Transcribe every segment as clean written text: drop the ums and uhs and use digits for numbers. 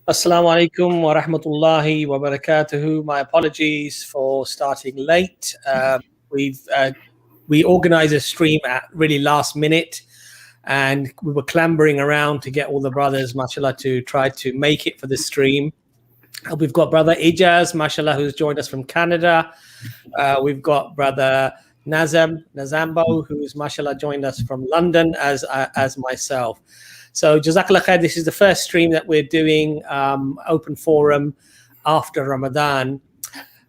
Assalamu alaikum wa rahmatullahi wa barakatuhu. My apologies for starting late. We organized a stream at really last minute, and we were clambering around to get all the brothers, mashallah, to try to make it for the stream. We've got brother Ijaz, mashallah, who's joined us from Canada. We've got brother Nazambo, who's mashallah joined us from London, as myself. So Jazakallah khair, this is the first stream that we're doing, open forum after Ramadan.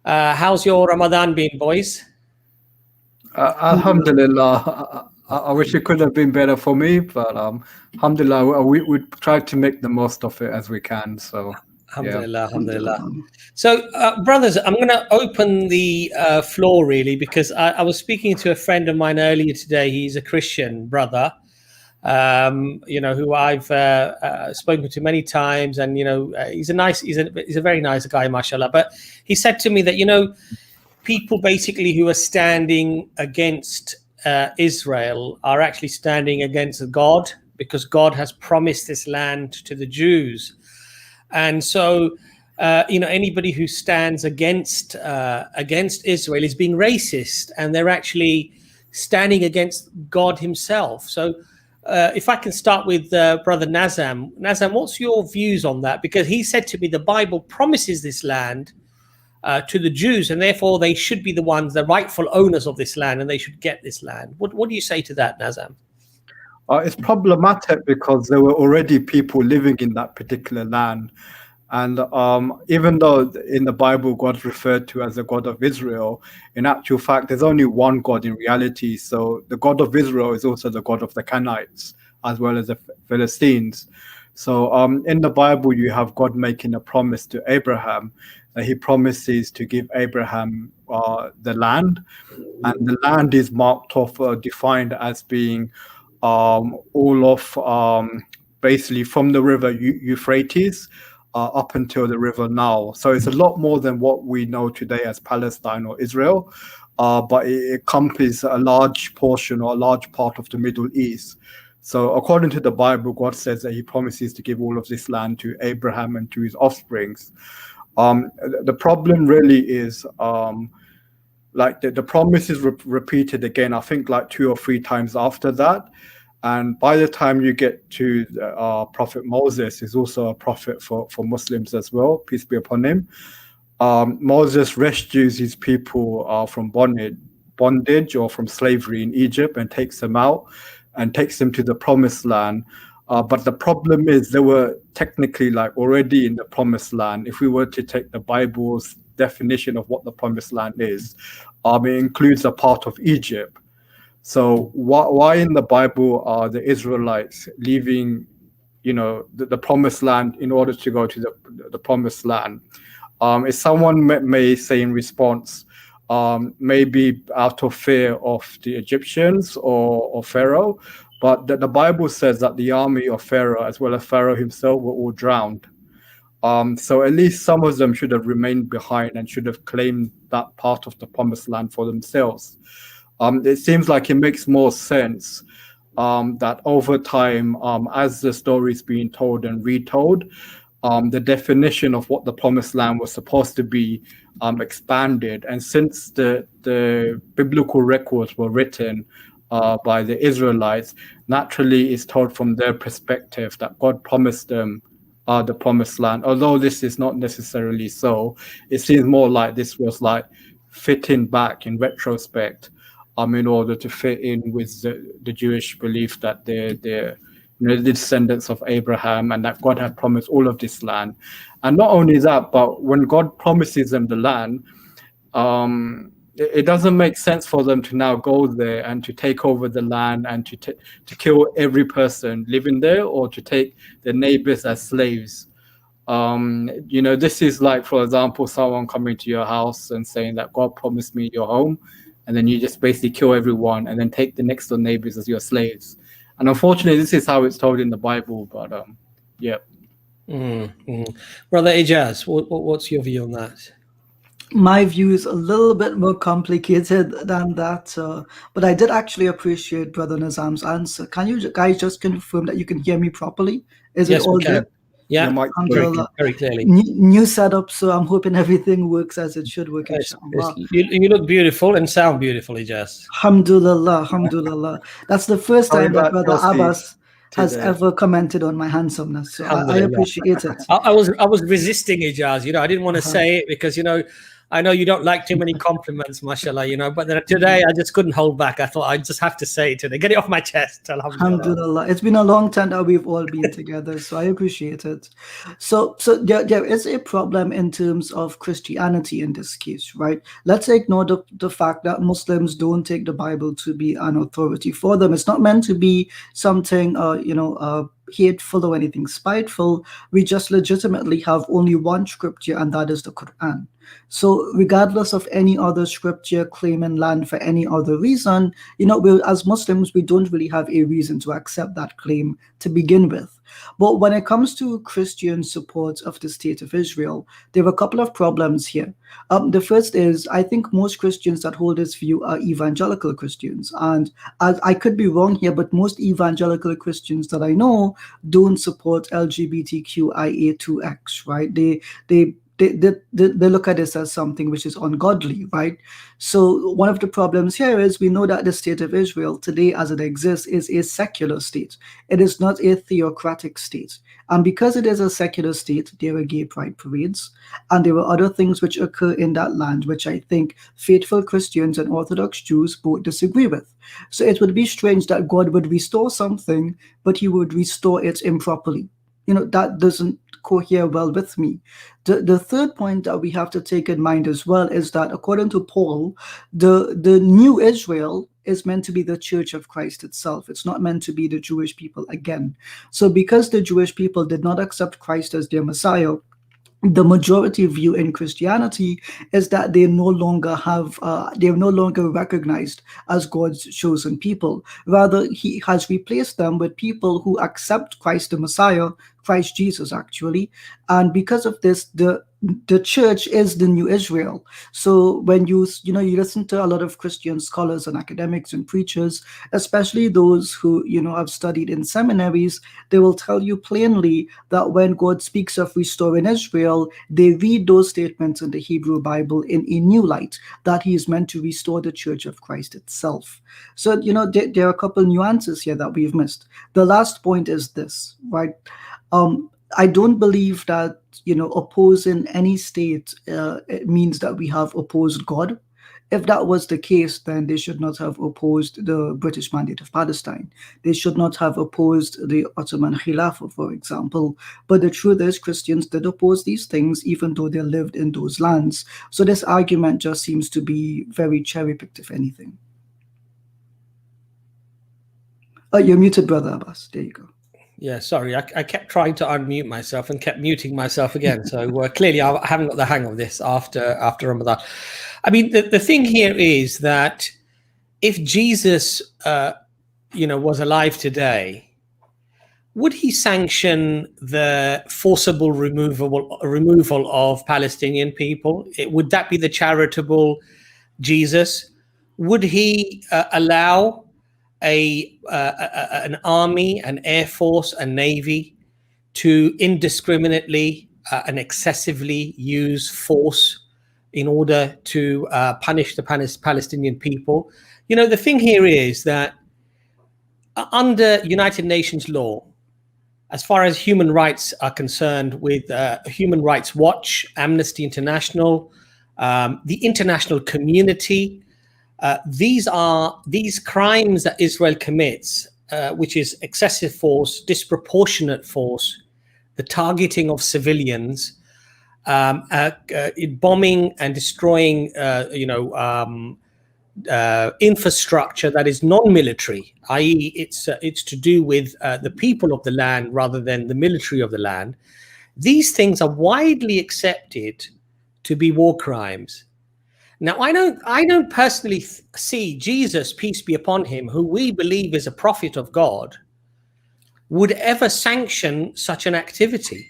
How's your Ramadan been, boys? Alhamdulillah. I wish it could have been better for me, but alhamdulillah, we tried to make the most of it as we can. So alhamdulillah, yeah. Alhamdulillah. So brothers, I'm going to open the floor really, because I was speaking to a friend of mine earlier today. He's a Christian brother, who I've spoken to many times, and he's a very nice guy, mashallah. But he said to me that people basically who are standing against Israel are actually standing against God, because God has promised this land to the Jews, and so anybody who stands against Israel is being racist, and they're actually standing against God Himself. So. If I can start with brother Nazam. Nazam, what's your views on that? Because he said to me the Bible promises this land to the Jews, and therefore they should be the ones, the rightful owners of this land, and they should get this land. What do you say to that, Nazam? It's problematic because there were already people living in that particular land. And even though in the Bible God's referred to as the God of Israel, in actual fact, there's only one God in reality. So the God of Israel is also the God of the Canaanites, as well as the Philistines. So in the Bible, you have God making a promise to Abraham. He promises to give Abraham the land. And the land is marked off, defined as being all of basically from the river Euphrates, up until the river Nile. So it's a lot more than what we know today as Palestine or Israel, but it encompasses a large portion or a large part of the Middle East. So according to the Bible, God says that He promises to give all of this land to Abraham and to his offsprings. The problem really is like the promise is repeated again, I think like 2 or 3 times after that. And by the time you get to Prophet Moses, is also a prophet for Muslims as well, peace be upon him. Moses rescues his people from bondage or from slavery in Egypt, and takes them out and takes them to the promised land. But the problem is they were technically like already in the promised land. If we were to take the Bible's definition of what the promised land is, it includes a part of Egypt. So why in the Bible are the Israelites leaving, the promised land in order to go to the promised land? If someone may say in response, maybe out of fear of the Egyptians or Pharaoh, but the Bible says that the army of Pharaoh, as well as Pharaoh himself, were all drowned. So at least some of them should have remained behind and should have claimed that part of the promised land for themselves. It seems like it makes more sense that over time, as the story is being told and retold, the definition of what the promised land was supposed to be expanded. And since the biblical records were written by the Israelites, naturally it's told from their perspective that God promised them the promised land. Although this is not necessarily so, it seems more like this was like fitting back in retrospect. In order to fit in with the Jewish belief that they're the descendants of Abraham, and that God had promised all of this land. And not only that, but when God promises them the land, it doesn't make sense for them to now go there and to take over the land and to kill every person living there, or to take their neighbors as slaves. This is like, for example, someone coming to your house and saying that God promised me your home, and then you just basically kill everyone and then take the next door neighbors as your slaves. And unfortunately, this is how it's told in the Bible. But yeah. Brother Ijaz, what's your view on that? My view is a little bit more complicated than that, but I did actually appreciate Brother Nazam's answer. Can you guys just confirm that you can hear me properly? Is yes, it all good? Yeah, Your mic very clearly. New setup, so I'm hoping everything works as it should work. Inshallah. You look beautiful and sound beautiful, Ijaz. Alhamdulillah, alhamdulillah. That's the first time that Brother Abbas has ever commented on my handsomeness, so I appreciate it. I was resisting, Ijaz. I didn't want to say it because I know you don't like too many compliments, mashallah, but then today I just couldn't hold back. I thought I just have to say it today, get it off my chest. Alhamdulillah. It's been a long time that we've all been together, so I appreciate it. So there is a problem in terms of Christianity in this case, right? Let's ignore the fact that Muslims don't take the Bible to be an authority for them. It's not meant to be something, hateful or anything spiteful. We just legitimately have only one scripture, and that is the Quran. So regardless of any other scripture claiming land for any other reason, as Muslims, we don't really have a reason to accept that claim to begin with. But when it comes to Christian support of the state of Israel, there are a couple of problems here. The first is, I think most Christians that hold this view are evangelical Christians. And I could be wrong here, but most evangelical Christians that I know don't support LGBTQIA2X, right? They look at this as something which is ungodly, right? So one of the problems here is we know that the state of Israel today as it exists is a secular state. It is not a theocratic state. And because it is a secular state, there are gay pride parades, and there are other things which occur in that land, which I think faithful Christians and Orthodox Jews both disagree with. So it would be strange that God would restore something, but he would restore it improperly. That doesn't cohere well with me. The third point that we have to take in mind as well is that according to Paul, the new Israel is meant to be the Church of Christ itself. It's not meant to be the Jewish people again. So because the Jewish people did not accept Christ as their Messiah, the majority view in Christianity is that they no longer recognized as God's chosen people. Rather, he has replaced them with people who accept Christ the Messiah, Christ Jesus actually, and because of this, the church is the new Israel. So when you listen to a lot of Christian scholars and academics and preachers, especially those who have studied in seminaries, they will tell you plainly that when God speaks of restoring Israel, they read those statements in the Hebrew Bible in a new light, that he is meant to restore the Church of Christ itself. So there are a couple nuances here that we've missed. The last point is this, right? I don't believe that opposing any state it means that we have opposed God. If that was the case, then they should not have opposed the British Mandate of Palestine. They should not have opposed the Ottoman Khilafah, for example. But the truth is, Christians did oppose these things, even though they lived in those lands. So this argument just seems to be very cherry-picked, if anything. You're muted, Brother Abbas. There you go. Yeah, sorry, I kept trying to unmute myself and kept muting myself again. So clearly I haven't got the hang of this after Ramadan. I mean, the thing here is that if Jesus, was alive today, would he sanction the forcible removal of Palestinian people? Would that be the charitable Jesus? Would he allow an army, an air force, a navy to indiscriminately and excessively use force in order to punish the Palestinian people? The thing here is that under United Nations law, as far as human rights are concerned, with Human Rights Watch, Amnesty International, the international community, these crimes that Israel commits, which is excessive force, disproportionate force, the targeting of civilians, bombing and destroying, infrastructure that is non-military, i.e., it's to do with the people of the land rather than the military of the land. These things are widely accepted to be war crimes. Now, I don't personally see Jesus, peace be upon him, who we believe is a prophet of God, would ever sanction such an activity.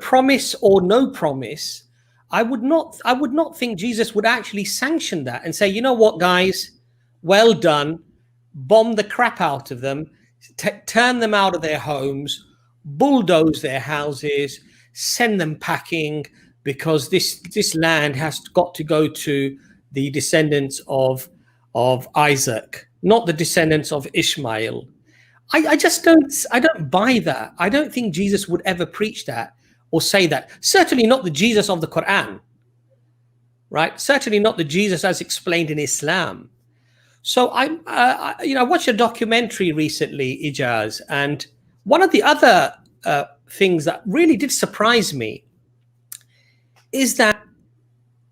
Promise or no promise, I would not think Jesus would actually sanction that and say, you know what, guys, well done, bomb the crap out of them, turn them out of their homes, bulldoze their houses, send them packing, because this land has got to go to the descendants of Isaac, not the descendants of Ishmael. I just don't buy that. I don't think Jesus would ever preach that or say that. Certainly not the Jesus of the Quran, right? Certainly not the Jesus as explained in Islam. So I watched a documentary recently, Ijaz, and one of the other things that really did surprise me is that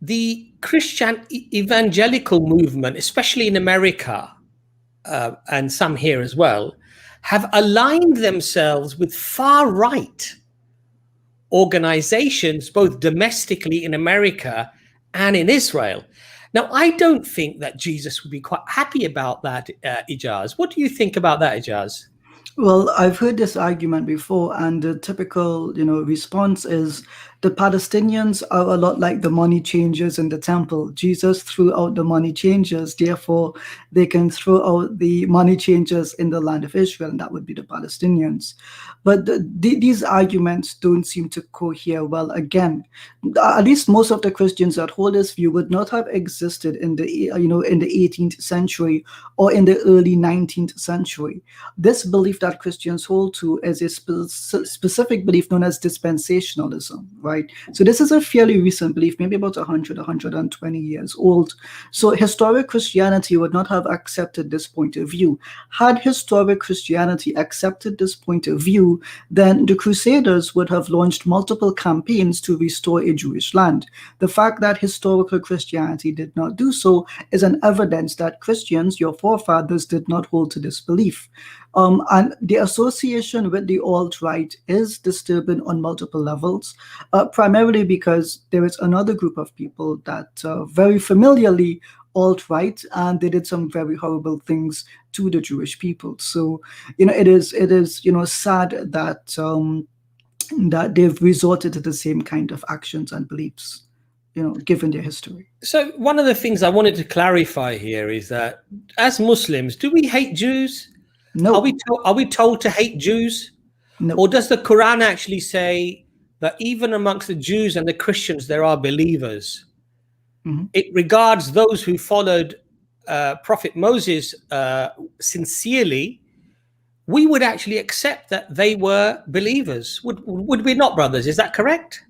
the Christian evangelical movement, especially in America, and some here as well, have aligned themselves with far-right organizations, both domestically in America and in Israel. Now, I don't think that Jesus would be quite happy about that, Ijaz. What do you think about that, Ijaz? Well, I've heard this argument before, and the typical, response is the Palestinians are a lot like the money changers in the temple. Jesus threw out the money changers, therefore they can throw out the money changers in the land of Israel, and that would be the Palestinians. But these arguments don't seem to cohere well. Again, at least most of the Christians that hold this view would not have existed in the in the 18th century or in the early 19th century. This belief that Christians hold to is a specific belief known as dispensationalism, right? So this is a fairly recent belief, maybe about 120 years old. So historic Christianity would not have accepted this point of view. Had historic Christianity accepted this point of view, then the Crusaders would have launched multiple campaigns to restore a Jewish land. The fact that historical Christianity did not do so is an evidence that Christians, your forefathers, did not hold to this belief. And the association with the alt-right is disturbing on multiple levels, primarily because there is another group of people that very familiarly alt-right, and they did some very horrible things to the Jewish people. So, it is sad that that they've resorted to the same kind of actions and beliefs, given their history. So one of the things I wanted to clarify here is that as Muslims, do we hate Jews? No. Are we told to hate Jews? No. Or does the Quran actually say that even amongst the Jews and the Christians, there are believers? Mm-hmm. It regards those who followed Prophet Moses sincerely. We would actually accept that they were believers. Would we not, brothers? Is that correct?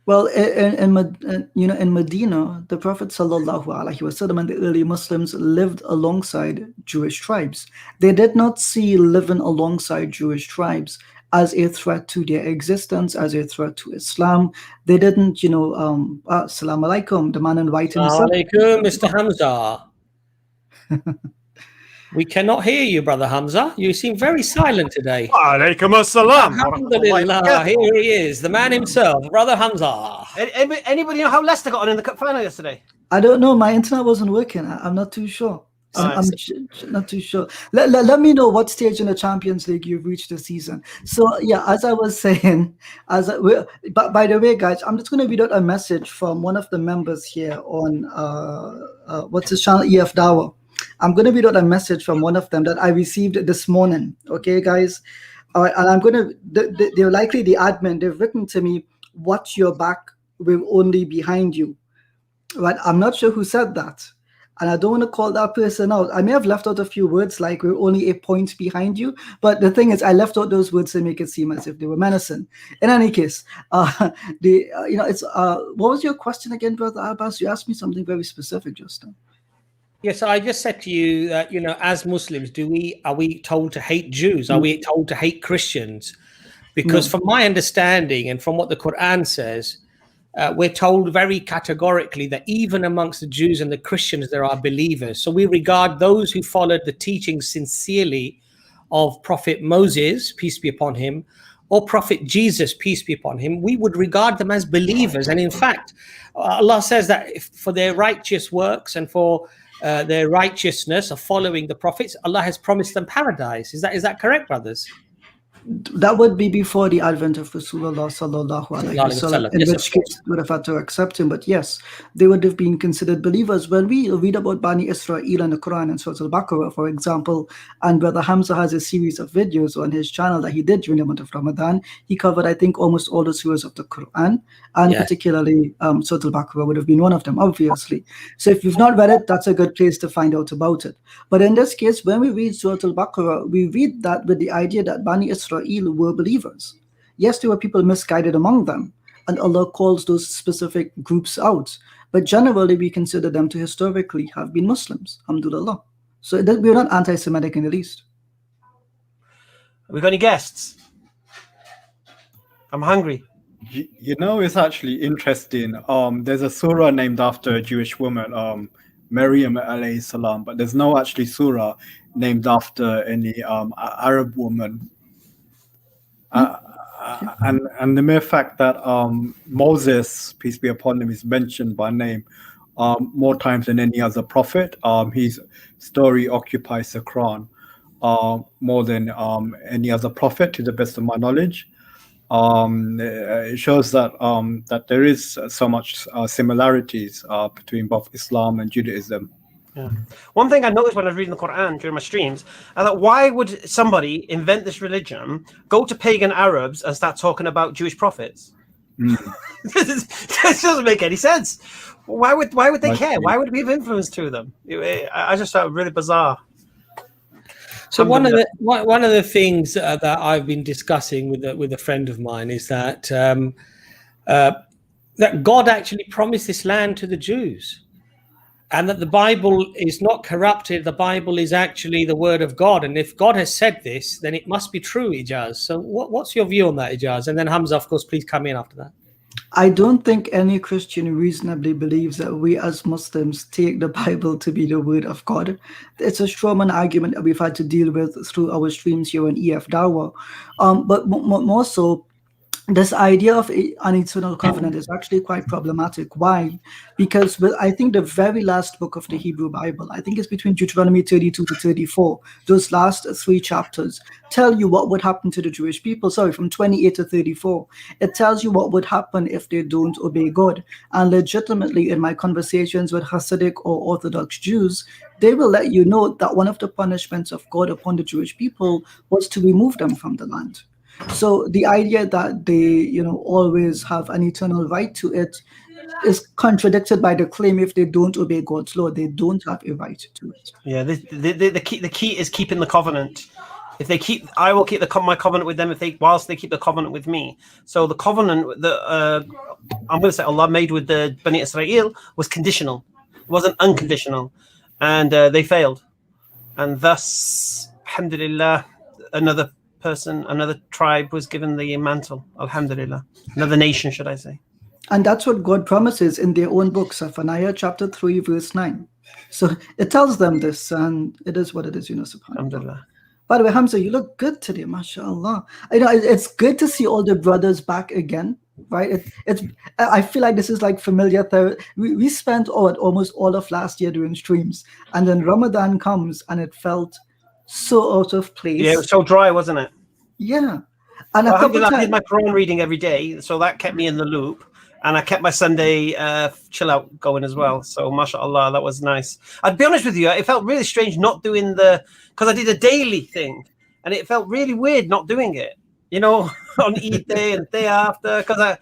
Well, in Medina, the Prophet sallallahu alaihi wasallam and the early Muslims lived alongside Jewish tribes. They did not see living alongside Jewish tribes as a threat to their existence, as a threat to Islam. They didn't, Assalamu alaikum, the man in white himself. Assalamu alaikum, Mr. Hamza. We cannot hear you, Brother Hamza. You seem very silent today. Alaikum assalam. Alhamdulillah, here he is, the man himself, Brother Hamza. Anybody know how Leicester got on in the cup final yesterday? I don't know. My internet wasn't working. I'm not too sure. I'm not too sure. Let me know what stage in the Champions League you've reached this season. So yeah, as I was saying, but by the way, guys, I'm just going to read out a message from one of the members here on what's his channel, EFDawah. I'm going to read out a message from one of them that I received this morning. Okay, guys, and I'm going to. They're likely the admin. They've written to me, "Watch your back. We're only behind you." Right? I'm not sure who said that. And I don't want to call that person out. I may have left out a few words like "we're only a point behind you," but the thing is, I left out those words to make it seem as if they were menacing. In any case, it's what was your question again, Brother Abbas? You asked me something very specific just now. Yes, I just said to you that as Muslims, are we told to hate Jews? Are we told to hate Christians? Because from my understanding and from what the Quran says, we're told very categorically that even amongst the Jews and the Christians, there are believers. So we regard those who followed the teachings sincerely of Prophet Moses, peace be upon him, or Prophet Jesus, peace be upon him. We would regard them as believers. And in fact, Allah says that for their righteous works and for their righteousness of following the prophets, Allah has promised them paradise. Is that correct, brothers? That would be before the advent of Rasulullah sallallahu alaihi wasallam, in Yes, which case they would have had to accept him. But yes, they would have been considered believers. When we read about Bani Israel in the Quran and Surah Al-Baqarah, for example, and Brother Hamza has a series of videos on his channel that he did during the month of Ramadan, he covered, I think, almost all the surahs of the Quran, and particularly Surah Al-Baqarah would have been one of them, obviously. So if you've not read it, that's a good place to find out about it. But in this case, when we read Surah Al-Baqarah, we read that with the idea that Bani Israel were believers. Yes, there were people misguided among them, and Allah calls those specific groups out. But generally, we consider them to historically have been Muslims, alhamdulillah. So we're not anti-Semitic in the least. Have we got any guests? I'm hungry. You know, it's actually interesting. There's a surah named after a Jewish woman, Maryam alayhi salam, but there's no actually surah named after any Arab woman. And the mere fact that Moses, peace be upon him, is mentioned by name more times than any other prophet. His story occupies the Quran more than any other prophet, to the best of my knowledge. It shows that that there is so much similarities between both Islam and Judaism. Yeah. One thing I noticed when I was reading the Quran during my streams, I thought, why would somebody invent this religion, go to pagan Arabs and start talking about Jewish prophets? This doesn't make any sense. Why would they care? Why would it be of influence to them? I just found it really bizarre. So one of the things that I've been discussing with a friend of mine is that that God actually promised this land to the Jews, and that the Bible is not corrupted. The Bible is actually the word of God, and if God has said this, then it must be true, Ijaz. So what's your view on that, Ijaz? And then Hamza, of course, please come in after that. I don't think any Christian reasonably believes that we as Muslims take the Bible to be the word of God. It's a strawman argument that we've had to deal with through our streams here on EFDawah. But more so, this idea of an eternal covenant is actually quite problematic. Why? Because I think the very last book of the Hebrew Bible, I think it's between Deuteronomy 32 to 34, those last 3 chapters tell you what would happen to the Jewish people. Sorry, from 28 to 34. It tells you what would happen if they don't obey God. And legitimately, in my conversations with Hasidic or Orthodox Jews, they will let you know that one of the punishments of God upon the Jewish people was to remove them from the land. So the idea that they, always have an eternal right to it is contradicted by the claim if they don't obey God's law, they don't have a right to it. Yeah, the key is keeping the covenant. If they keep, I will keep my covenant with them whilst they keep the covenant with me. So the covenant that I'm going to say Allah made with the Bani Israel was conditional. It wasn't unconditional, and they failed. And thus, alhamdulillah, another tribe was given the mantle, alhamdulillah. Another nation, should I say. And that's what God promises in their own book, Zephaniah chapter 3, verse 9. So it tells them this, and it is what it is, subhanAllah. Alhamdulillah. By the way, Hamza, you look good today, mashallah. It's good to see all the brothers back again, right? I feel like this is like familiar therapy. We spent almost all of last year doing streams, and then Ramadan comes, and it felt so out of place. Yeah, it was so dry, wasn't it? Yeah. And I did my Quran reading every day, so that kept me in the loop. And I kept my Sunday chill out going as well. So, mashallah, that was nice. I'd be honest with you, it felt really strange not doing because I did a daily thing. And it felt really weird not doing it, on Eid day and day after. Because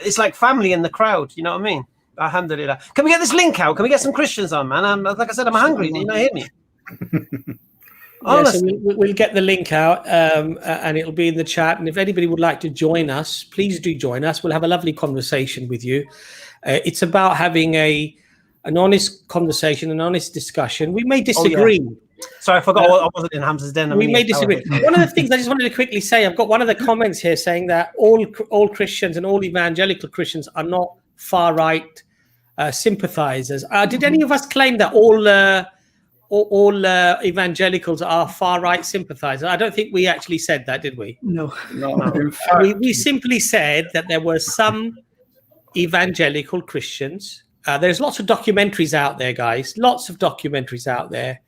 it's like family in the crowd, you know what I mean? Alhamdulillah. Can we get this link out? Can we get some Christians on, man? Like I said, I'm hungry. Do you not hear me? Yeah, so we'll get the link out and it'll be in the chat. And if anybody would like to join us, please do join us. We'll have a lovely conversation with you. It's about having an honest conversation, an honest discussion. We may disagree. Oh, yeah. Sorry, I forgot I wasn't in Hamza's den. We may disagree. One of the things I just wanted to quickly say, I've got one of the comments here saying that all Christians and all evangelical Christians are not far-right sympathizers. Did any of us claim that all evangelicals are far-right sympathizers? I don't think we actually said that, did we? No. We simply said that there were some evangelical Christians. There's lots of documentaries out there, guys. Lots of documentaries out there.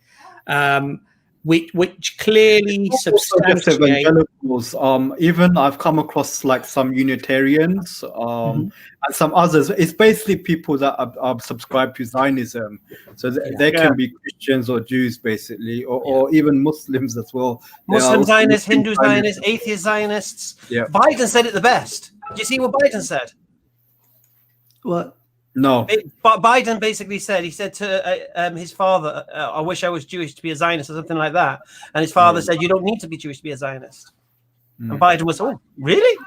which clearly Also just substantiate. evangelicals. Even I've come across like some Unitarians and some others. It's basically people that are subscribed to Zionism. So they can be Christians or Jews, basically, or even Muslims as well. Muslim Zionists, Hindu Zionists, atheist Zionists. Yeah. Biden said it the best. Do you see what Biden said? What? No. Biden basically said, he said to his father, I wish I was Jewish to be a Zionist or something like that. And his father said, you don't need to be Jewish to be a Zionist. And Biden was, oh, really?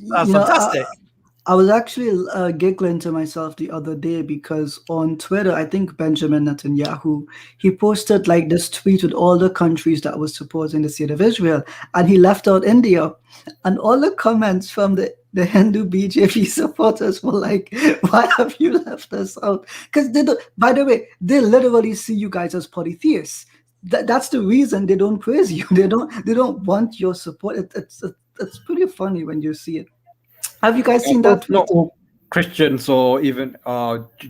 That's fantastic. I was actually giggling to myself the other day because on Twitter, I think Benjamin Netanyahu, he posted like this tweet with all the countries that was supporting the state of Israel. And he left out India. And all the comments from the Hindu BJP supporters were like, why have you left us out? Because by the way, they literally see you guys as polytheists. That's the reason they don't praise you. They don't want your support. It's pretty funny when you see it. Have you guys seen that? Not all Christians or even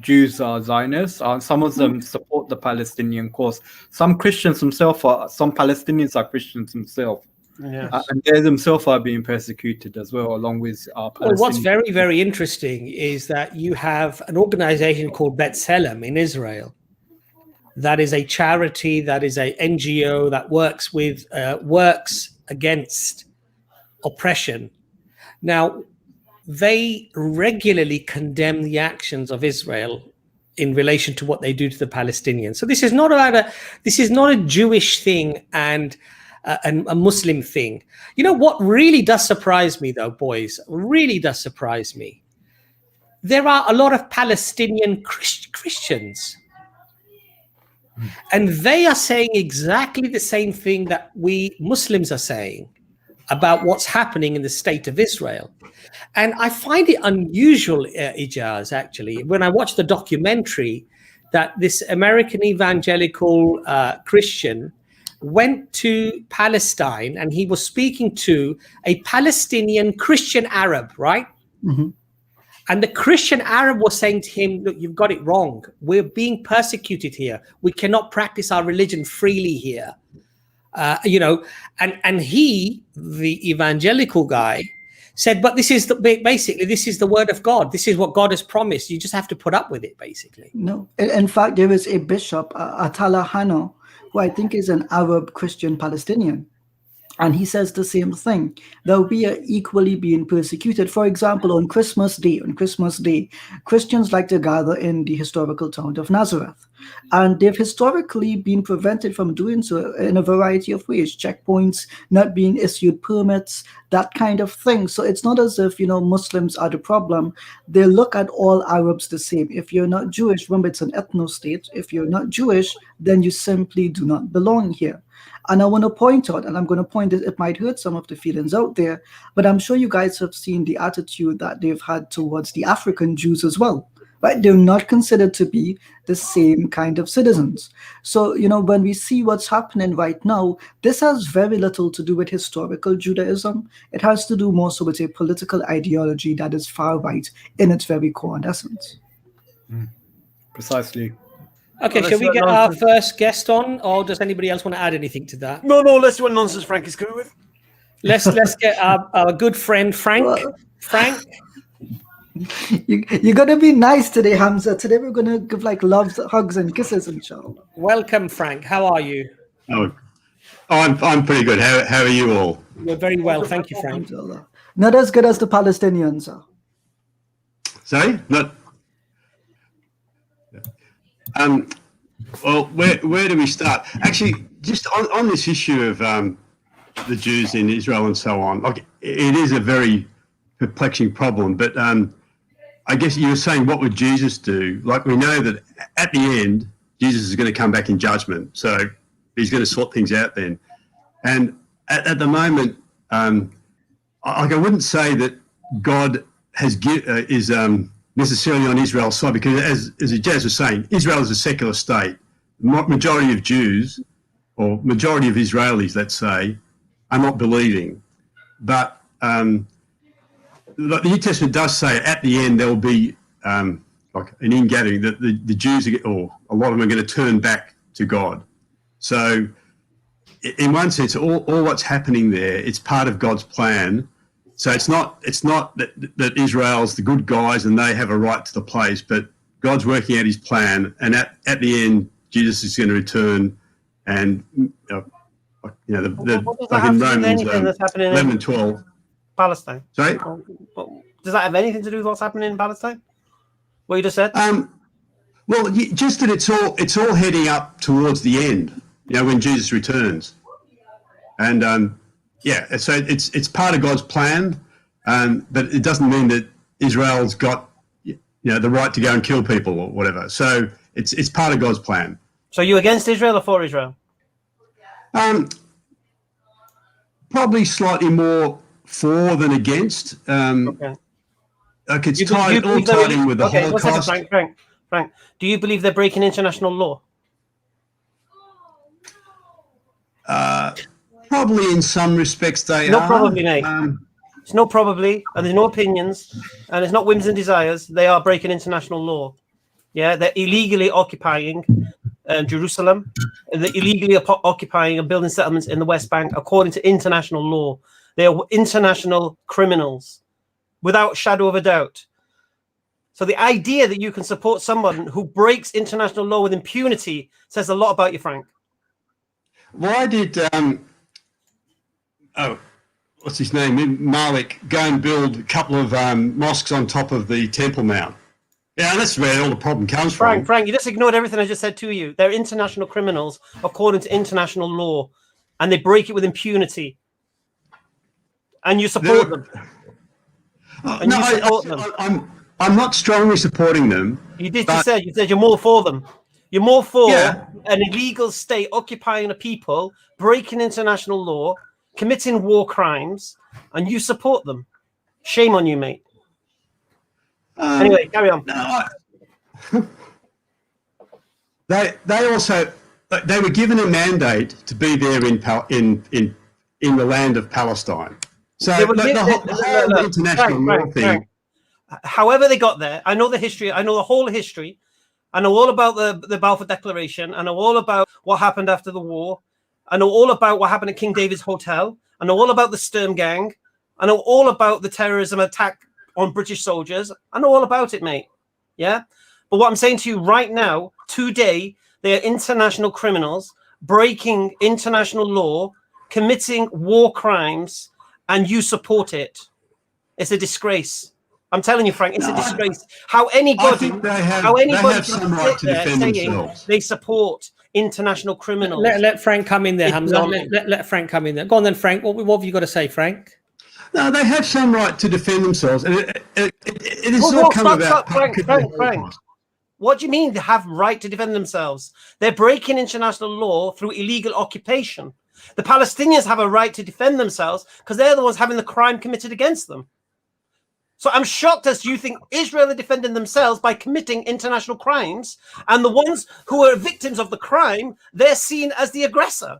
Jews are Zionists. Some of them support the Palestinian cause. Some Christians themselves some Palestinians are Christians themselves. Yes. And they themselves are being persecuted as well, along with Well, what's very, very interesting is that you have an organization called B'Tselem in Israel. That is a charity, that is a NGO that works against oppression. Now, they regularly condemn the actions of Israel in relation to what they do to the Palestinians. So this is not a Jewish thing and a Muslim thing. You know what really does surprise me, though, boys, really does surprise me? There are a lot of Palestinian Christians, and they are saying exactly the same thing that we Muslims are saying about what's happening in the state of Israel. And I find it unusual, Ijaz, actually, when I watched the documentary, that this American evangelical Christian went to Palestine and he was speaking to a Palestinian Christian Arab, right? Mm-hmm. And the Christian Arab was saying to him, look, you've got it wrong. We're being persecuted here. We cannot practice our religion freely here. And he, the evangelical guy, said, but this is this is the word of God. This is what God has promised. You just have to put up with it, basically. No. In fact, there is a bishop, Atala Hano, who I think is an Arab Christian Palestinian. And he says the same thing, that we are equally being persecuted. For example, on Christmas Day, Christians like to gather in the historical town of Nazareth. And they've historically been prevented from doing so in a variety of ways, checkpoints, not being issued permits, that kind of thing. So it's not as if, Muslims are the problem. They look at all Arabs the same. If you're not Jewish, remember it's an ethno state. If you're not Jewish, then you simply do not belong here. And I want to point out, and I'm going to point that it might hurt some of the feelings out there, but I'm sure you guys have seen the attitude that they've had towards the African Jews as well, right? They're not considered to be the same kind of citizens. So, when we see what's happening right now, this has very little to do with historical Judaism. It has to do more so with a political ideology that is far right in its very core and essence. Precisely. Okay, shall we get our first guest on, or does anybody else want to add anything to that? No, let's see what nonsense Frank is coming with. Let's get our good friend Frank. Well, Frank, you're gonna be nice today, Hamza. Today we're gonna give like loves, hugs, and kisses, inshallah. welcome, Frank. How are you? Oh, I'm pretty good. How are you all? We're very well, thank you, Frank. Inshallah. Not as good as the Palestinians are. Sorry, not. Well, where do we start? Actually, just on this issue of the Jews in Israel and so on, like it is a very perplexing problem. But I guess you were saying, what would Jesus do? Like we know that at the end, Jesus is going to come back in judgment, so he's going to sort things out then. And at the moment, I wouldn't say that God is necessarily on Israel's side, because as Ijaz was saying, Israel is a secular state. Majority of Jews, or majority of Israelis, let's say, are not believing. But the New Testament does say at the end there will be like an ingathering, that the Jews, or a lot of them, are going to turn back to God. So in one sense, all what's happening there, it's part of God's plan. So it's not that Israel's the good guys and they have a right to the place, but God's working out his plan, and at the end, Jesus is going to return, and like in Romans 11 and 12. Palestine. Sorry? Does that have anything to do with what's happening in Palestine? What you just said? Well, just that it's all heading up towards the end, when Jesus returns. And so it's part of God's plan, but it doesn't mean that Israel's got the right to go and kill people or whatever. So it's part of God's plan. So you against Israel or for Israel? Probably slightly more for than against. Okay. Like it's tied in with the Holocaust. Frank, do you believe they're breaking international law? Probably in some respects they are. No, probably, mate. It's no probably, and there's no opinions, and it's not whims and desires. They are breaking international law. Yeah, they're illegally occupying Jerusalem, and they're illegally occupying and building settlements in the West Bank according to international law. They are international criminals, without shadow of a doubt. So the idea that you can support someone who breaks international law with impunity says a lot about you, Frank. Why did what's his name, Malik, go and build a couple of mosques on top of the Temple Mount? Yeah, that's where all the problem comes from. Frank, you just ignored everything I just said to you. They're international criminals according to international law, and they break it with impunity. And you support them. I'm not strongly supporting them. You did. You said you're more for them. You're more for an illegal state occupying a people, breaking international law, committing war crimes, and you support them. Shame on you, mate. Anyway, carry on. They also were given a mandate to be there in the land of Palestine. So the whole international law thing. However they got there, I know the history. I know the whole history. I know all about the Balfour Declaration. I know all about what happened after the war. I know all about what happened at King David's Hotel. I know all about the Sturm Gang. I know all about the terrorism attack on British soldiers. I know all about it, mate. Yeah? But what I'm saying to you right now, today, they are international criminals breaking international law, committing war crimes, and you support it. It's a disgrace. I'm telling you, Frank, it's a disgrace. How anybody can sit there saying they support international criminals. Let Frank come in there, Hamza. Let Frank come in there. Go on then, Frank. What have you got to say, Frank? No, they have some right to defend themselves. And it is all come about. Frank. What do you mean they have right to defend themselves? They're breaking international law through illegal occupation. The Palestinians have a right to defend themselves because they're the ones having the crime committed against them. So I'm shocked as you think Israel are defending themselves by committing international crimes, and the ones who are victims of the crime, they're seen as the aggressor.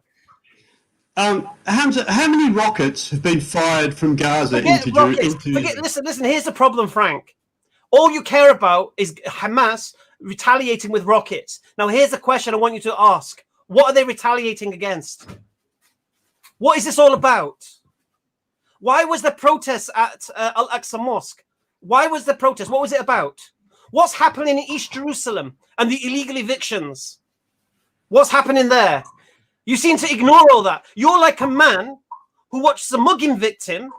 Hamza, how many rockets have been fired from Gaza Listen, here's the problem, Frank. All you care about is Hamas retaliating with rockets. Now, here's the question I want you to ask. What are they retaliating against? What is this all about? Why was the protest at Al-Aqsa Mosque? Why was the protest? What was it about? What's happening in East Jerusalem and the illegal evictions? What's happening there? You seem to ignore all that. You're like a man who watched the mugging victim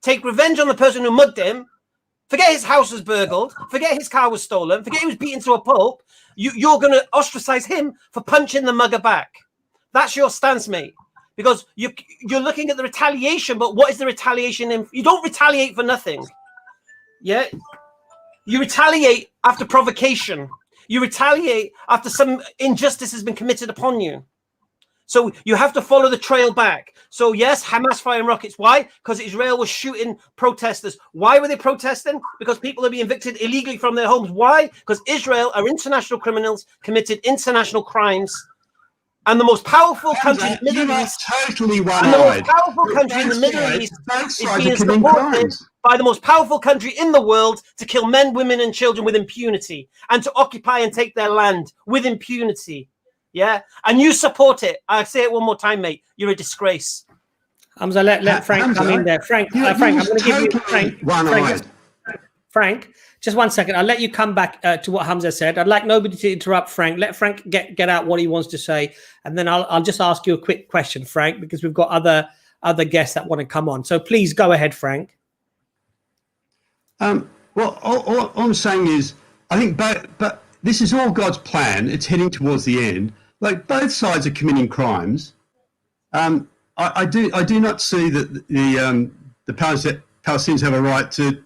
take revenge on the person who mugged him, forget his house was burgled, forget his car was stolen, forget he was beaten to a pulp. You're going to ostracize him for punching the mugger back. That's your stance, mate. Because you're looking at the retaliation, but what is the retaliation in? You don't retaliate for nothing. Yeah? You retaliate after provocation. You retaliate after some injustice has been committed upon you. So you have to follow the trail back. So yes, Hamas firing rockets. Why? Because Israel was shooting protesters. Why were they protesting? Because people are being evicted illegally from their homes. Why? Because Israel are international criminals, committed international crimes. And the most powerful country in the Middle East, totally and the most powerful country in the Middle East is being supported by the most powerful country in the world to kill men, women, and children with impunity, and to occupy and take their land with impunity. Yeah, and you support it. I say it one more time, mate. You're a disgrace. Hamza, let Frank Hamza, come in there. Frank, Frank, I'm going to give you Frank. Just 1 second. I'll let you come back to what Hamza said. I'd like nobody to interrupt Frank. Let Frank get out what he wants to say, and then I'll just ask you a quick question, Frank, because we've got other guests that want to come on. So please go ahead, Frank. Well, all I'm saying is, I think, but this is all God's plan. It's heading towards the end. Like, both sides are committing crimes. I do not see that the Palestinians have a right to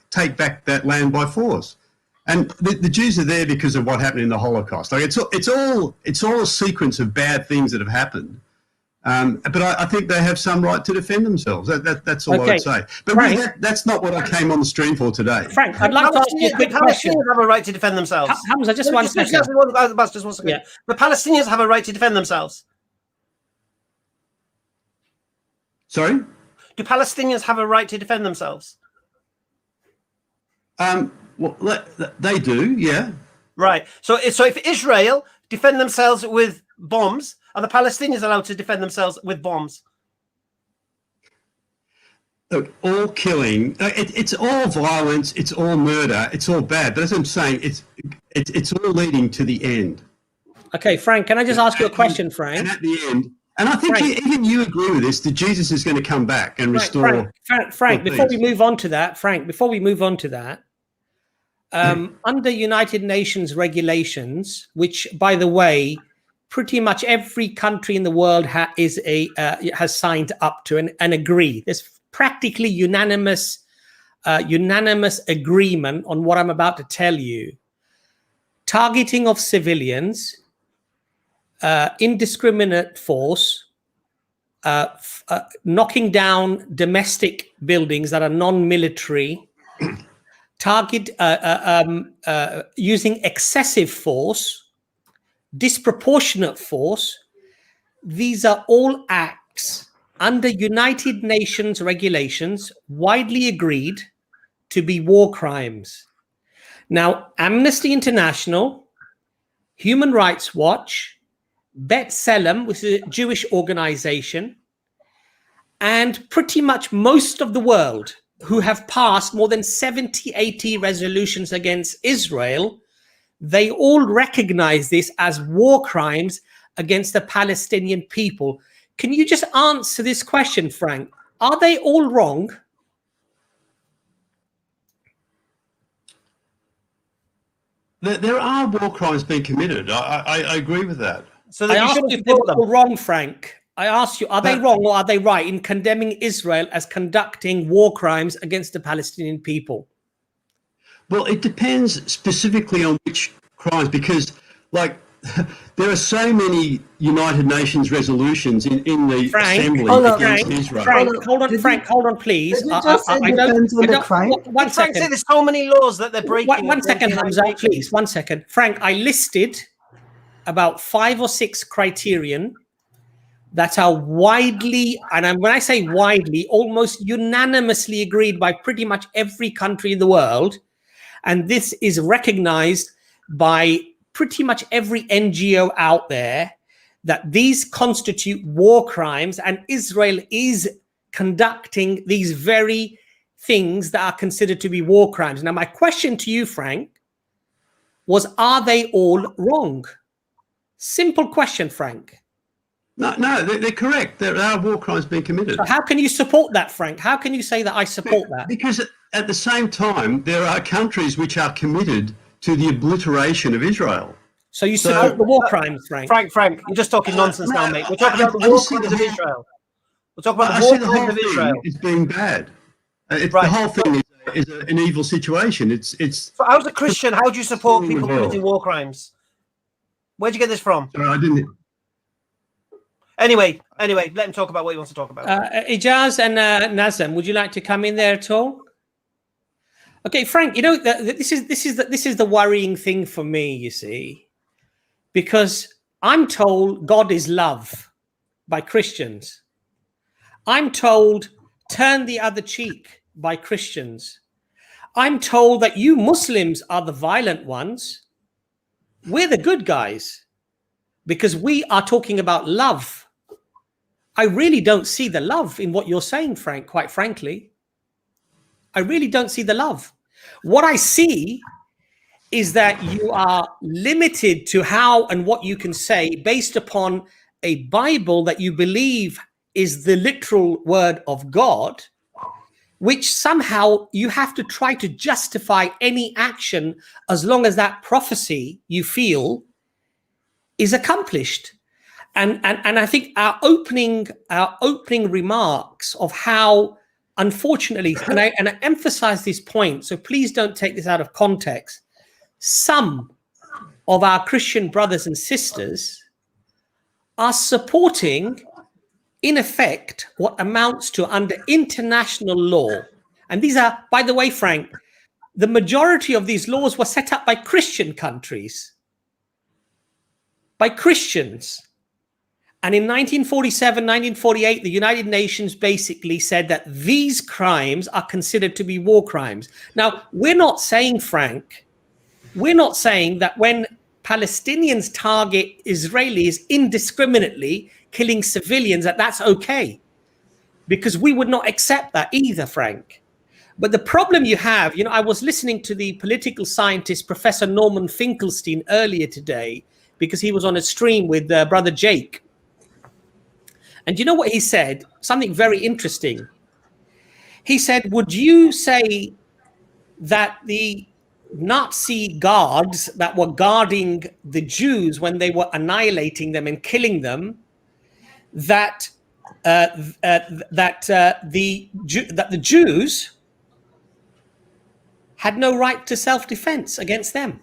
take back that land by force, and the Jews are there because of what happened in the Holocaust. Like, it's all a sequence of bad things that have happened. But I think they have some right to defend themselves. That's all I would say. But Frank, really, that's not what I came on the stream for today. Frank, I'd like to ask you a quick question. The Palestinians have a right to defend themselves. Hamza, just 1 second. Just 1 second. Yeah. The Palestinians have a right to defend themselves. Sorry? Do Palestinians have a right to defend themselves? Well, they do, yeah. Right. So if Israel defend themselves with bombs, are the Palestinians allowed to defend themselves with bombs? Look, all killing, it's all violence, it's all murder, it's all bad. But as I'm saying, it's all leading to the end. Okay, Frank, can I just ask you a question, Frank? And at the end, and I think even you agree with this, that Jesus is going to come back and restore. Frank, before we move on to that, under United Nations regulations, which, by the way, pretty much every country in the world has signed up to and agree. There's practically unanimous agreement on what I'm about to tell you. Targeting of civilians, indiscriminate force, knocking down domestic buildings that are non-military, using excessive force, disproportionate force. These are all acts under United Nations regulations, widely agreed to be war crimes. Now, Amnesty International, Human Rights Watch, Bet Selem, which is a Jewish organization, and pretty much most of the world who have passed more than 70, 80 resolutions against Israel, they all recognize this as war crimes against the Palestinian people. Can you just answer this question, Frank? Are they all wrong? There are war crimes being committed. I agree with that. So I asked you if they were wrong, Frank. I asked you, are they wrong or are they right in condemning Israel as conducting war crimes against the Palestinian people? Well, it depends specifically on which crimes, because, like, there are so many United Nations resolutions in the Assembly against Israel. Frank, hold on, please. One second. Say there's so many laws that they're breaking. One second, Hamza, please. 1 second. Frank, I listed about 5 or 6 criterion that are widely, and when I say widely, almost unanimously agreed by pretty much every country in the world. And this is recognized by pretty much every NGO out there, that these constitute war crimes, and Israel is conducting these very things that are considered to be war crimes. Now, my question to you, Frank, was, are they all wrong? Simple question, Frank. No, they're correct. There are war crimes being committed. So how can you support that, Frank? How can you say that I support that? Because at the same time, there are countries which are committed to the obliteration of Israel. So you support the war crimes, Frank? Frank, you're just talking nonsense now, mate. We're talking about the war crimes of Israel. We're talking about the war crimes of Israel. It's being bad. The whole thing is an evil situation. It's. So, as a Christian, how do you support people committing war crimes? Where'd you get this from? Sorry, I didn't. Anyway, let him talk about what he wants to talk about. Ijaz and Nazam, would you like to come in there at all? Okay, Frank. You know, this is the worrying thing for me. You see, because I'm told God is love by Christians. I'm told turn the other cheek by Christians. I'm told that you Muslims are the violent ones. We're the good guys. because we are talking about love. I really don't see the love in what you're saying, Frank, quite frankly. I really don't see the love. What I see is that you are limited to how and what you can say based upon a Bible that you believe is the literal word of God, which somehow you have to try to justify any action as long as that prophecy you feel is accomplished. And I think our opening remarks of how, unfortunately, and I emphasize this point, so please don't take this out of context, some of our Christian brothers and sisters are supporting, in effect, what amounts to, under international law, and these are, by the way, Frank, the majority of these laws were set up by Christian countries, by Christians. And in 1947, 1948, the United Nations basically said that these crimes are considered to be war crimes. Now, we're not saying, Frank, we're not saying that when Palestinians target Israelis indiscriminately, killing civilians, that's okay. Because we would not accept that either, Frank. But the problem you have, I was listening to the political scientist, Professor Norman Finkelstein, earlier today, because he was on a stream with Brother Jake. And you know what he said? Something very interesting. He said, would you say that the Nazi guards that were guarding the Jews when they were annihilating them and killing them, that the Jews had no right to self-defense against them?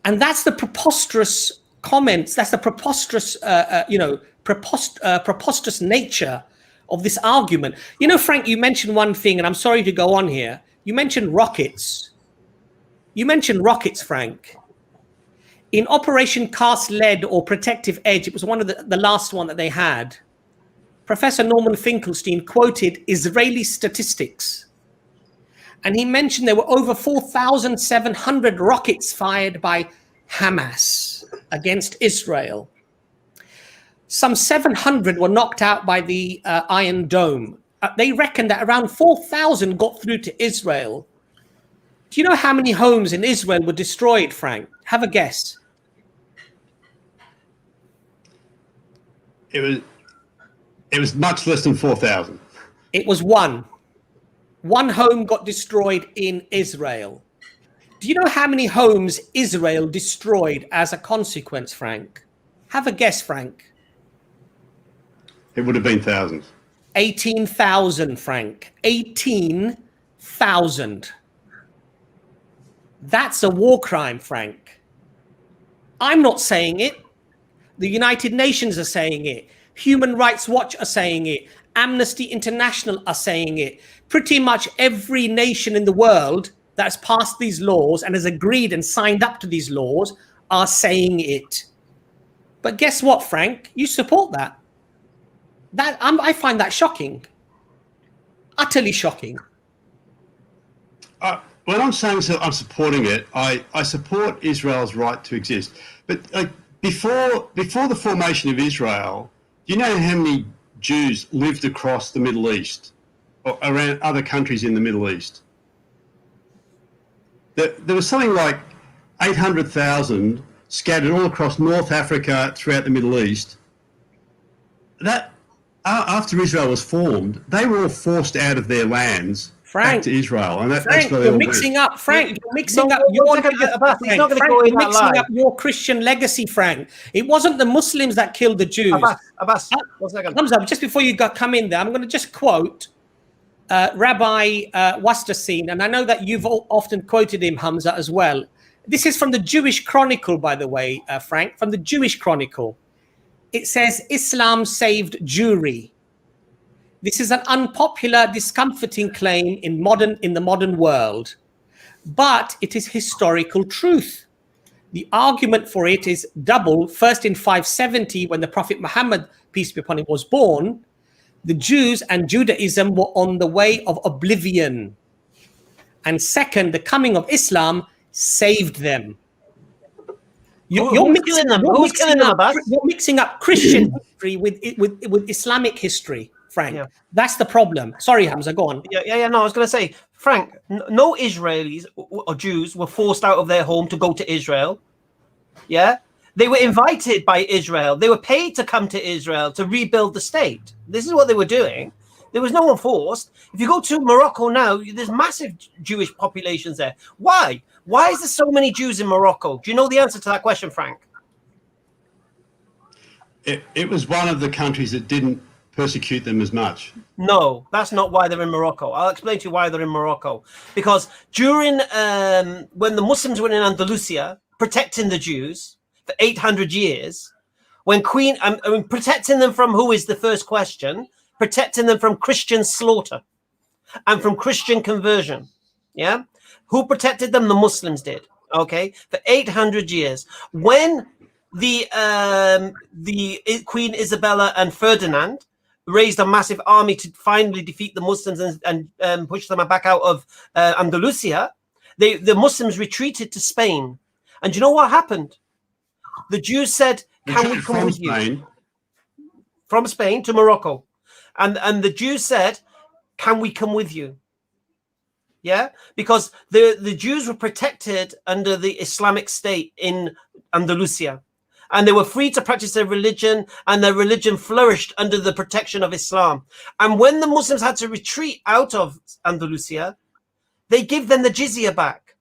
And that's the preposterous comments. That's the preposterous, preposterous nature of this argument. Frank, you mentioned one thing, and I'm sorry to go on here. You mentioned rockets. Frank. In Operation Cast Lead or Protective Edge, it was one of the last one that they had. Professor Norman Finkelstein quoted Israeli statistics. And he mentioned there were over 4,700 rockets fired by Hamas against Israel. Some 700 were knocked out by the Iron Dome. They reckon that around 4,000 got through to Israel. Do you know how many homes in Israel were destroyed, Frank? Have a guess. It was much less than 4,000. It was one. One home got destroyed in Israel. Do you know how many homes Israel destroyed as a consequence, Frank? Have a guess, Frank. It would have been thousands. 18,000, Frank. 18,000. That's a war crime, Frank. I'm not saying it. The United Nations are saying it. Human Rights Watch are saying it. Amnesty International are saying it. Pretty much every nation in the world that's passed these laws and has agreed and signed up to these laws are saying it. But guess what, Frank? You support that. I find that shocking. Utterly shocking. When I'm saying so, I'm supporting it. I support Israel's right to exist. But before the formation of Israel, do you know how many Jews lived across the Middle East or around other countries in the Middle East? There was something like 800,000 scattered all across North Africa, throughout the Middle East. That after Israel was formed, they were all forced out of their lands, Frank, back to Israel, and that's where you're mixing up. Frank, you're mixing up your Christian legacy, Frank. It wasn't the Muslims that killed the Jews. Abbas, 1 second. Hamza, just before you come in there, I'm going to just quote Rabbi Wasterstein, and I know that you've often quoted him, Hamza, as well. This is from the Jewish Chronicle, by the way, Frank, from the Jewish Chronicle. It says, Islam saved Jewry. This is an unpopular, discomforting claim in the modern world, but it is historical truth. The argument for it is double. First, in 570, when the Prophet Muhammad, peace be upon him, was born, the Jews and Judaism were on the way of oblivion. And second, the coming of Islam saved them. You're killing them? Who's killing them, Abbas? You're mixing up Christian history with Islamic history, Frank. Yeah. That's the problem. Sorry, Hamza, go on. Yeah. No, I was going to say, Frank, no Israelis or Jews were forced out of their home to go to Israel. Yeah, they were invited by Israel. They were paid to come to Israel to rebuild the state. This is what they were doing. There was no one forced. If you go to Morocco now, there's massive Jewish populations there. Why? Why is there so many Jews in Morocco? Do you know the answer to that question, Frank? It was one of the countries that didn't persecute them as much. No, that's not why they're in Morocco. I'll explain to you why they're in Morocco. Because during when the Muslims were in Andalusia protecting the Jews for 800 years, when protecting them from who is the first question? Protecting them from Christian slaughter and from Christian conversion. Yeah. Who protected them? The Muslims did. Okay. For 800 years. When the Queen Isabella and Ferdinand raised a massive army to finally defeat the Muslims and push them back out of Andalusia, the Muslims retreated to Spain. And do you know what happened? The Jews said, can we come with you? From Spain to Morocco. And the Jews said, can we come with you? Yeah, because the Jews were protected under the Islamic State in Andalusia, and they were free to practice their religion, and their religion flourished under the protection of Islam. And when the Muslims had to retreat out of Andalusia, they give them the jizya back.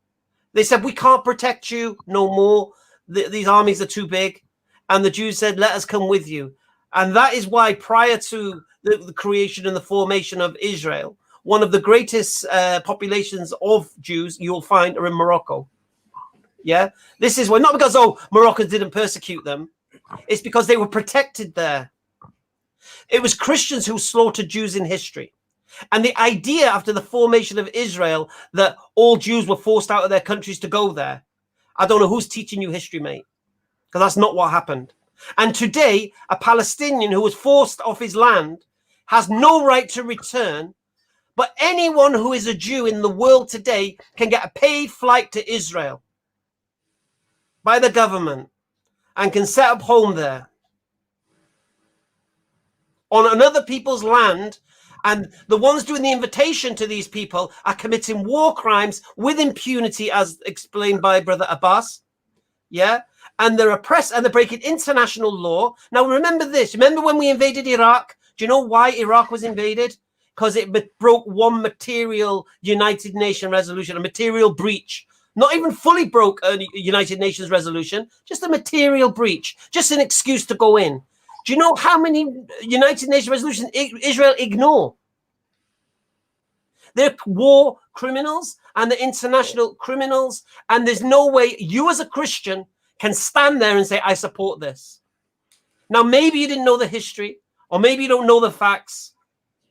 They said, we can't protect you no more. These armies are too big. And the Jews said, let us come with you. And that is why prior to the creation and the formation of Israel, one of the greatest populations of Jews you'll find are in Morocco. Yeah, this is why, not because Moroccans didn't persecute them, it's because they were protected there. It was Christians who slaughtered Jews in history. And the idea after the formation of Israel that all Jews were forced out of their countries to go there, I don't know who's teaching you history, mate, because that's not what happened. And today, a Palestinian who was forced off his land has no right to return. But anyone who is a Jew in the world today can get a paid flight to Israel by the government and can set up home there on another people's land. And the ones doing the invitation to these people are committing war crimes with impunity, as explained by Brother Abbas. Yeah. And they're oppressed and they're breaking international law. Now, remember this. Remember when we invaded Iraq? Do you know why Iraq was invaded? Because it broke one material United Nations resolution, a material breach. Not even fully broke a United Nations resolution, just a material breach, just an excuse to go in. Do you know how many United Nations resolutions Israel ignore? They're war criminals and the international criminals. And there's no way you as a Christian can stand there and say, I support this. Now, maybe you didn't know the history, or maybe you don't know the facts.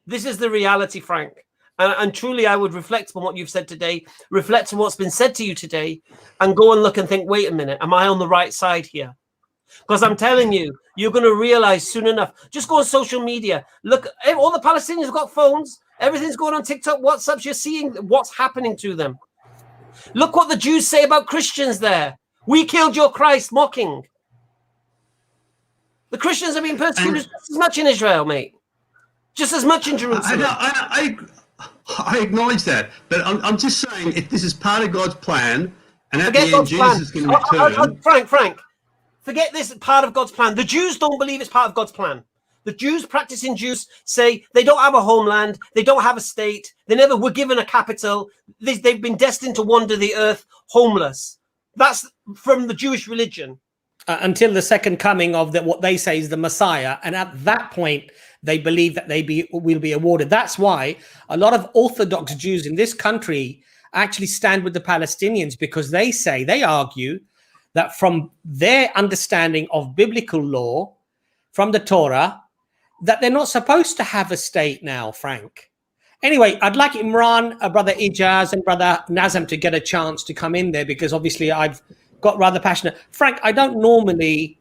This is the reality, Frank. And truly, I would reflect on what you've said today, reflect on what's been said to you today, and go and look and think, wait a minute, am I on the right side here? Because I'm telling you, you're going to realize soon enough. Just go on social media. Look, all the Palestinians have got phones. Everything's going on TikTok, WhatsApp. You're seeing what's happening to them. Look what the Jews say about Christians there. We killed your Christ, mocking. The Christians are being persecuted just as much in Israel, mate. Just as much in Jerusalem. I acknowledge that, but I'm just saying, if this is part of God's plan, and at the end Jesus is going to return. Frank, forget this part of God's plan. The Jews don't believe it's part of God's plan. The Jews, practicing Jews, say they don't have a homeland, they don't have a state, they never were given a capital, they've been destined to wander the earth homeless. That's from the Jewish religion. Until the second coming of what they say is the Messiah. And at that point, they believe that will be awarded. That's why a lot of Orthodox Jews in this country actually stand with the Palestinians, because they argue that from their understanding of biblical law, from the Torah, that they're not supposed to have a state now, Frank. Anyway, I'd like Imran, Brother Ijaz and Brother Nazam to get a chance to come in there, because obviously I've got rather passionate. Frank, I don't normally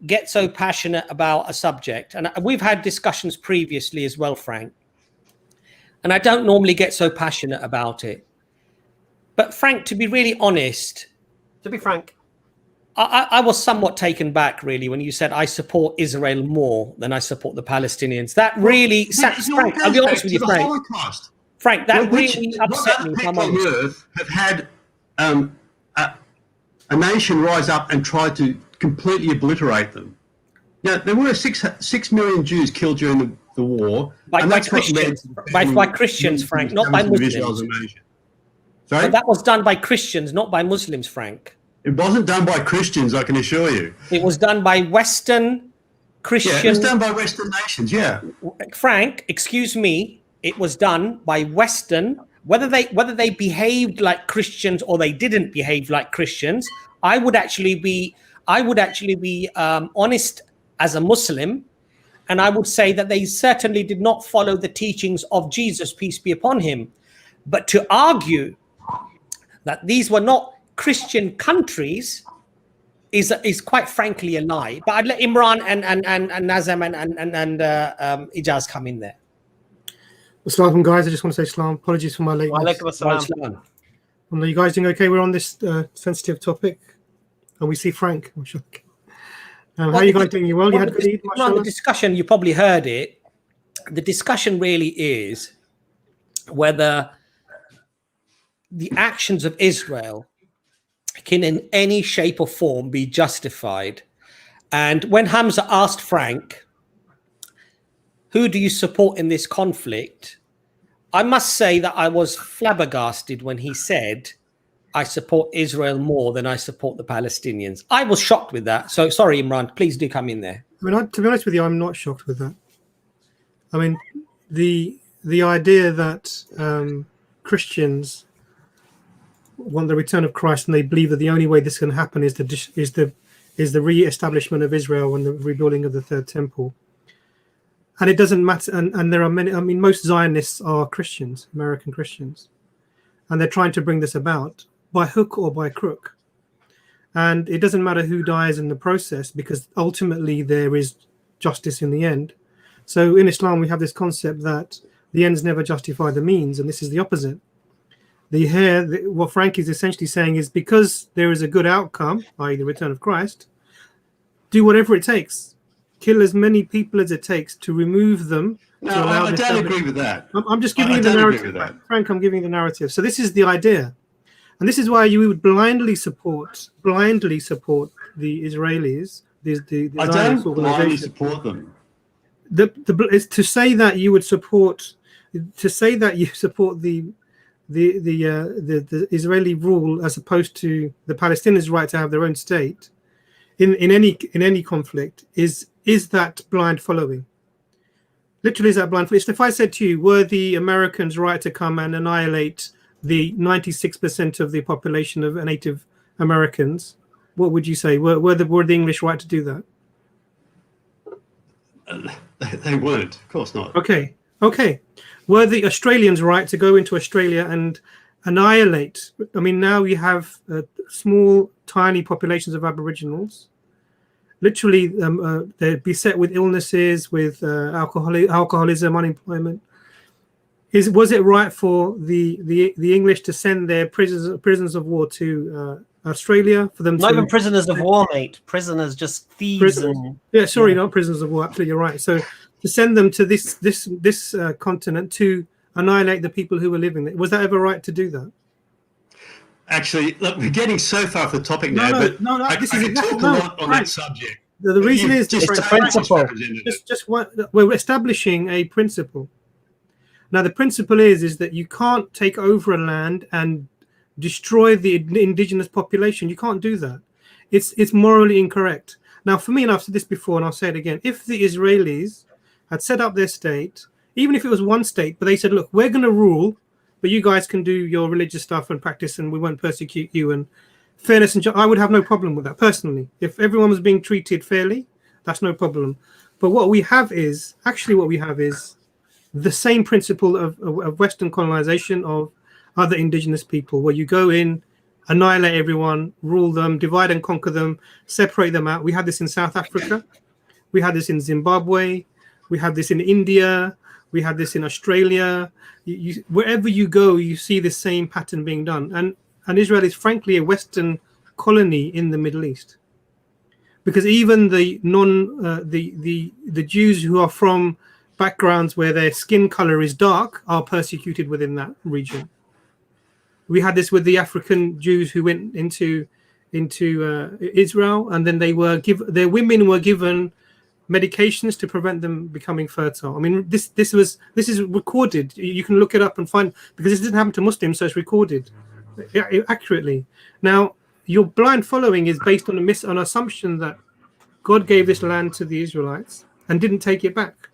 get so passionate about a subject, and we've had discussions previously as well, Frank, and I don't normally get so passionate about it. But Frank, to be really honest, to be frank, I was somewhat taken back, really, when you said I support Israel more than I support the Palestinians. That really, Frank, I'll be honest with you, Frank. Holocaust. Frank, that really upset me. People on earth have had a nation rise up and try to completely obliterate them. Now, there were 6 million Jews killed during the war. By Christians, by Christians, Frank, not by Muslims. Sorry? But that was done by Christians, not by Muslims, Frank. It wasn't done by Christians, I can assure you. It was done by Western Christian. Yeah, it was done by Western nations, yeah. Frank, excuse me, it was done by Western. Whether they behaved like Christians or they didn't behave like Christians, I would actually be honest as a Muslim, and I would say that they certainly did not follow the teachings of Jesus, peace be upon him. But to argue that these were not Christian countries is quite frankly a lie. But I'd let Imran and Nazam and Ijaz come in there. Assalamu guys, I just want to say salam. Apologies for my lateness. Are you guys doing okay? We're on this sensitive topic, and we see Frank. How are you guys doing? You well? You had a good Eid? The discussion, you probably heard it. The discussion really is whether the actions of Israel can in any shape or form be justified. And when Hamza asked Frank, who do you support in this conflict? I must say that I was flabbergasted when he said, I support Israel more than I support the Palestinians. I was shocked with that. So sorry, Imran, please do come in there. I mean, to be honest with you, I'm not shocked with that. I mean, the idea that Christians want the return of Christ, and they believe that the only way this can happen is the re-establishment of Israel and the rebuilding of the third temple. And it doesn't matter. And there are many. I mean, most Zionists are Christians, American Christians, and they're trying to bring this about by hook or by crook. And it doesn't matter who dies in the process, because ultimately there is justice in the end. So in Islam, we have this concept that the ends never justify the means, and this is the opposite. What Frank is essentially saying is, because there is a good outcome, i.e. the return of Christ, do whatever it takes. Kill as many people as it takes to remove them. No, I don't agree with that. I'm just giving you the narrative. Frank, I'm giving the narrative. So this is the idea. And this is why you would blindly support the Israelis. I don't blindly support them. It's to say that you would support, the Israeli rule as opposed to the Palestinians' right to have their own state in any conflict is that blind following. Literally, is that blind following? If I said to you, were the Americans right to come and annihilate the 96% of the population of Native Americans, what would you say? Were the English right to do that? They weren't, of course not. Okay. Were the Australians right to go into Australia and annihilate? I mean, now you have small, tiny populations of Aboriginals. Literally, they're beset with illnesses, with alcoholism, unemployment. Was it right for the English to send their prisoners of war to Australia for them? Not even prisoners of war, mate. Prisoners, just thieves. Not prisoners of war. Absolutely, you're right. So to send them to this continent to annihilate the people who were living there, was that ever right to do that? Actually, look, we're getting so far off the topic now, I can talk a lot on that subject. The reason is it's the principle. We're establishing a principle. Now, the principle is that you can't take over a land and destroy the indigenous population. You can't do that. It's morally incorrect. Now, for me, and I've said this before, and I'll say it again, if the Israelis had set up their state, even if it was one state, but they said, look, we're going to rule, but you guys can do your religious stuff and practice, and we won't persecute you, and fairness, and I would have no problem with that personally. If everyone was being treated fairly, that's no problem. But what we have is the same principle of Western colonization of other indigenous people, where you go in, annihilate everyone, rule them, divide and conquer them, separate them out. We had this in South Africa. We had this in Zimbabwe. We had this in India. We had this in Australia. Wherever you go, you see the same pattern being done. And Israel is frankly a Western colony in the Middle East. because even the the Jews who are from backgrounds where their skin color is dark are persecuted within that region. We had this with the African Jews who went into Israel, and then their women were given medications to prevent them becoming fertile. I mean, this is recorded. You can look it up and find, because this didn't happen to Muslims, so it's recorded accurately. Now, your blind following is based on an assumption that God gave this land to the Israelites and didn't take it back.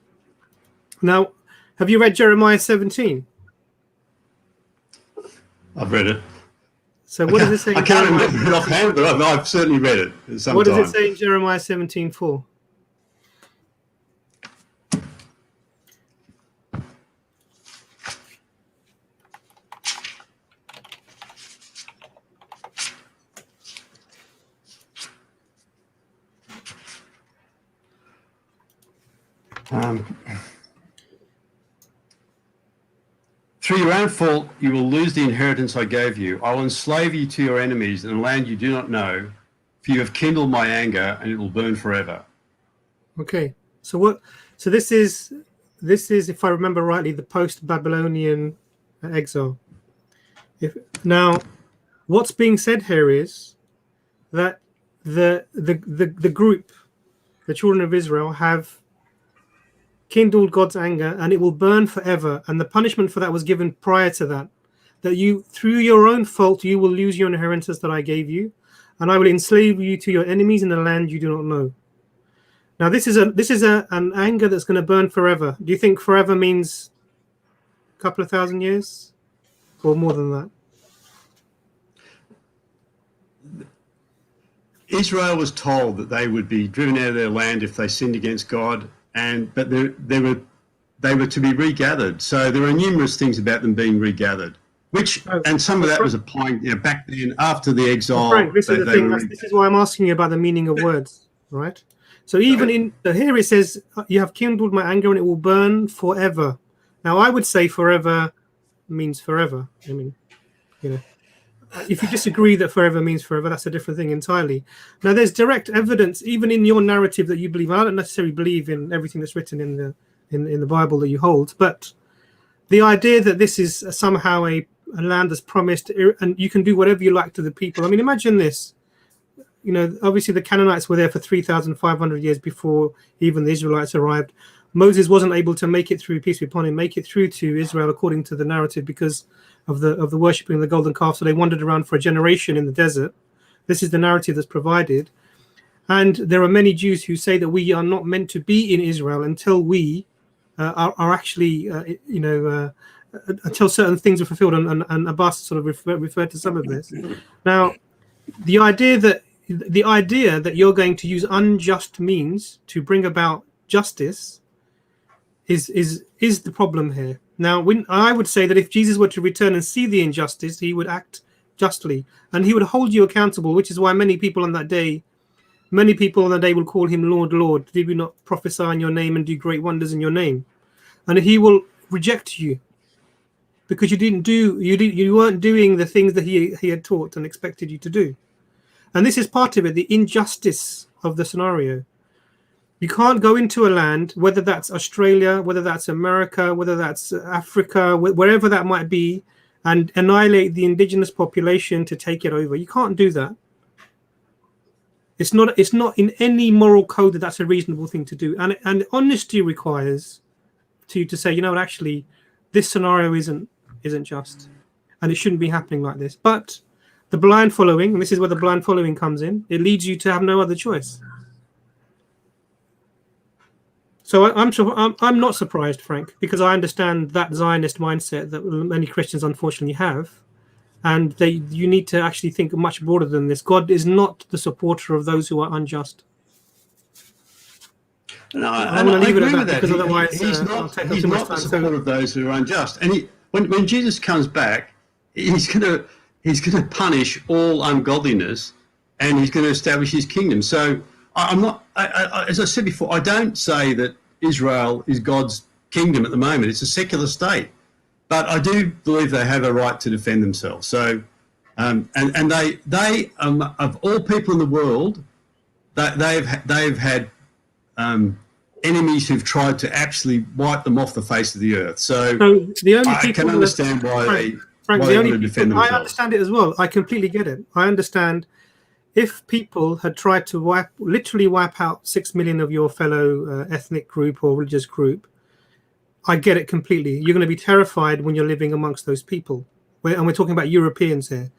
Now, have you read Jeremiah 17? I've read it. So what does it say? I can't remember it offhand, but I've certainly read it sometime. What does it say in Jeremiah 17:4? Through your own fault, you will lose the inheritance I gave you. I will enslave you to your enemies in a land you do not know, for you have kindled my anger, and it will burn forever. Okay, so this is, if I remember rightly, the post-Babylonian exile. Now, what's being said here is that the group, the children of Israel, have kindled God's anger, and it will burn forever. And the punishment for that was given prior to that. That you, through your own fault, you will lose your inheritance that I gave you, and I will enslave you to your enemies in a land you do not know. Now, this is an anger that's going to burn forever. Do you think forever means a couple of thousand years, or more than that? Israel was told that they would be driven out of their land if they sinned against God. But they were to be regathered. So there are numerous things about them being regathered, and some of that was applying back then after the exile. Frank, this is the thing. This is why I'm asking you about the meaning of words, right? So even here it says, "You have kindled my anger, and it will burn forever." Now I would say forever means forever. I mean, if you disagree that forever means forever, that's a different thing entirely. Now, there's direct evidence, even in your narrative that you believe. I don't necessarily believe in everything that's written in the Bible that you hold, but the idea that this is somehow a land that's promised, and you can do whatever you like to the people. I mean, imagine this. Obviously the Canaanites were there for 3,500 years before even the Israelites arrived. Moses wasn't able to make it through, peace be upon him, make it through to Israel according to the narrative because of the worshipping of the golden calf. So they wandered around for a generation in the desert. This is the narrative that's provided. And there are many Jews who say that we are not meant to be in Israel until we are actually, until certain things are fulfilled. And Abbas sort of referred to some of this. Now, the idea that you're going to use unjust means to bring about justice is the problem here. Now, I would say that if Jesus were to return and see the injustice, he would act justly, and he would hold you accountable, which is why many people on that day will call him Lord, Lord. Did we not prophesy in your name and do great wonders in your name? And he will reject you because you weren't doing the things that he had taught and expected you to do. And this is part of it, the injustice of the scenario. You can't go into a land, whether that's Australia, whether that's America, whether that's Africa, wherever that might be, and annihilate the indigenous population to take it over. You can't do that. It's not in any moral code that that's a reasonable thing to do. And honesty requires to say, actually, this scenario isn't just, and it shouldn't be happening like this. But the blind following, and this is where the blind following comes in, it leads you to have no other choice. So I'm not surprised, Frank, because I understand that Zionist mindset that many Christians unfortunately have, and you need to actually think much broader than this. God is not the supporter of those who are unjust. No, I want to leave it at that because otherwise he's not the supporter of those who are unjust. And when Jesus comes back, he's going to punish all ungodliness, and he's going to establish his kingdom. So I'm not, as I said before, I don't say that Israel is God's kingdom at the moment. It's a secular state, but I do believe they have a right to defend themselves. So, and they of all people in the world, they've had enemies who've tried to actually wipe them off the face of the earth. So the only I can understand why Frank, they want to defend themselves. I understand it as well. I completely get it. I understand if people had tried to literally wipe out 6 million of your fellow ethnic group or religious group, I get it completely. You're going to be terrified when you're living amongst those people. And we're talking about Europeans here.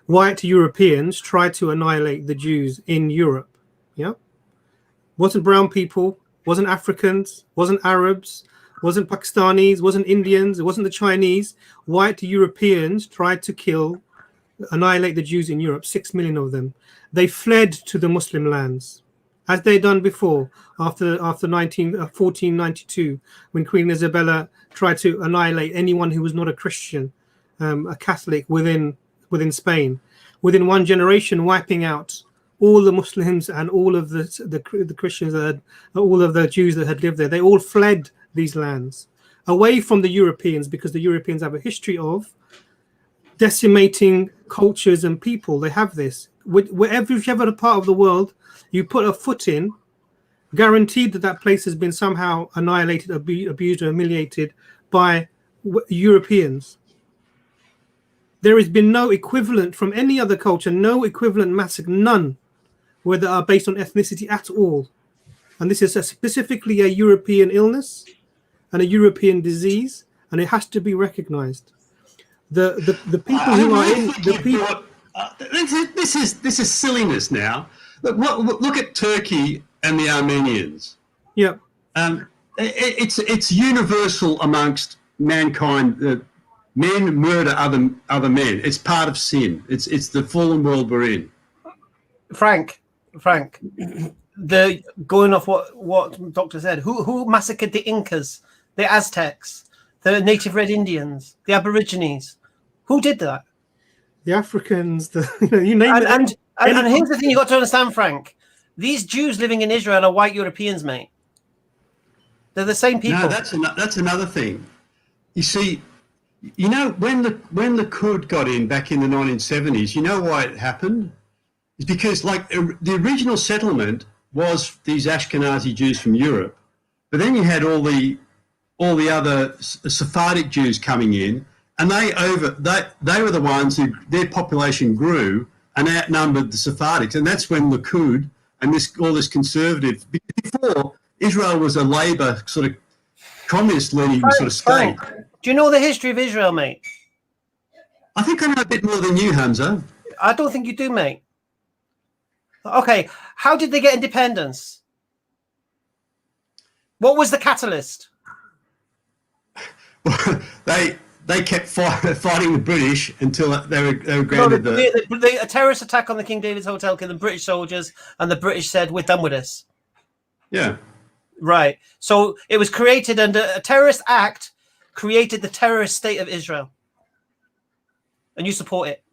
White Europeans tried to annihilate the Jews in Europe. Yeah, wasn't brown people, wasn't Africans, wasn't Arabs, wasn't Pakistanis, wasn't Indians, it wasn't the Chinese. White Europeans tried to annihilate the Jews in Europe, 6 million of them. They fled to the Muslim lands, as they done before, after 1492, when Queen Isabella tried to annihilate anyone who was not a Christian, a Catholic within Spain. Within one generation, wiping out all the Muslims and all of the Christians, all of the Jews that had lived there. They all fled these lands away from the Europeans, because the Europeans have a history of decimating cultures and people. They have this. Whichever part of the world you put a foot in, guaranteed that place has been somehow annihilated, abused, or humiliated by Europeans. There has been no equivalent from any other culture, no equivalent massacre, none, where they are based on ethnicity at all. And this is specifically a European illness and a European disease, and it has to be recognized. The people who are in the people. This is silliness now. Look at Turkey and the Armenians. Yeah. It's universal amongst mankind. Men murder other men. It's part of sin. It's the fallen world we're in. Frank, going off what the doctor said, who massacred the Incas, the Aztecs, the native Red Indians, the Aborigines? Who did that? The Africans, you name it. And here's the thing you got to understand, Frank. These Jews living in Israel are white Europeans, mate. They're the same people. No, that's another thing. You see, when the Kurd got in back in the 1970s, you know why it happened? It's because the original settlement was these Ashkenazi Jews from Europe, but then you had all the other Sephardic Jews coming in, and they were the ones who their population grew and outnumbered the Sephardics, and that's when the Kurd and all this conservative. Before, Israel was a Labour sort of communist-leaning sort of state. Do you know the history of Israel, mate? I think I know a bit more than you, Hamza. I don't think you do, mate. Okay, how did they get independence? What was the catalyst? They kept fighting the British until they were granted a terrorist attack on the King David's Hotel killed the British soldiers, and the British said, "We're done with this." Yeah. Right. So it was created under a terrorist act, created the terrorist state of Israel, and you support it.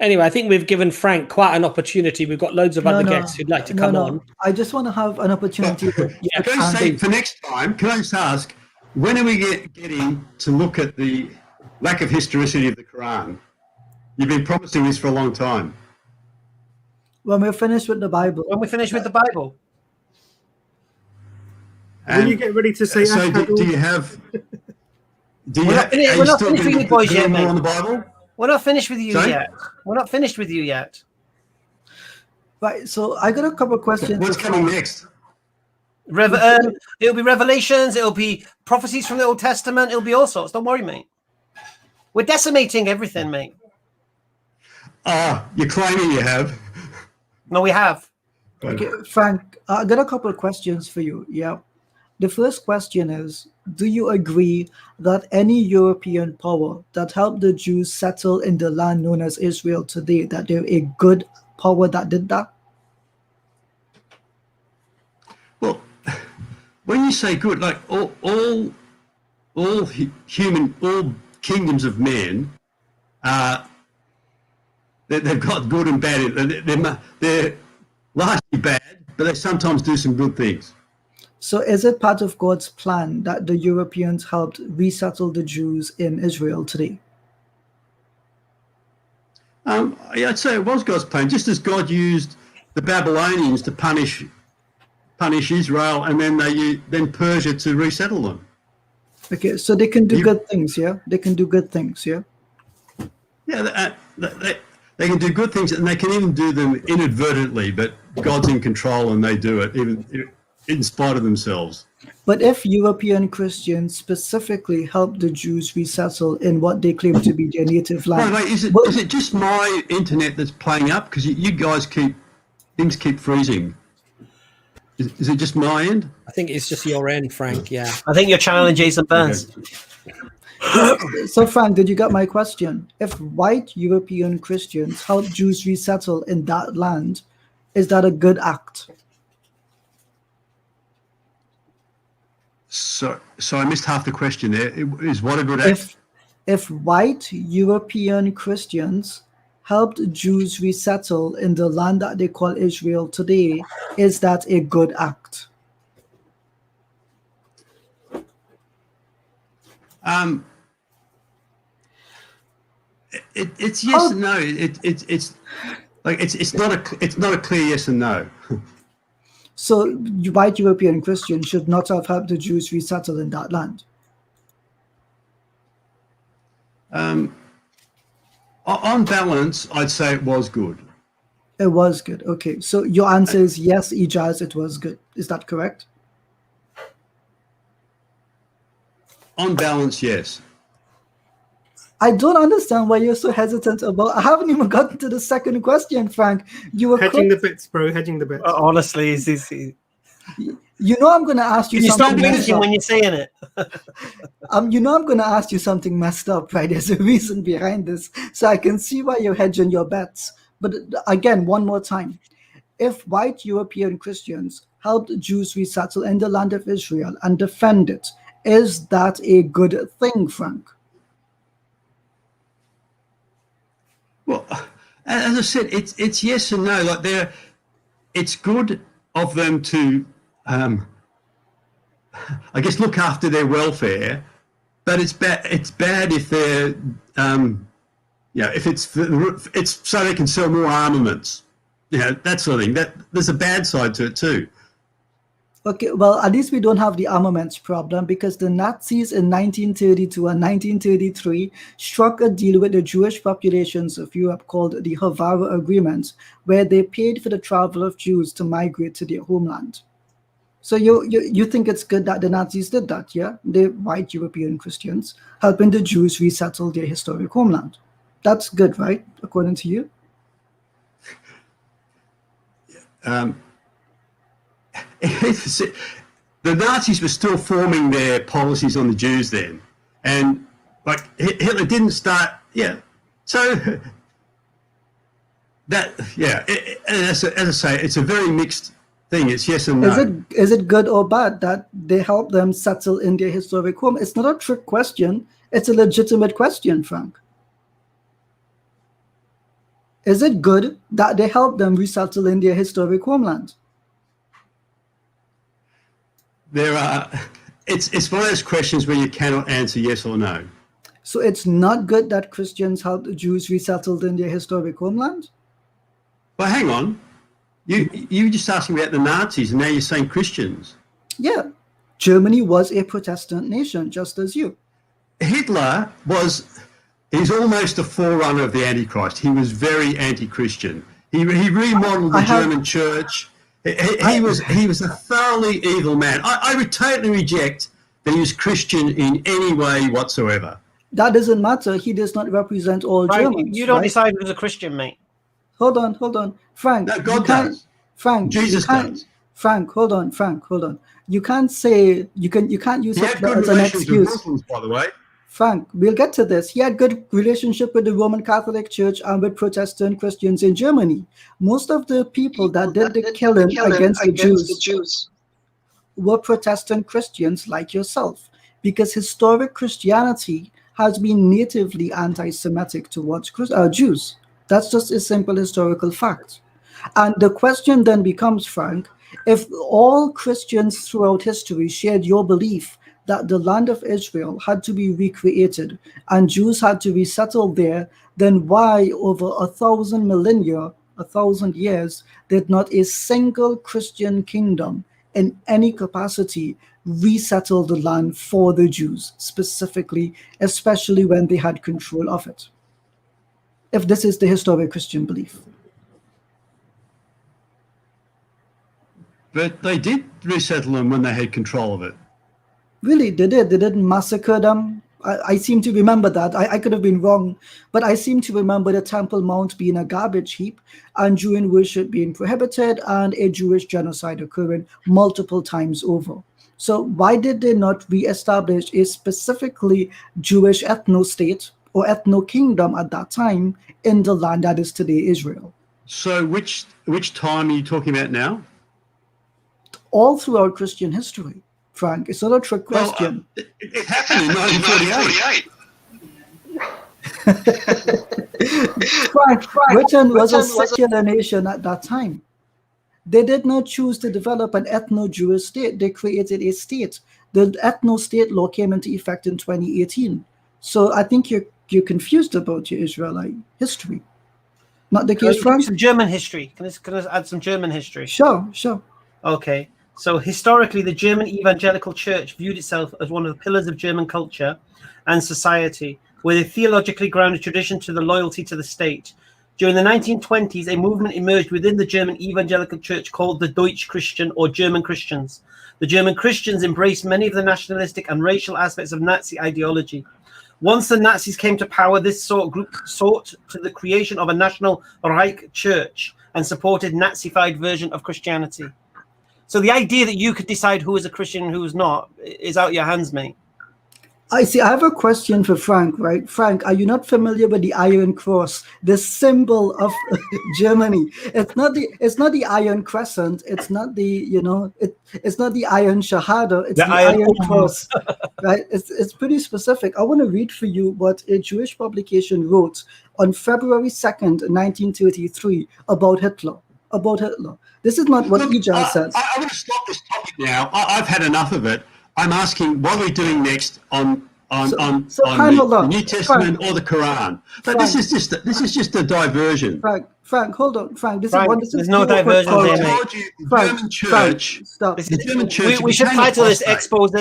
Anyway, I think we've given Frank quite an opportunity. We've got loads of other guests who'd like to come on. I just want to have an opportunity. Can I say, for next time, can I just ask, when are we getting to look at the lack of historicity of the Quran? You've been promising this for a long time. When we're finished with the Bible. When we finish with the Bible. When you get ready to say, so do you have? We're not finished with you boys yet, mate. On the Bible? We're not finished with you yet. We're not finished with you yet. Right. So I got a couple of questions. What's coming next? It'll be Revelations. It'll be prophecies from the Old Testament. It'll be all sorts. Don't worry, mate. We're decimating everything, mate. You're claiming you have. No, we have. Okay, Frank, I got a couple of questions for you. Yeah. The first question is, do you agree that any European power that helped the Jews settle in the land known as Israel today, that they're a good power that did that? Well, when you say good, like all kingdoms of men, they've got good and bad. They're largely bad, but they sometimes do some good things. So is it part of God's plan that the Europeans helped resettle the Jews in Israel today? I'd say it was God's plan, just as God used the Babylonians to punish Israel, and then Persia to resettle them. Okay, so they can do good things, yeah? They can do good things, yeah? Yeah, they can do good things, and they can even do them inadvertently, but God's in control and they do it, even in spite of themselves. But if European Christians specifically help the Jews resettle in what they claim to be their native land... Wait, is it just my internet that's playing up? Because you guys things keep freezing. Is it just my end? I think it's just your end, Frank. Yeah. I think you're channeling Jason Burns. Okay. So, Frank, did you get my question? If white European Christians help Jews resettle in that land, is that a good act? So I missed half the question there. Is what a good act? If white European Christians helped Jews resettle in the land that they call Israel today, is that a good act? It's yes and no. It's like it's not a clear yes and no. So white European Christians should not have helped the Jews resettle in that land. On balance, I'd say it was good. It was good. Okay, so your answer is yes, Ijaz, it was good. Is that correct? On balance, yes. I don't understand why you're so hesitant about. I haven't even gotten to the second question, Frank. You were hedging the bets, bro. Hedging the bets. Honestly, you know I'm going to ask you you something. stop blinking when you're saying it. You know I'm going to ask you something messed up, right? There's a reason behind this, so I can see why you're hedging your bets. But again, one more time, if white European Christians helped Jews resettle in the land of Israel and defend it, is that a good thing, Frank? Well, as I said, it's yes and no. Like it's good of them to, I guess, look after their welfare, but it's bad. It's bad if they're, if it's so they can sell more armaments, that sort of thing. That there's a bad side to it too. Okay, well, at least we don't have the armaments problem, because the Nazis in 1932 and 1933 struck a deal with the Jewish populations of Europe called the Havara Agreement, where they paid for the travel of Jews to migrate to their homeland. So you think it's good that the Nazis did that, yeah? The white European Christians helping the Jews resettle their historic homeland. That's good, right? According to you? The Nazis were still forming their policies on the Jews then, and like Hitler didn't start. So that as I say, it's a very mixed thing. It's yes and no. Is it good or bad that they help them settle in their historic home? It's not a trick question. It's a legitimate question, Frank. Is it good that they help them resettle in their historic homeland? It's one of those questions where you cannot answer yes or no. So it's not good that Christians helped the Jews resettled in their historic homeland? Well, hang on. You were just asking about the Nazis, and now you're saying Christians. Yeah. Germany was a Protestant nation, just as you. Hitler he's almost a forerunner of the Antichrist. He was very anti-Christian. He remodeled the German church. He was a thoroughly evil man. I totally reject that he was Christian in any way whatsoever. That doesn't matter. He does not represent all Germans. You don't decide who's a Christian, mate. Hold on. Frank. No, God does. Frank. Jesus does. Frank, hold on. You can't say, you can't use it as an excuse. With Muslims, by the way. Frank, we'll get to this. He had good relationship with the Roman Catholic Church and with Protestant Christians in Germany. Most of the people that did the killing against the Jews were Protestant Christians like yourself, because historic Christianity has been natively anti-Semitic towards Jews. That's just a simple historical fact. And the question then becomes, Frank, if all Christians throughout history shared your belief that the land of Israel had to be recreated and Jews had to be settled there, then why over 1,000 millennia 1,000 years, did not a single Christian kingdom in any capacity resettle the land for the Jews specifically, especially when they had control of it. If this is the historic Christian belief. But they did resettle them when they had control of it. Really, they did. They didn't massacre them. I seem to remember that. I could have been wrong, but I seem to remember the Temple Mount being a garbage heap and Jewish worship being prohibited and a Jewish genocide occurring multiple times over. So why did they not re-establish a specifically Jewish ethno-state or ethno-kingdom at that time in the land that is today Israel? So which time are you talking about now? All throughout Christian history, Frank. It's not a trick question. Well, it happened in 1948. Frank, Britain was a secular nation at that time. They did not choose to develop an ethno-Jewish state. They created a state. The ethno-state law came into effect in 2018. So I think you're confused about your Israelite history. Not the case, Frank? Some German history. Can I add some German history? Sure. Okay. So historically, the German evangelical church viewed itself as one of the pillars of German culture and society, with a theologically grounded tradition to the loyalty to the state. During the 1920s, a movement emerged within the German evangelical church called the Deutsch Christian or German Christians. The German Christians embraced many of the nationalistic and racial aspects of Nazi ideology. Once the Nazis came to power, this group sought to the creation of a national Reich church and supported Nazified version of Christianity. So the idea that you could decide who is a Christian and who is not is out your hands, mate. I see. I have a question for Frank, right? Frank, are you not familiar with the Iron Cross, the symbol of Germany? It's not the Iron Crescent. It's not the, it's not the Iron Shahada. It's the Iron Cross, right? It's pretty specific. I want to read for you what a Jewish publication wrote on February 2nd, 1933 about Hitler. This is not what Ijaz says. I want to stop this topic now. I've had enough of it. I'm asking what are we doing next on the New Testament or the Quran? But this is just a diversion. Frank, hold on, Frank. There's no diversion there, mate. German church. Stop. The German church. We should title this expose.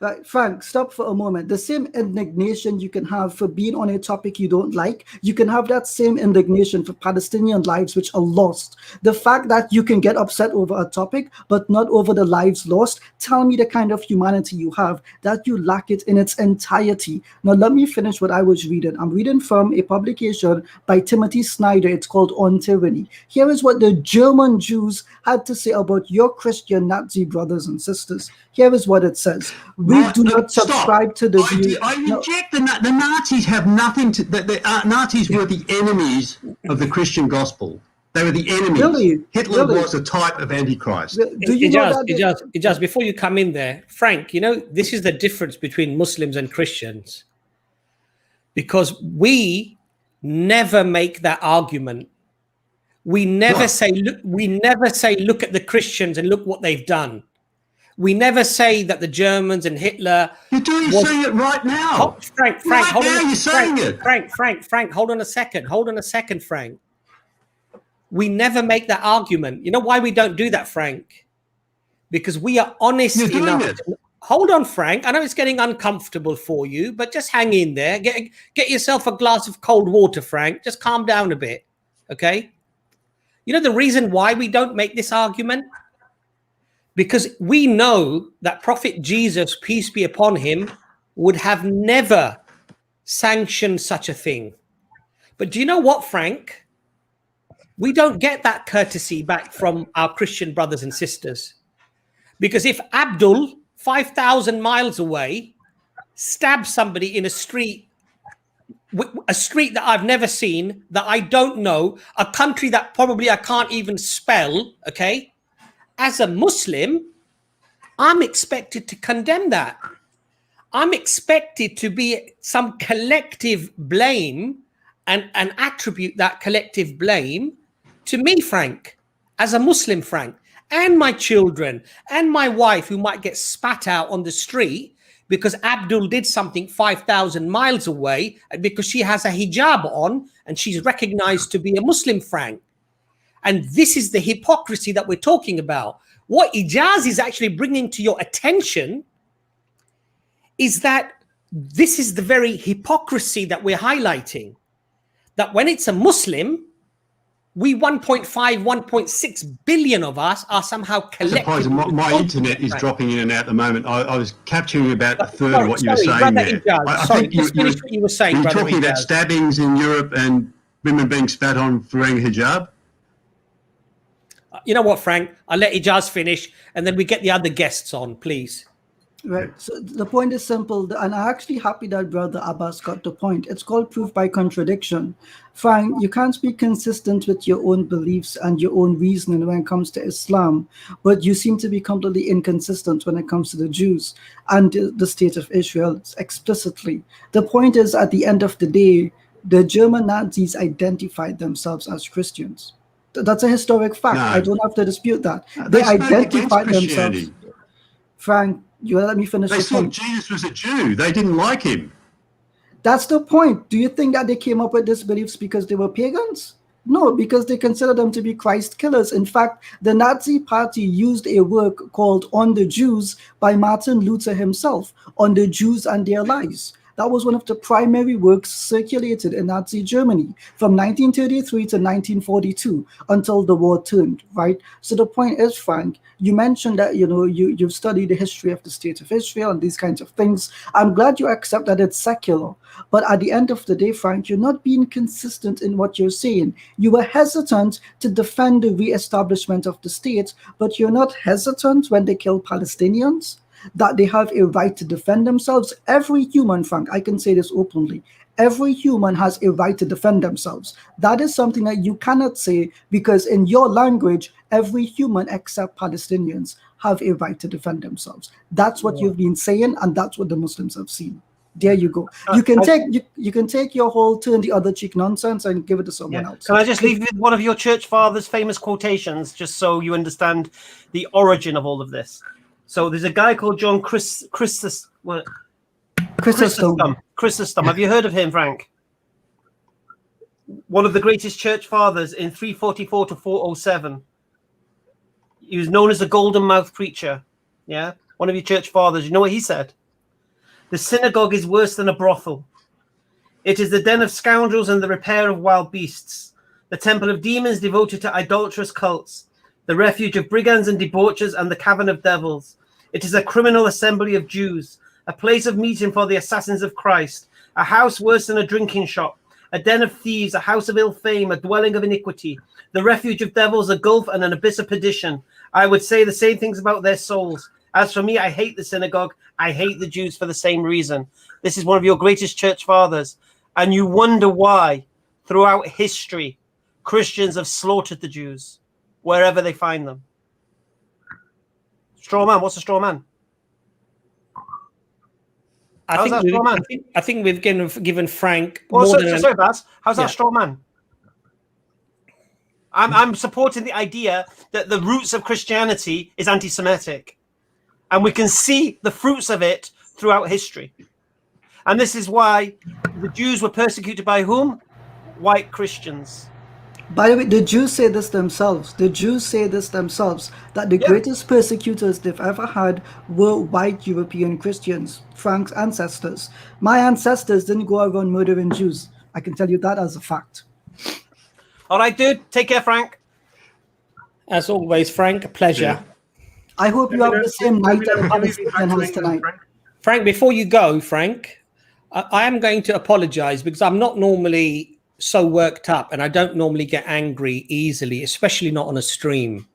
Right, Frank, stop for a moment. The same indignation you can have for being on a topic you don't like, you can have that same indignation for Palestinian lives which are lost. The fact that you can get upset over a topic, but not over the lives lost, tell me the kind of humanity you have, that you lack it in its entirety. Now, let me finish what I was reading. I'm reading from a publication by Timothy Snyder. It's called On Tyranny. Here is what the German Jews had to say about your Christian Nazi brothers and sisters. Here is what it says. We do not subscribe to the view. I reject the Nazis have nothing to. The Nazis were the enemies of the Christian gospel. They were the enemies. Really? Hitler was a type of Antichrist. Do you know that? Ijaz, before you come in there, Frank, this is the difference between Muslims and Christians. Because we never make that argument. We never say, look at the Christians and look what they've done. We never say that the Germans and Hitler. You're saying it right now. Frank, right hold now on. You're saying it. Frank, hold on a second, Frank. We never make that argument. You know why we don't do that, Frank? Because we are honest enough. Hold on, Frank. I know it's getting uncomfortable for you, but just hang in there. Get yourself a glass of cold water, Frank. Just calm down a bit, okay? You know the reason why we don't make this argument? Because we know that Prophet Jesus, peace be upon him, would have never sanctioned such a thing. But do you know what, Frank? We don't get that courtesy back from our Christian brothers and sisters. Because if Abdul, 5,000 miles away, stabs somebody in a street that I've never seen, that I don't know, a country that probably I can't even spell, okay? As a Muslim, I'm expected to condemn that. I'm expected to be some collective blame and attribute that collective blame to me, Frank, as a Muslim, Frank, and my children and my wife who might get spat out on the street because Abdul did something 5,000 miles away and because she has a hijab on and she's recognized to be a Muslim, Frank. And this is the hypocrisy that we're talking about. What Ijaz is actually bringing to your attention is that this is the very hypocrisy that we're highlighting. That when it's a Muslim, we 1.5, 1.6 billion of us are somehow collective. My internet is dropping in and out at the moment. I was capturing about a third of what you were saying there. I think just finish what you were saying, you were brother talking about Ijaz. stabbings in Europe and women being spat on for wearing hijab. You know what, Frank? I'll let Ijaz finish, and then we get the other guests on, please. Right. So the point is simple, and I'm actually happy that Brother Abbas got the point. It's called proof by contradiction. Frank, you can't be consistent with your own beliefs and your own reasoning when it comes to Islam, but you seem to be completely inconsistent when it comes to the Jews and the state of Israel explicitly. The point is, at the end of the day, the German Nazis identified themselves as Christians. That's a historic fact. No. I don't have to dispute that. They They spoke identified against themselves. Christianity. Frank, you let me finish They the thought point. Jesus was a Jew. They didn't like him. That's the point. Do you think that they came up with these beliefs because they were pagans? No, because they considered them to be Christ killers. In fact, the Nazi Party used a work called On the Jews by Martin Luther himself, On the Jews and Their Lies. That was one of the primary works circulated in Nazi Germany from 1933 to 1942 until the war turned, right? So the point is, Frank, you mentioned that, you've studied the history of the state of Israel and these kinds of things. I'm glad you accept that it's secular. But at the end of the day, Frank, you're not being consistent in what you're saying. You were hesitant to defend the re-establishment of the state, but you're not hesitant when they kill Palestinians, that they have a right to defend themselves. Every human, Frank, I can say this openly, every human has a right to defend themselves. That is something that you cannot say, because in your language, every human except Palestinians have a right to defend themselves. That's what you've been saying, and that's what the Muslims have seen. There you go. You can take your whole turn the other cheek nonsense and give it to someone else. Can I just leave you with one of your church fathers' famous quotations, just so you understand the origin of all of this? So there's a guy called John Chrysostom. Have you heard of him, Frank? One of the greatest church fathers in 344 to 407. He was known as the Golden Mouth Preacher. Yeah, one of your church fathers. You know what he said? The synagogue is worse than a brothel. It is the den of scoundrels and the repair of wild beasts. The temple of demons devoted to idolatrous cults. The refuge of brigands and debauchers and the cavern of devils. It is a criminal assembly of Jews, a place of meeting for the assassins of Christ, a house worse than a drinking shop, a den of thieves, a house of ill fame, a dwelling of iniquity, the refuge of devils, a gulf and an abyss of perdition. I would say the same things about their souls. As for me, I hate the synagogue. I hate the Jews for the same reason. This is one of your greatest church fathers. And you wonder why, throughout history, Christians have slaughtered the Jews wherever they find them. Straw man. What's a straw man? I think we've given Frank. Sorry, Baz. How's that a straw man? I'm supporting the idea that the roots of Christianity is anti-Semitic, and we can see the fruits of it throughout history. And this is why the Jews were persecuted by whom? White Christians. By the way, the Jews say this themselves. The Jews say this themselves, that the greatest persecutors they've ever had were white European Christians, Frank's ancestors. My ancestors didn't go around murdering Jews. I can tell you that as a fact. All right, dude. Take care, Frank. As always, Frank, a pleasure. Yeah. I hope you have the same night that the Palestinian has tonight. Frank, before you go, Frank, I am going to apologize because I'm not normally so worked up and I don't normally get angry easily, especially not on a stream.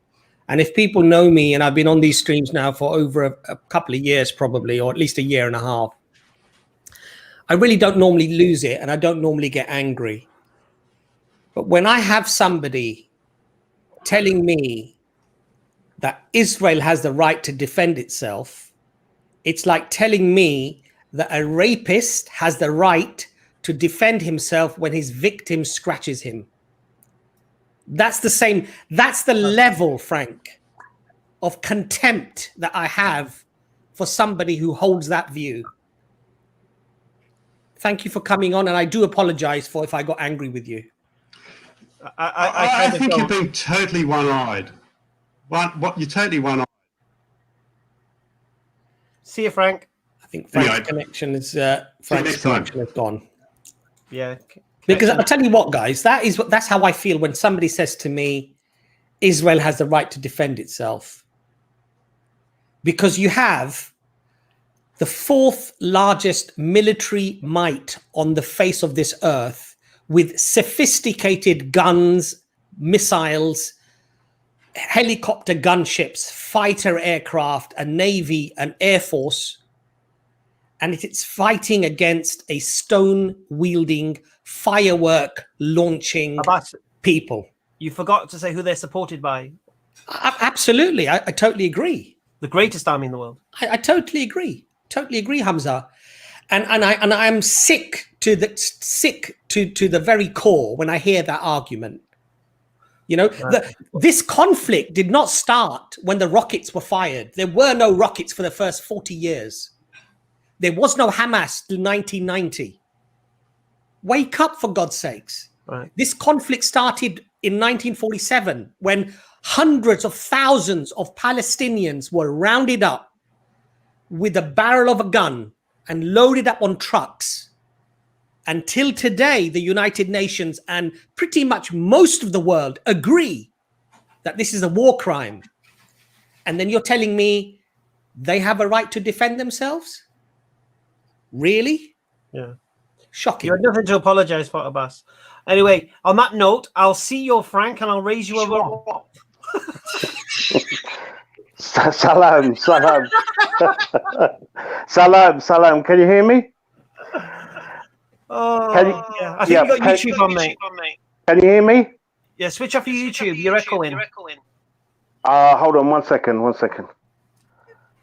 And if people know me, and I've been on these streams now for over a couple of years probably, or at least a year and a half, I really don't normally lose it and I don't normally get angry. But when I have somebody telling me that Israel has the right to defend itself, it's like telling me that a rapist has the right to defend himself when his victim scratches him. That's the level, Frank, of contempt that I have for somebody who holds that view. Thank you for coming on, and I do apologize for if I got angry with you. I think you're being totally one-eyed. You're totally one-eyed. See you, Frank. I think Frank's connection is gone. Yeah. Because I'll tell you what, guys, that's how I feel when somebody says to me, Israel has the right to defend itself. Because you have the fourth largest military might on the face of this earth, with sophisticated guns, missiles, helicopter gunships, fighter aircraft, a navy, an air force, and it's fighting against a stone-wielding, firework-launching people. You forgot to say who they're supported by. Absolutely, I totally agree. The greatest army in the world. I totally agree. Totally agree, Hamza. And I'm sick to the very core when I hear that argument. You know, this conflict did not start when the rockets were fired. There were no rockets for the first 40 years. There was no Hamas till 1990. Wake up, for God's sakes. Right. This conflict started in 1947 when hundreds of thousands of Palestinians were rounded up with a barrel of a gun and loaded up on trucks. Until today, the United Nations and pretty much most of the world agree that this is a war crime. And then you're telling me they have a right to defend themselves? Really? Yeah. Shocking. You had nothing to apologize for, Abbas. Anyway, on that note, I'll see your Frank and I'll raise you a rock. Salam. Salam. Can you hear me? Oh, I think you got YouTube on, mate. Can you hear me? Yeah, switch off your YouTube. You're echoing. Hold on 1 second.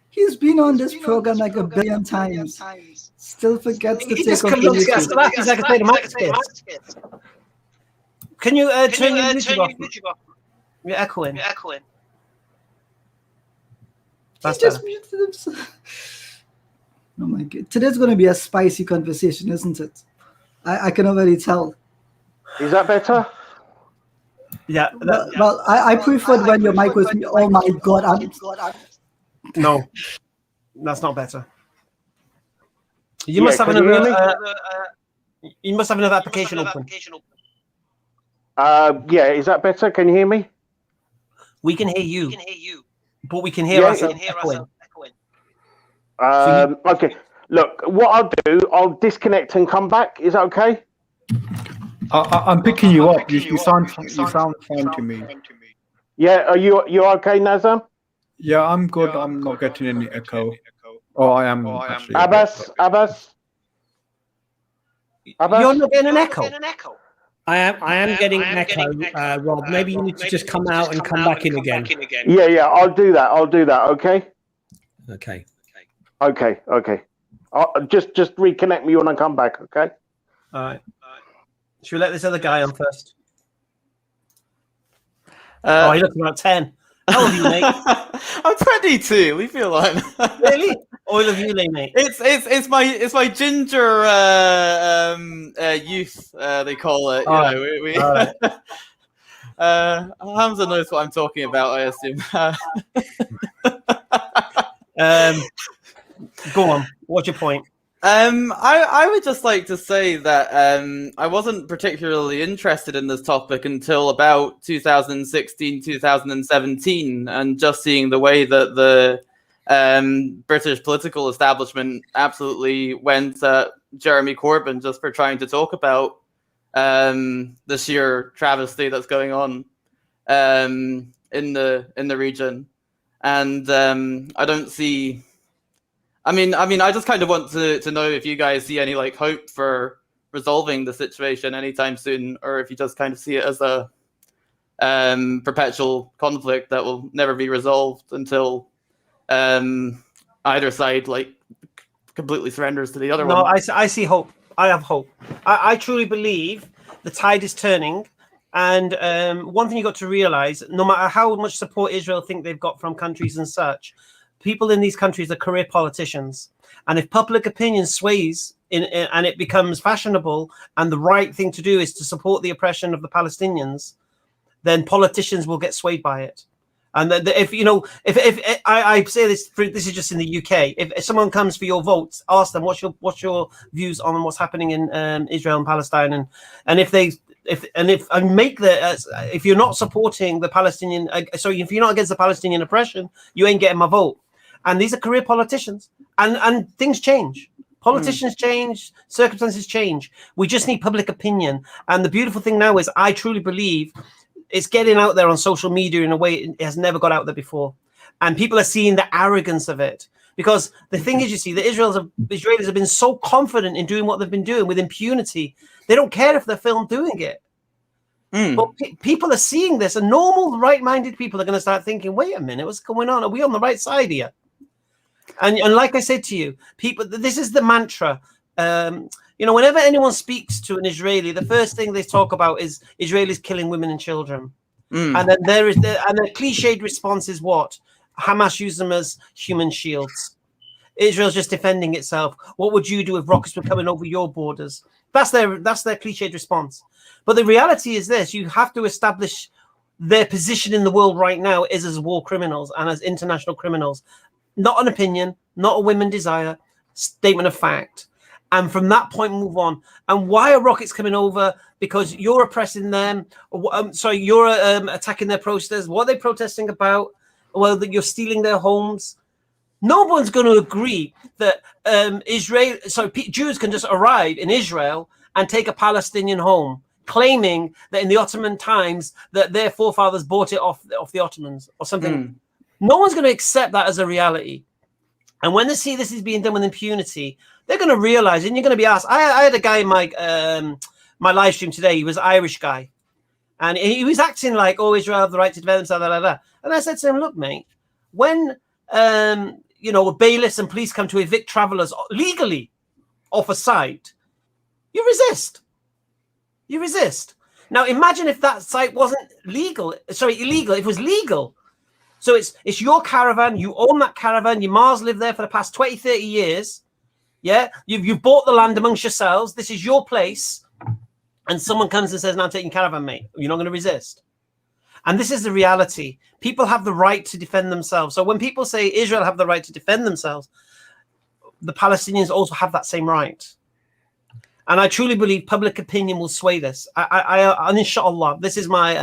He's been on this program like a billion times. Still forgets to He take just off comes up to us. He's like a plate of Max. Can you turn your YouTube off? You're echoing. He just muted himself. Oh my God. Today's going to be a spicy conversation, isn't it? I can already tell. Is that better? Yeah. Well, I preferred when your mic was. Oh my God. No, that's not better. You must have another. You must have another application open. Yeah. Is that better? Can you hear me? We can hear you. But we can hear ourselves echoing. Okay. Look, what I'll do, I'll disconnect and come back. Is that okay? I'm picking you up. You sound fine to me. Yeah. Are you okay, Nazam? Yeah, I'm good. I'm not getting any echo. Oh, I am. Actually. Abbas. You're not getting an echo. I am getting an echo, Rob. Maybe you need to just come out and come back in again. Yeah. I'll do that. Okay. Okay. Just reconnect me when I come back. Okay. All right. Should we let this other guy on first? He looks about 10. How old are you, mate? I'm 22. Leave me alone. Really? Oil of you, mate. It's my ginger youth. They call it. Hamza knows what I'm talking about, I assume. Go on. What's your point? I would just like to say that I wasn't particularly interested in this topic until about 2016, 2017, and just seeing the way that the British political establishment absolutely went at Jeremy Corbyn just for trying to talk about the sheer travesty that's going on in the region, and I don't see. I mean, I just kind of want to know if you guys see any hope for resolving the situation anytime soon, or if you just kind of see it as a perpetual conflict that will never be resolved until either side completely surrenders to the other one. No, I see hope. I have hope. I truly believe the tide is turning. And one thing you got to realize, no matter how much support Israel think they've got from countries and such, people in these countries are career politicians. And if public opinion sways and it becomes fashionable, and the right thing to do is to support the oppression of the Palestinians, then politicians will get swayed by it. And if I say this is just in the UK. If someone comes for your vote, ask them what's your views on what's happening in Israel and Palestine, and if you're not supporting the Palestinian, if you're not against the Palestinian oppression, you ain't getting my vote. And these are career politicians, and things change. Politicians change, circumstances change. We just need public opinion. And the beautiful thing now is, I truly believe it's getting out there on social media in a way it has never got out there before. And people are seeing the arrogance of it. Because the thing is, you see, the Israelis have been so confident in doing what they've been doing with impunity. They don't care if they're filmed doing it. But people are seeing this, and normal, right-minded people are going to start thinking, wait a minute, what's going on? Are we on the right side here? And like I said to you, people, this is the mantra. Whenever anyone speaks to an Israeli, the first thing they talk about is Israelis killing women and children. And then the cliched response is what? Hamas use them as human shields. Israel's just defending itself. What would you do if rockets were coming over your borders? That's their cliched response. But the reality is this: you have to establish their position in the world right now is as war criminals and as international criminals. Not an opinion, not a women desire, statement of fact. And from that point, move on. And why are rockets coming over? Because you're oppressing them. You're attacking their protesters. What are they protesting about? Well, that you're stealing their homes. No one's going to agree that Jews can just arrive in Israel and take a Palestinian home, claiming that in the Ottoman times that their forefathers bought it off the Ottomans or something. No one's going to accept that as a reality. And when they see this is being done with impunity, they're going to realize, and you're going to be asked. I had a guy in my live stream today. He was an Irish guy, and he was acting like, "Oh, Israel have the right to defend themselves." Blah, blah, blah. And I said to him, "Look, mate, when bailiffs and police come to evict travelers legally off a site, you resist. You resist. Now, imagine if that site wasn't illegal. It was legal." So it's your caravan, you own that caravan, your Mars lived there for the past 20, 30 years. Yeah, you've bought the land amongst yourselves. This is your place. And someone comes and says, "No, I'm taking caravan, mate." You're not going to resist. And this is the reality. People have the right to defend themselves. So when people say Israel have the right to defend themselves, the Palestinians also have that same right. And I truly believe public opinion will sway this. And inshallah, this is my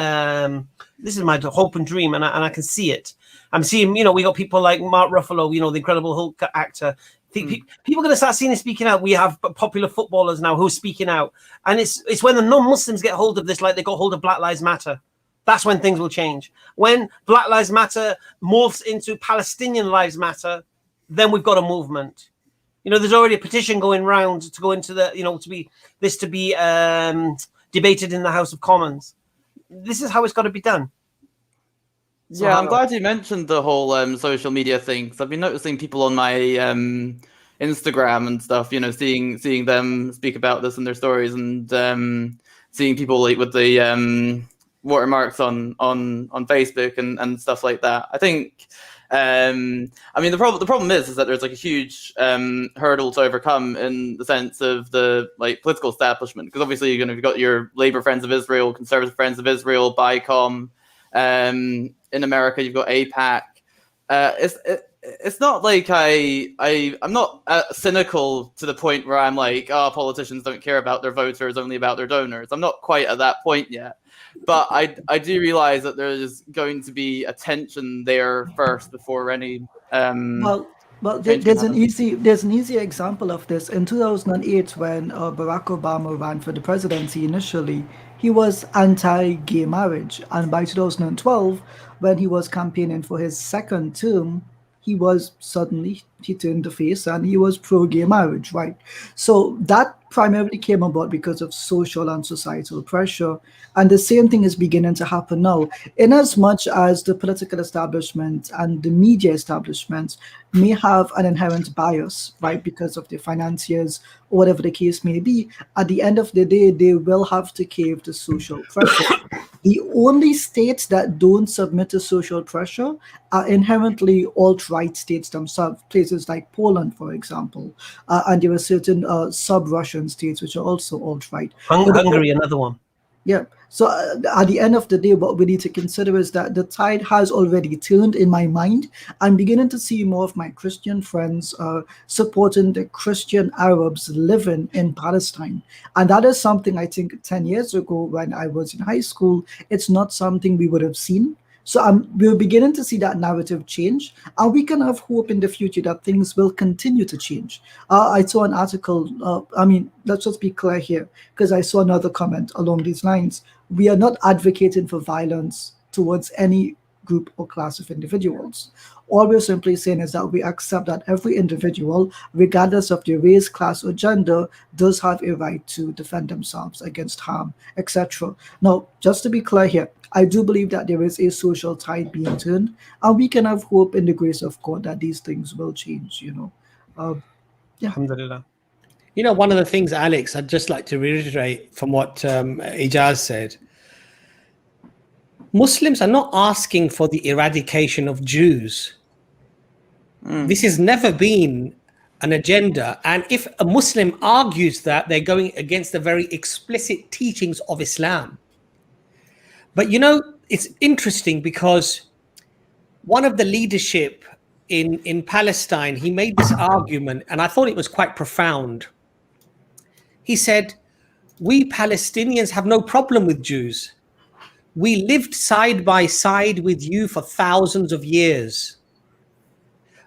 hope and dream, and I can see it. I'm seeing, we got people like Mark Ruffalo, the Incredible Hulk actor. People are going to start seeing him speaking out. We have popular footballers now who are speaking out, and it's when the non-Muslims get hold of this, like they got hold of Black Lives Matter. That's when things will change. When Black Lives Matter morphs into Palestinian Lives Matter, then we've got a movement. There's already a petition going round to go into the, to be debated in the House of Commons. This is how it's got to be done. So I'm glad you mentioned the whole social media thing, because I've been noticing people on my Instagram and stuff, seeing them speak about this in their stories, and seeing people like with the watermarks on Facebook and stuff like that. I think. The problem is that there's like a huge hurdle to overcome in the sense of the political establishment, because obviously you've got your Labour Friends of Israel, Conservative Friends of Israel, BICOM. In America, you've got AIPAC. It's not like I'm not cynical to the point where I'm like, politicians don't care about their voters, only about their donors. I'm not quite at that point yet. But I do realize that there's going to be a tension there first before any. Well, there's an easy example of this. In 2008, when Barack Obama ran for the presidency initially, he was anti-gay marriage, and by 2012, when he was campaigning for his second term, he turned the face and he was pro-gay marriage, right? So that primarily came about because of social and societal pressure. And the same thing is beginning to happen now. In as much as the political establishment and the media establishment may have an inherent bias, right, because of their financiers or whatever the case may be, at the end of the day, they will have to cave to social pressure. The only states that don't submit to social pressure are inherently alt-right states themselves, places like Poland, for example. And there are certain sub-Russian states which are also alt-right. Hungary, another one. Yeah. So at the end of the day, what we need to consider is that the tide has already turned in my mind. I'm beginning to see more of my Christian friends supporting the Christian Arabs living in Palestine. And that is something I think 10 years ago when I was in high school, it's not something we would have seen. So we're beginning to see that narrative change, and we can have hope in the future that things will continue to change. I saw an article, let's just be clear here, because I saw another comment along these lines. We are not advocating for violence towards any group or class of individuals. All we're simply saying is that we accept that every individual, regardless of their race, class, or gender, does have a right to defend themselves against harm, etc. Now, just to be clear here, I do believe that there is a social tide being turned, and we can have hope in the grace of God that these things will change, Yeah. Alhamdulillah. One of the things, Alex, I'd just like to reiterate from what Ijaz said. Muslims are not asking for the eradication of Jews. This has never been an agenda. And if a Muslim argues that, they're going against the very explicit teachings of Islam. But it's interesting because one of the leadership in Palestine, he made this argument, and I thought it was quite profound. He said, we Palestinians have no problem with Jews. We lived side by side with you for thousands of years.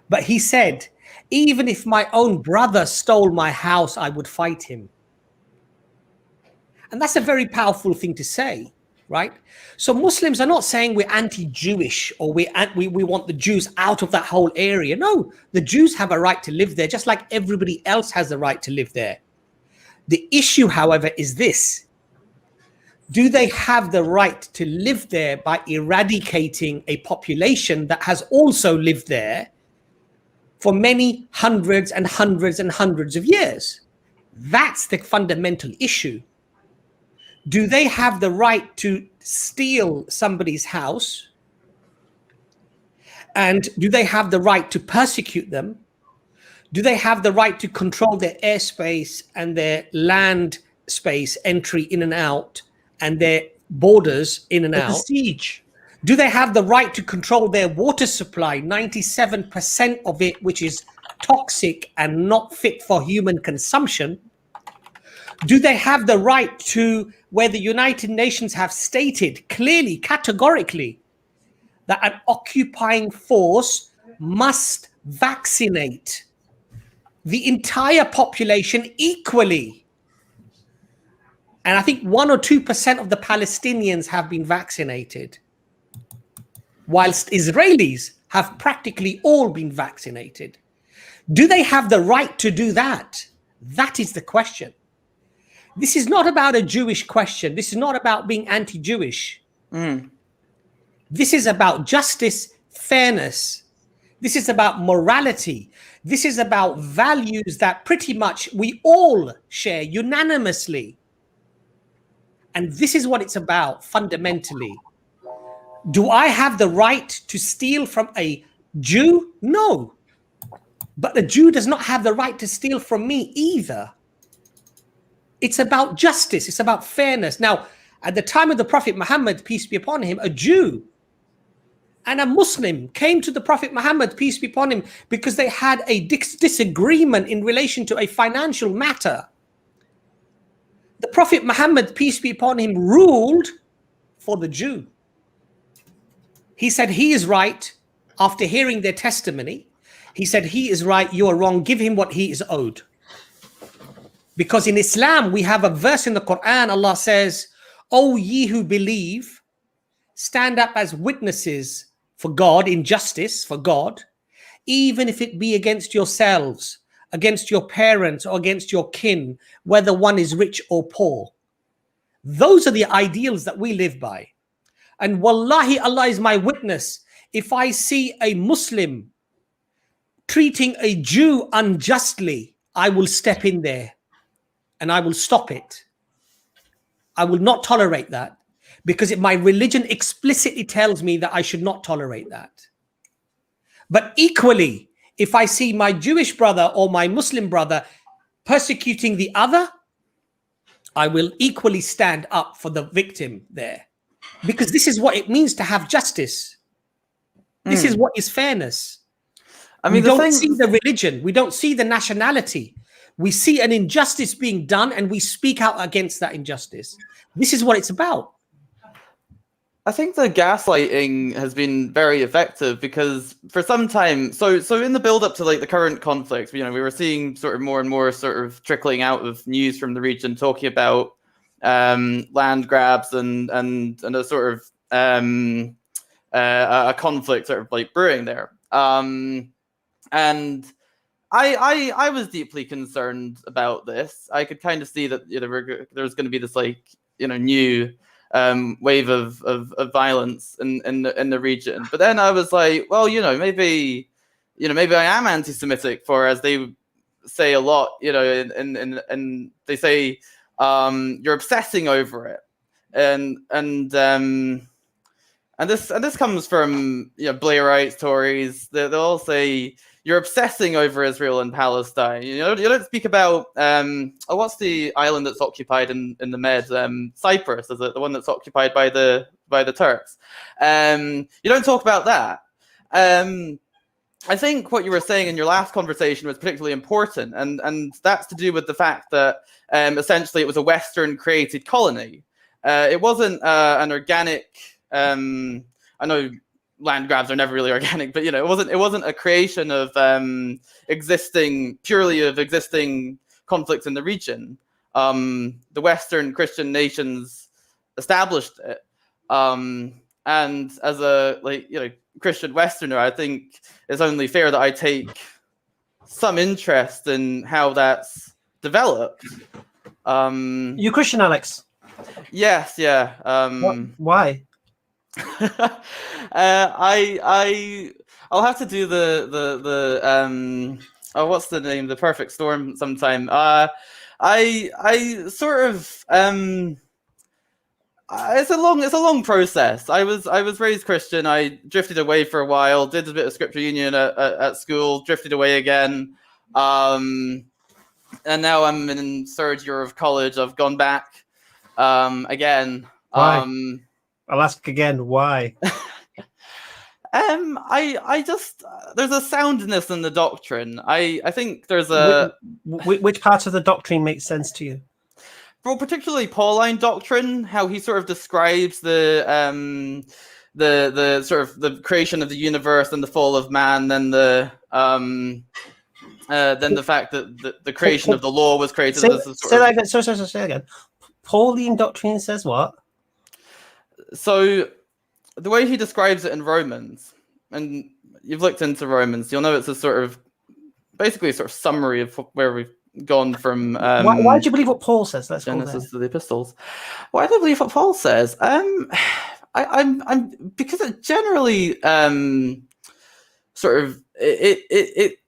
But he said, even if my own brother stole my house, I would fight him. And that's a very powerful thing to say, right? So Muslims are not saying we're anti-Jewish or we want the Jews out of that whole area. No, the Jews have a right to live there, just like everybody else has the right to live there. The issue, however, is this. Do they have the right to live there by eradicating a population that has also lived there for many hundreds and hundreds and hundreds of years? That's the fundamental issue. Do they have the right to steal somebody's house? And do they have the right to persecute them? Do they have the right to control their airspace and their land space, entry in and out, and their borders in and out? The siege. Do they have the right to control their water supply, 97% of it, which is toxic and not fit for human consumption? Do they have the right to, where the United Nations have stated clearly, categorically, that an occupying force must vaccinate the entire population equally? And I think 1 or 2% of the Palestinians have been vaccinated, whilst Israelis have practically all been vaccinated. Do they have the right to do that? That is the question. This is not about a Jewish question. This is not about being anti-Jewish. This is about justice, fairness. This is about morality. This is about values that pretty much we all share unanimously. And this is what it's about fundamentally. Do I have the right to steal from a Jew? No. But the Jew does not have the right to steal from me either. It's about justice. It's about fairness. Now, at the time of the Prophet Muhammad, peace be upon him, a Jew and a Muslim came to the Prophet Muhammad, peace be upon him, because they had a disagreement in relation to a financial matter. The Prophet Muhammad, peace be upon him, ruled for the Jew. He said he is right after hearing their testimony. He said he is right, you are wrong, give him what he is owed. Because in Islam, we have a verse in the Quran, Allah says, O ye who believe, stand up as witnesses for God in justice for God, even if it be against yourselves, against your parents or against your kin, whether one is rich or poor. Those are the ideals that we live by. And wallahi, Allah is my witness. If I see a Muslim treating a Jew unjustly, I will step in there and I will stop it. I will not tolerate that, because my religion explicitly tells me that I should not tolerate that. But equally, if I see my Jewish brother or my Muslim brother persecuting the other, I will equally stand up for the victim there. Because this is what it means to have justice. This is what is fairness. I mean, we don't see the religion. We don't see the nationality. We see an injustice being done and we speak out against that injustice. This is what it's about. I think the gaslighting has been very effective because for some time, so in the build up to like the current conflict, we were seeing sort of more and more sort of trickling out of news from the region talking about land grabs and a sort of a conflict sort of like brewing there. And I was deeply concerned about this. I could kind of see that there was going to be this like new wave of violence in the region. But then I was like, well, maybe I am anti-Semitic, for as they say a lot, and they say you're obsessing over it, and this comes from Blairites, Tories. They'll all say you're obsessing over Israel and Palestine. You don't speak about what's the island that's occupied in the Med? Cyprus, is it the one that's occupied by the Turks? You don't talk about that. I think what you were saying in your last conversation was particularly important, and that's to do with the fact that essentially it was a Western created colony. It wasn't an organic. I know land grabs are never really organic, but it wasn't a creation of existing conflicts in the region. The Western Christian nations established it, and as a Christian Westerner, I think it's only fair that I take some interest in how that's developed. You Christian, Alex? Yes, yeah. Why? I'll have to do the what's the name? The Perfect Storm sometime. I sort of it's a long process. I was raised Christian. I drifted away for a while, did a bit of scripture union at school, drifted away again. And now I'm in third year of college. I've gone back again. Why? I'll ask again, why? I just there's a soundness in the doctrine. I think there's a which part of the doctrine makes sense to you? Well, particularly Pauline doctrine, how he sort of describes the sort of the creation of the universe and the fall of man, then the fact that the creation of the law was created. Say that again. Say again. Pauline doctrine says what? So the way he describes it in Romans, and you've looked into Romans, you'll know it's a sort of basically a sort of summary of where we've gone from. Why do you believe what Paul says? Let's Genesis to the epistles. Why do I believe what Paul says? I'm because it generally sort of it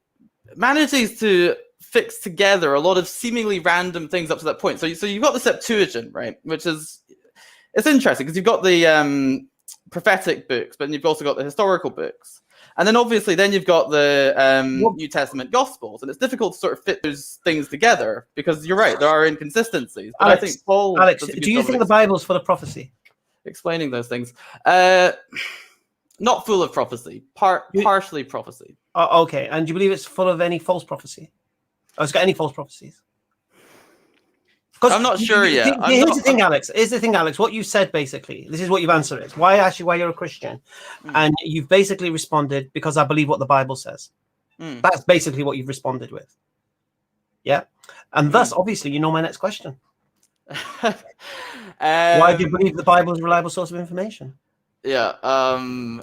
manages to fix together a lot of seemingly random things up to that point. So you've got the Septuagint, right, which is it's interesting because you've got the prophetic books, but you've also got the historical books. And then obviously then you've got the New Testament Gospels. And it's difficult to sort of fit those things together because you're right, there are inconsistencies. But Alex, I think Paul... Alex, do you think the Bible's full of prophecy? Explaining those things. Not full of prophecy, partially prophecy. Oh, okay. And do you believe it's full of any false prophecy? Or it's got any false prophecies? I'm not sure yet. Here's the thing, Alex. What you said basically, this is what you've answered it. Why you're a Christian, and you've basically responded because I believe what the Bible says. That's basically what you've responded with. Yeah, and thus, obviously, you know my next question. Why do you believe the Bible is a reliable source of information? Yeah, I'm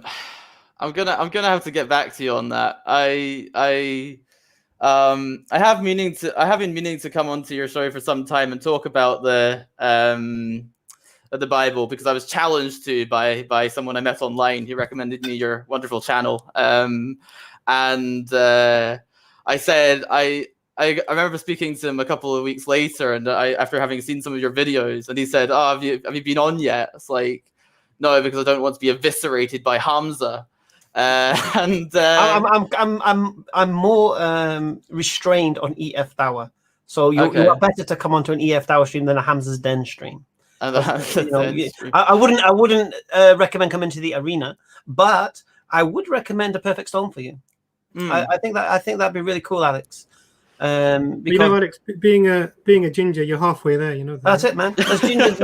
gonna have to get back to you on that. I have been meaning to come onto your show for some time and talk about the Bible because I was challenged to by someone I met online. He recommended me your wonderful channel, and I said I remember speaking to him a couple of weeks later, and after having seen some of your videos, and he said, "Oh, have you been on yet?" It's like, no, because I don't want to be eviscerated by Hamza. I'm more restrained on EFDawah, so you are better to come onto an EFDawah stream than a Hamza's Den stream. I wouldn't recommend coming to the arena, but I would recommend a Perfect Storm for you. I think that'd be really cool, Alex. Because, you know, Alex, being a ginger, you're halfway there. You know that. That's it, man. That's ginger.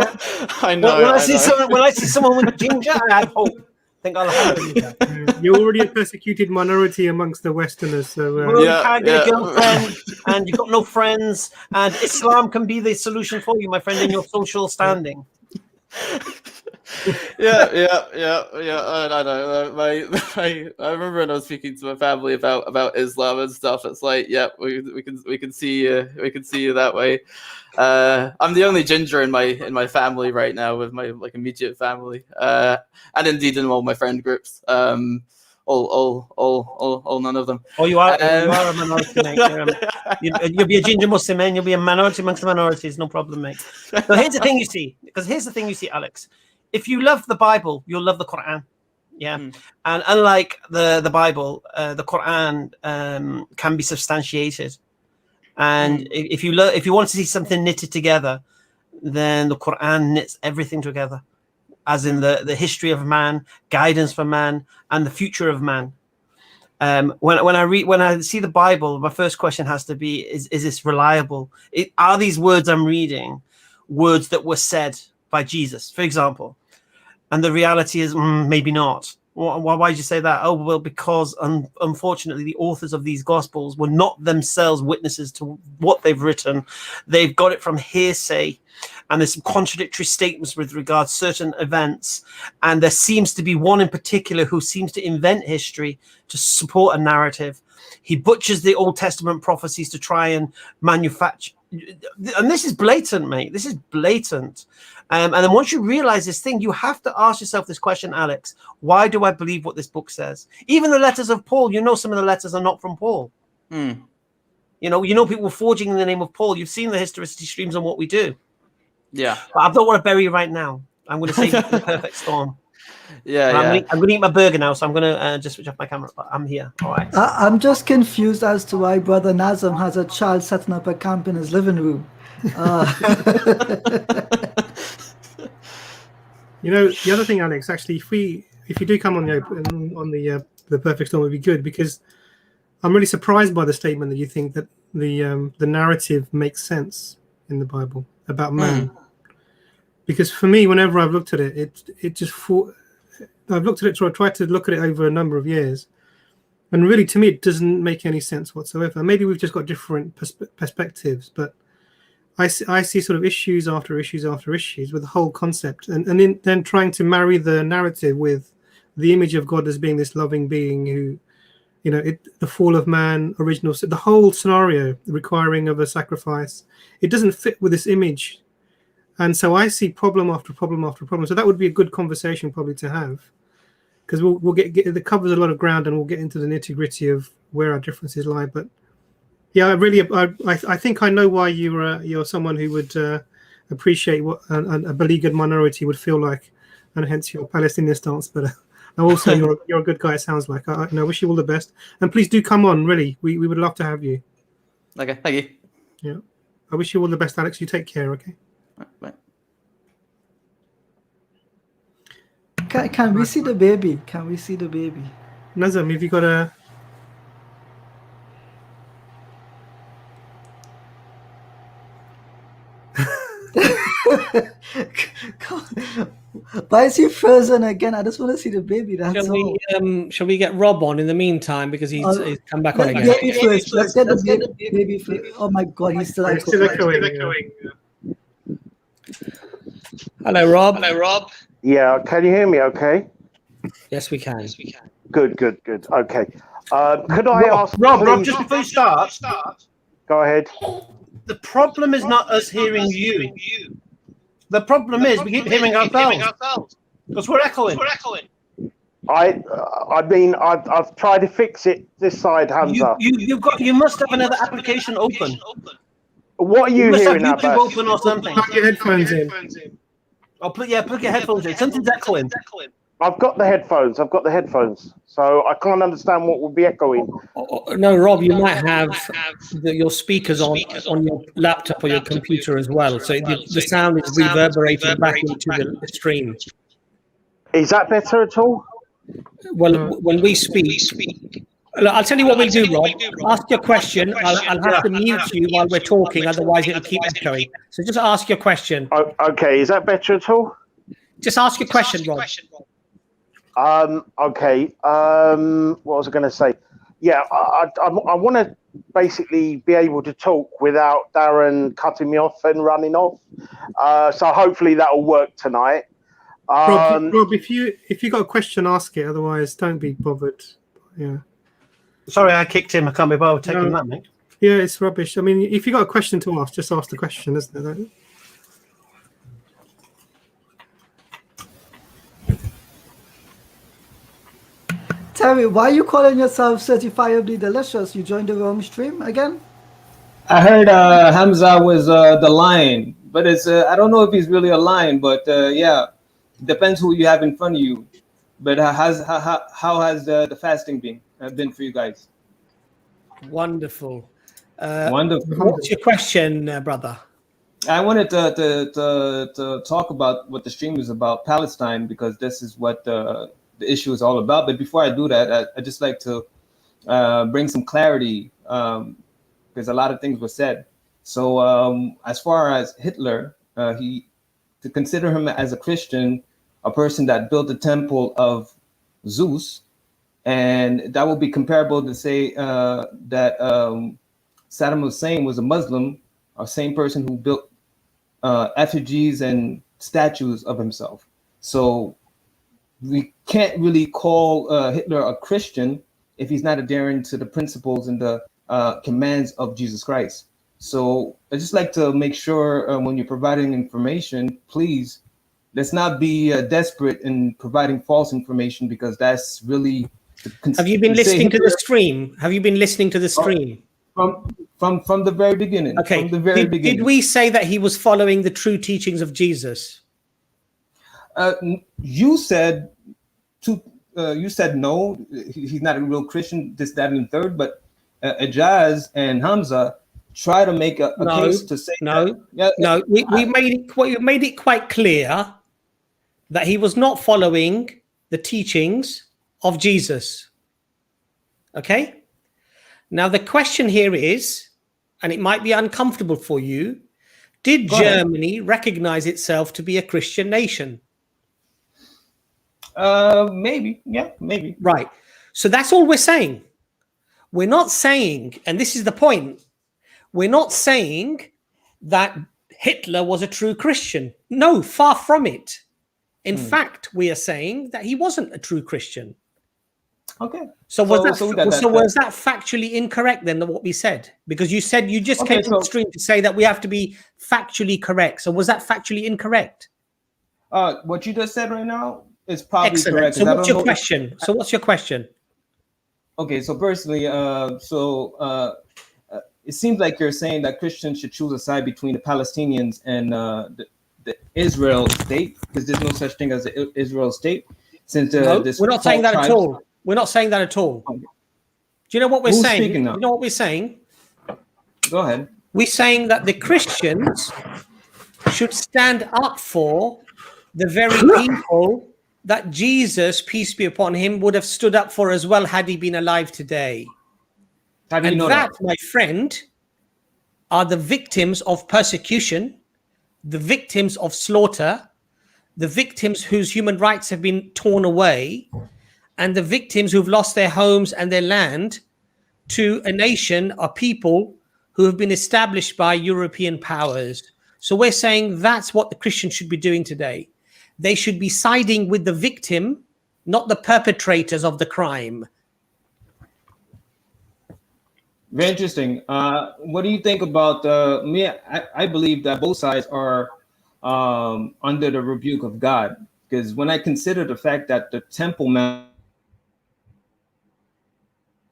I know. When I see someone with ginger, I have hope. I think I'll have it. You're already a persecuted minority amongst the Westerners, so you can't get a girlfriend, and you've got no friends, and Islam can be the solution for you, my friend, in your social standing. Yeah. I know. I remember when I was speaking to my family about Islam and stuff. It's like, yeah, we can see you that way. I'm the only ginger in my family right now, with my immediate family, and indeed in all my friend groups. All none of them. Oh, you are a minority, mate. You'll be a ginger Muslim, man. You'll be a minority amongst the minorities, no problem, mate. So here's the thing you see, Alex. If you love the Bible, you'll love the Quran. Yeah. And unlike the Bible, the Quran can be substantiated. And if you want to see something knitted together, then the Quran knits everything together, as in the history of man, guidance for man, and the future of man. When I see the Bible, my first question has to be: Is this reliable? Are these words I'm reading words that were said by Jesus, for example? And the reality is, maybe not. Why did you say that? Oh, well, because unfortunately, the authors of these Gospels were not themselves witnesses to what they've written. They've got it from hearsay, and there's some contradictory statements with regards to certain events. And there seems to be one in particular who seems to invent history to support a narrative. He butchers the Old Testament prophecies to try and manufacture. And this is blatant, mate. This is blatant. And then once you realize this thing, you have to ask yourself this question, Alex: why do I believe what this book says? Even the letters of Paul, some of the letters are not from Paul. You know people forging in the name of Paul. You've seen the historicity streams on what we do. Yeah. But I don't want to bury you right now. I'm going to save you for the perfect storm. I'm going to eat my burger now, so I'm going to just switch off my camera. But I'm here. All right. I'm just confused as to why Brother Nazam has a child setting up a camp in his living room. You know, the other thing, Alex, actually, if you do come on the perfect storm, would be good, because I'm really surprised by the statement that you think that the narrative makes sense in the Bible about man. Because for me, whenever I've looked at it, I've looked at it, tried to look at it over a number of years, and really, to me, it doesn't make any sense whatsoever. Maybe we've just got different perspectives, but I see sort of issues after issues after issues with the whole concept, and then trying to marry the narrative with the image of God as being this loving being who, the fall of man, the whole scenario requiring of a sacrifice. It doesn't fit with this image. And so I see problem after problem after problem. So that would be a good conversation probably to have, because we'll get it covers a lot of ground, and we'll get into the nitty gritty of where our differences lie. But yeah, I think I know why you're someone who would appreciate what a beleaguered minority would feel like, and hence your Palestinian stance. But also you're a good guy. It sounds like. I wish you all the best, and please do come on. Really, we would love to have you. Okay, thank you. Yeah, I wish you all the best, Alex. You take care. Okay. Right. Can we see the baby? Can we see the baby? Nazam, have you got a? Why is he frozen again? I just want to see the baby. Shall we get Rob on in the meantime, because he's come back on again? Baby first. Let's get the baby first. Oh my God, he's still echoing. Hello, Rob. Yeah, can you hear me okay? Yes, we can. Good. Okay. Could I ask Rob, just before you start. Go ahead. The problem is not us hearing you. The problem is we keep hearing ourselves. Because we're echoing. I mean, I've tried to fix it this side, Hamza. You must have another application open. What are You you must have hearing, YouTube Abbas? open or something. Plug your headphones in. Oh, plug your headphones in. Something's echoing. I've got the headphones. So I can't understand what would be echoing. No, Rob, you might have your speakers on your laptop or your computer as well. So the sound is reverberating back into the stream. Is that better at all? Well, when we speak, look, I'll tell you what we'll do, Rob. Ask your question. I'll have to mute you while we're talking, otherwise it'll keep echoing. So just ask your question. Okay, is that better at all? Just ask your question, Rob. Okay. What was I going to say? Yeah, I want to basically be able to talk without Darren cutting me off and running off. So hopefully that'll work tonight. Rob, if you got a question, ask it. Otherwise, don't be bothered. Yeah. Sorry, I kicked him. I can't be bothered taking that, mate. Yeah, it's rubbish. I mean, if you got a question to ask, just ask the question, isn't it? Terry, why are you calling yourself certifiably delicious? You joined the wrong stream again? I heard Hamza was the lion, but it's I don't know if he's really a lion, but yeah, depends who you have in front of you. But how has the fasting been for you guys? Wonderful. Wonderful. What's your question, brother? I wanted to talk about what the stream is about, Palestine, because this is what the issue is all about. But before I do that, I just like to bring some clarity, because a lot of things were said. So as far as Hitler, to consider him as a Christian, a person that built the temple of Zeus, and that would be comparable to say that Saddam Hussein was a Muslim, a same person who built effigies and statues of himself. So we can't really call Hitler a Christian if he's not adhering to the principles and the commands of Jesus Christ. So I just like to make sure when you're providing information, please, let's not be desperate in providing false information, because that's really. Have you been listening to the stream? Have you been listening to the stream? From the very beginning. Okay. From the very beginning. Did we say that he was following the true teachings of Jesus? You said no, he's not a real Christian, this, that, and the third, but Ijaz and Hamza try to make a case to say we made it quite clear that he was not following the teachings of Jesus. Okay? Now the question here is, and it might be uncomfortable for you, did Germany recognize itself to be a Christian nation? Maybe. Yeah, maybe. Right. So that's all we're saying. We're not saying, and this is the point, we're not saying that Hitler was a true Christian. No, far from it. In fact, we are saying that he wasn't a true Christian. Okay. So was that factually incorrect then, what we said? Because you said you just came to the stream to say that we have to be factually correct. So was that factually incorrect? What you just said right now is probably correct. So what's your question? What's your question? Okay, so personally, it seems like you're saying that Christians should choose a side between the Palestinians and the Israel state, because there's no such thing as the Israel state. Since we're not saying that at all. We're not saying that at all. Do you know what we're saying? You know what we're saying? Go ahead. We're saying that the Christians should stand up for the very people that Jesus, peace be upon him, would have stood up for as well had he been alive today. How do you know that, my friend, are the victims of persecution, the victims of slaughter, the victims whose human rights have been torn away, and the victims who've lost their homes and their land to a nation or people who have been established by European powers. So we're saying that's what the Christians should be doing today. They should be siding with the victim, not the perpetrators of the crime. Very interesting. What do you think about me? I believe that both sides are under the rebuke of God, because when I consider the fact that the Temple Mount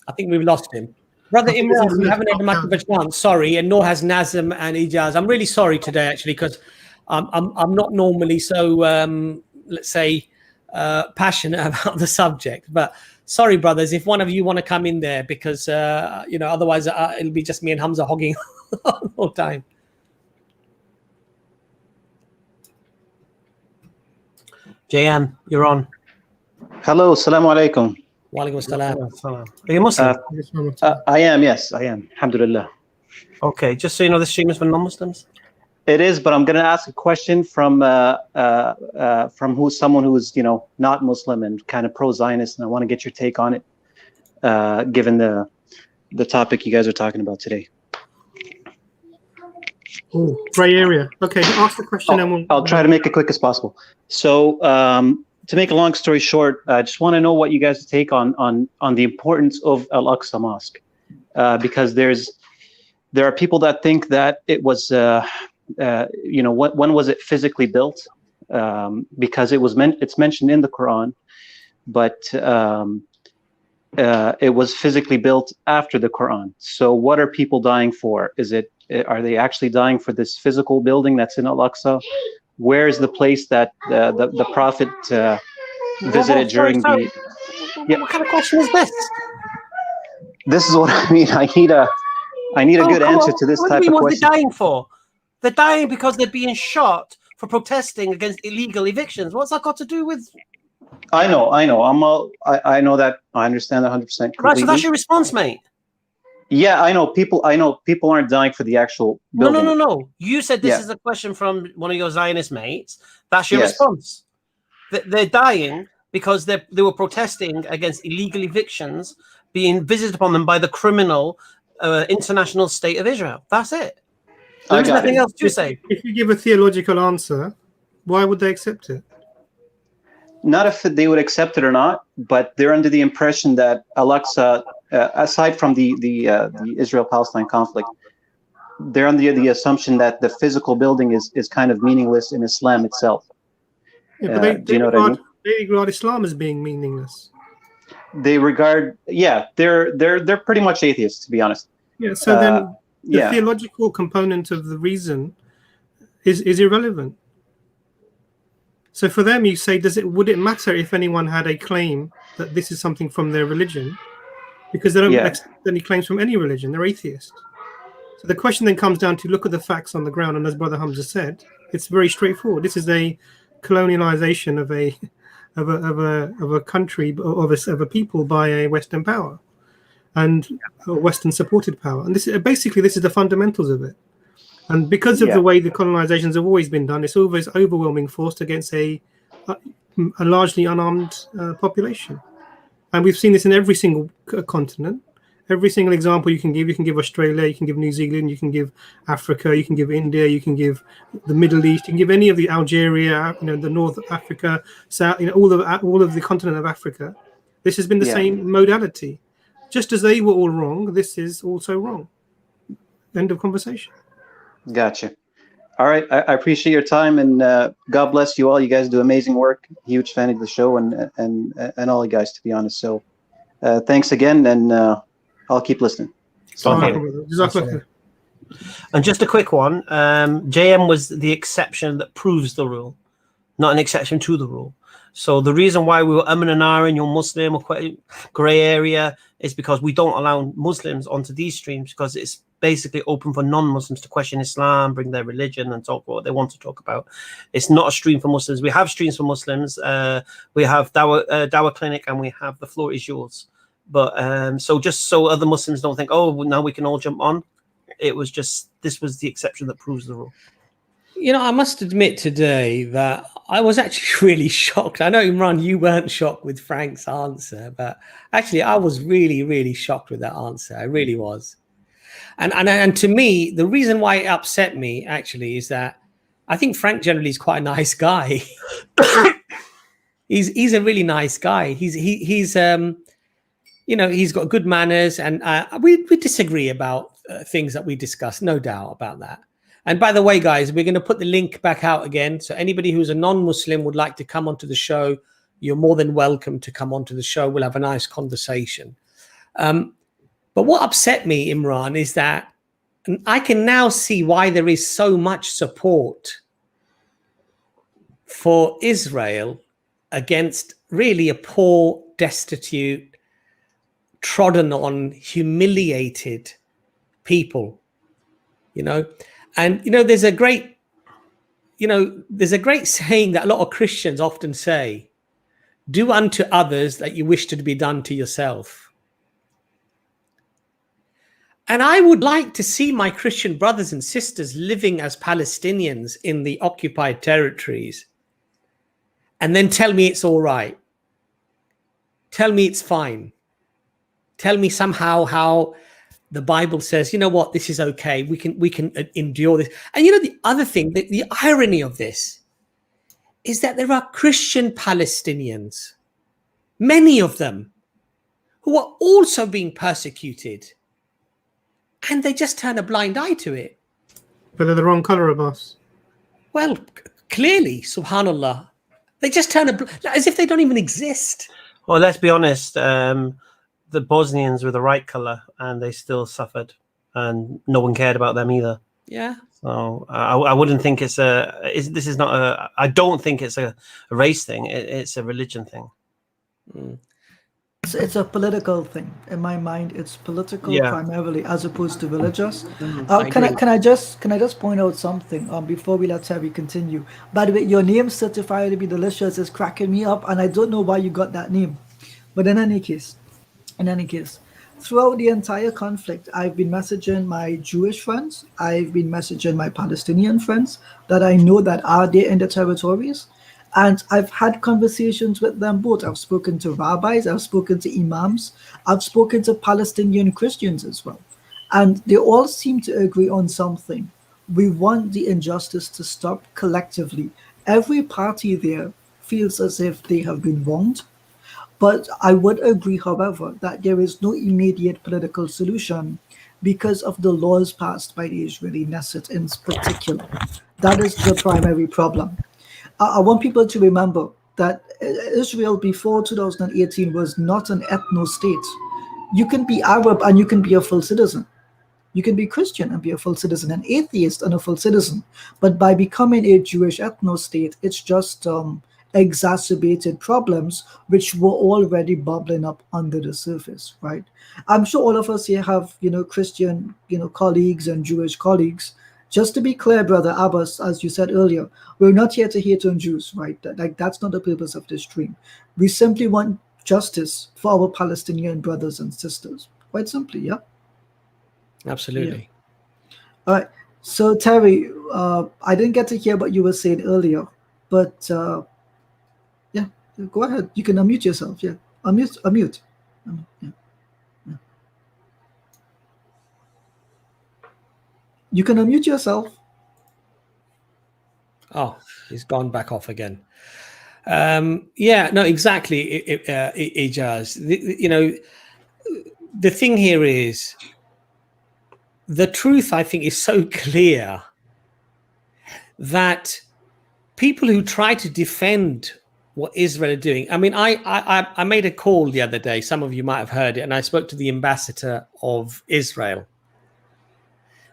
I think we've lost him. Brother Imran, we haven't had much of a chance, sorry, and nor has Nazam and Ijaz. I'm really sorry today, actually, because I'm not normally so, let's say, passionate about the subject. But sorry, brothers, if one of you want to come in there, because, you know, otherwise it'll be just me and Hamza hogging all the time. JM, you're on. Hello, assalamu alaikum. Walaikum assalam. Are you Muslim? I am, yes, I am. Alhamdulillah. Okay, just so you know, this stream is for non-Muslims. It is, but I'm going to ask a question from someone who is, you know, not Muslim and kind of pro-Zionist, and I want to get your take on it, given the topic you guys are talking about today. Oh, gray area. Okay, ask the question and I'll try to make it quick as possible. So, to make a long story short, I just want to know what you guys take on the importance of Al-Aqsa Mosque, because there are people that think that it was, you know, when was it physically built? Because it's mentioned in the Quran, but it was physically built after the Quran. So, what are people dying for? Are they actually dying for this physical building that's in Al-Aqsa? Where is the place that the Prophet visited during the? Yeah. What kind of question is this? This is what I mean. I need a good answer to this type of question. What are they dying for? They're dying because they're being shot for protesting against illegal evictions. What's that got to do with? I know. I know that. I understand that 100%. Right. So that's your response, mate. Yeah, I know people aren't dying for the actual building. No. You said this is a question from one of your Zionist mates. That's your response. They're dying because they were protesting against illegal evictions being visited upon them by the criminal international state of Israel. That's it. There's nothing else to say. If you give a theological answer, why would they accept it? Not if they would accept it or not, but they're under the impression that Al-Aqsa, aside from the Israel-Palestine conflict, they're under the assumption that the physical building is kind of meaningless in Islam itself. Yeah, but do you know what I mean? They regard Islam as being meaningless. They regard, they're pretty much atheists, to be honest. Yeah. So then the theological component of the reason is irrelevant. So for them, you say, would it matter if anyone had a claim that this is something from their religion? Because they don't accept any claims from any religion. They're atheists. So the question then comes down to look at the facts on the ground. And as Brother Hamza said, it's very straightforward. This is a colonialization of a country, of a people by a Western power and a Western supported power. And this is the fundamentals of it. And because of the way the colonizations have always been done, it's always overwhelming force against a largely unarmed population. And we've seen this in every single continent. Every single example you can give Australia, you can give New Zealand, you can give Africa, you can give India, you can give the Middle East, you can give any of the Algeria, the North Africa, South, all of the continent of Africa. This has been the same modality. Just as they were all wrong, this is also wrong. End of conversation. Gotcha. All right. I appreciate your time, and God bless you all. You guys do amazing work. Huge fan of the show and all you guys, to be honest. So thanks again, and I'll keep listening. And just a quick one. JM was the exception that proves the rule, not an exception to the rule. So the reason why we were and ahhing, you're Muslim or quite grey area, is because we don't allow Muslims onto these streams, because it's basically open for non-Muslims to question Islam, bring their religion and talk about what they want to talk about. It's not a stream for Muslims. We have streams for Muslims. We have Dawah Clinic, and we have The Floor Is Yours. But so just so other Muslims don't think, oh, now we can all jump on. This was the exception that proves the rule. I must admit today that I was actually really shocked. I know, Imran, you weren't shocked with Frank's answer, but actually I was really, really shocked with that answer. I really was. And to me, the reason why it upset me actually is that I think Frank generally is quite a nice guy. He's a really nice guy. He's got good manners, and we disagree about things that we discuss, no doubt about that. And by the way, guys, we're going to put the link back out again. So anybody who's a non-Muslim would like to come onto the show, you're more than welcome to come onto the show. We'll have a nice conversation. But what upset me, Imran, is that I can now see why there is so much support for Israel against really a poor, destitute, trodden on, humiliated people, you know. And you know, there's a great saying that a lot of Christians often say, do unto others that you wish to be done to yourself. And I would like to see my Christian brothers and sisters living as Palestinians in the occupied territories and then tell me it's all right. Tell me it's fine. Tell me somehow how the Bible says, you know what, this is okay. We can endure this. And you know, the other thing, the irony of this is that there are Christian Palestinians, many of them, who are also being persecuted. And they just turn a blind eye to it. But they're the wrong color of us. Well, clearly, subhanallah, they just turn as if they don't even exist. Well, let's be honest. The Bosnians were the right color, and they still suffered, and no one cared about them either. Yeah. So I wouldn't think this is not a. I don't think it's a race thing. It's a religion thing. Mm. It's a political thing. In my mind, it's political primarily as opposed to religious. Can I just point out something before we let Terry continue? By the way, your name certified to be delicious is cracking me up, and I don't know why you got that name. But in any case, throughout the entire conflict, I've been messaging my Jewish friends, I've been messaging my Palestinian friends that I know that are there in the territories. And I've had conversations with them both. I've spoken to rabbis, I've spoken to imams, I've spoken to Palestinian Christians as well. And they all seem to agree on something. We want the injustice to stop collectively. Every party there feels as if they have been wronged. But I would agree, however, that there is no immediate political solution because of the laws passed by the Israeli Knesset in particular. That is the primary problem. I want people to remember that Israel before 2018 was not an ethno-state. You can be Arab and you can be a full citizen. You can be Christian and be a full citizen, an atheist and a full citizen. But by becoming a Jewish ethno-state, it's just exacerbated problems which were already bubbling up under the surface, right? I'm sure all of us here have, Christian, colleagues and Jewish colleagues. Just to be clear, Brother Abbas, as you said earlier, we're not here to hate on Jews, right? That's not the purpose of this stream. We simply want justice for our Palestinian brothers and sisters. Quite simply, yeah? Absolutely. Yeah. All right. So, Terry, I didn't get to hear what you were saying earlier, but go ahead. You can unmute yourself. Yeah. Unmute. Yeah. You can unmute yourself. Oh, he's gone back off again. No, exactly, Ijaz. The thing here is, the truth, I think, is so clear that people who try to defend what Israel are doing. I mean, I made a call the other day. Some of you might have heard it, and I spoke to the ambassador of Israel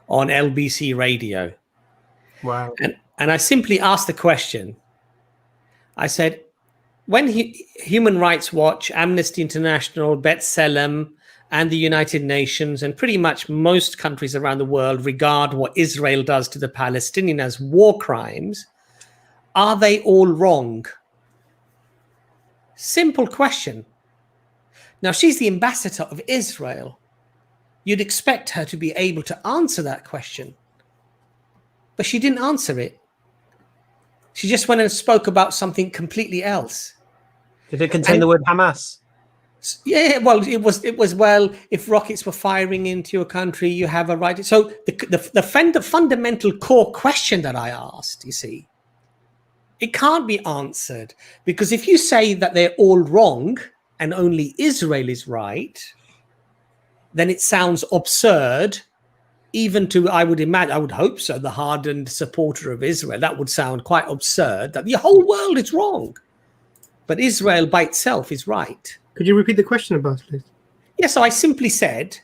on LBC radio. Wow. And I simply asked the question. I said, when Human Rights Watch, Amnesty International, B'Tselem, and the United Nations, and pretty much most countries around the world regard what Israel does to the Palestinians as war crimes, are they all wrong? Simple question. Now, she's the ambassador of Israel. You'd expect her to be able to answer that question. But she didn't answer it. She just went and spoke about something completely else. Did it contain the word Hamas? Yeah, well, it was, if rockets were firing into your country, you have a right. So the fundamental core question that I asked, you see, it can't be answered, because if you say that they're all wrong and only Israel is right, then it sounds absurd, even to, I would hope so, the hardened supporter of Israel. That would sound quite absurd, that the whole world is wrong, but Israel by itself is right. Could you repeat the question, Abbas, please? Yeah, so I simply said,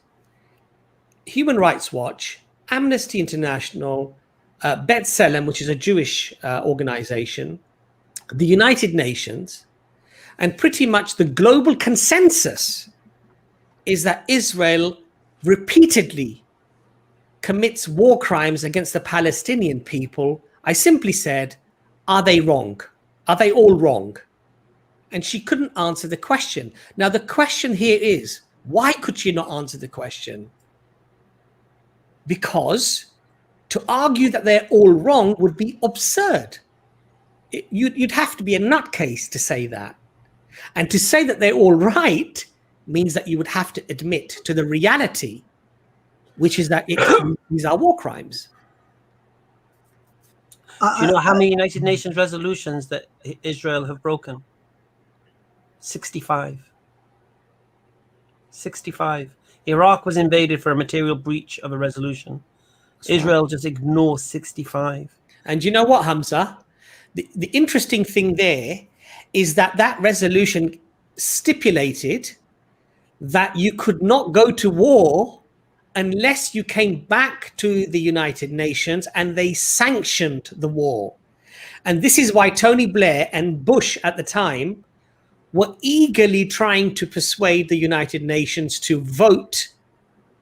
Human Rights Watch, Amnesty International, B'Tselem, which is a Jewish organization, the United Nations, and pretty much the global consensus is that Israel repeatedly commits war crimes against the Palestinian people. I simply said, are they wrong? Are they all wrong? And she couldn't answer the question. Now, the question here is, why could she not answer the question? Because to argue that they're all wrong would be absurd. You'd have to be a nutcase to say that. And to say that they're all right means that you would have to admit to the reality, which is that these are war crimes. Do you know how many United Nations resolutions that Israel have broken? 65. 65. Iraq was invaded for a material breach of a resolution. Israel just ignores 65. And you know what, Hamza? The interesting thing there is that that resolution stipulated that you could not go to war unless you came back to the United Nations and they sanctioned the war. And this is why Tony Blair and Bush at the time were eagerly trying to persuade the United Nations to vote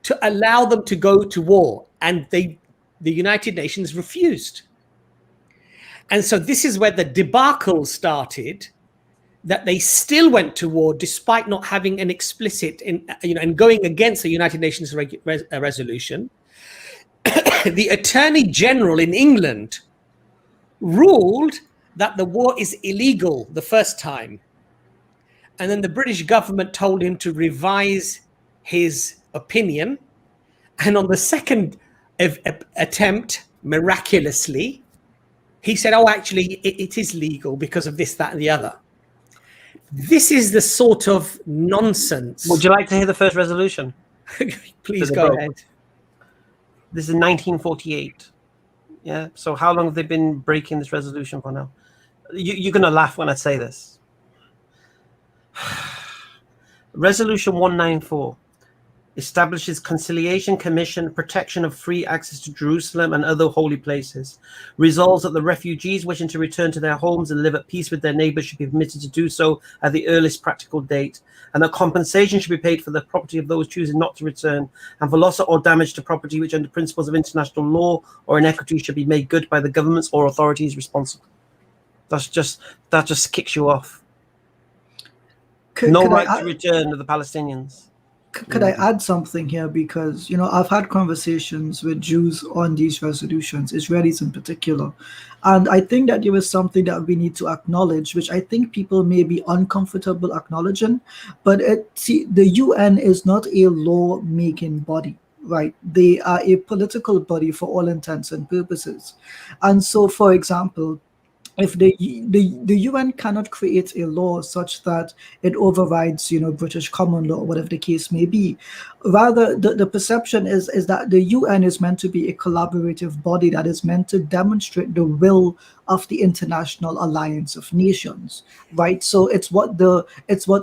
to allow them to go to war. And the United Nations refused. And so this is where the debacle started, that they still went to war despite not having an explicit, and going against the United Nations resolution. The Attorney General in England ruled that the war is illegal the first time. And then the British government told him to revise his opinion. And on the second attempt, miraculously, he said, oh, actually, it is legal because of this, that, and the other. This is the sort of nonsense. Would you like to hear the first resolution? Please go ahead. This is 1948. Yeah. So how long have they been breaking this resolution for now? You're going to laugh when I say this. Resolution 194 establishes conciliation, commission, protection of free access to Jerusalem and other holy places. Resolves that the refugees wishing to return to their homes and live at peace with their neighbors should be permitted to do so at the earliest practical date, and that compensation should be paid for the property of those choosing not to return, and for loss or damage to property which under principles of international law or in equity should be made good by the governments or authorities responsible. That just kicks you off. No right to return to the Palestinians. Could I add something here? Because, I've had conversations with Jews on these resolutions, Israelis in particular. And I think that there is something that we need to acknowledge, which I think people may be uncomfortable acknowledging. But the UN is not a law-making body, right? They are a political body for all intents and purposes. And so, for example, if the UN cannot create a law such that it overrides, British common law, or whatever the case may be, rather the perception is that the UN is meant to be a collaborative body that is meant to demonstrate the will of the International Alliance of Nations, right? So it's what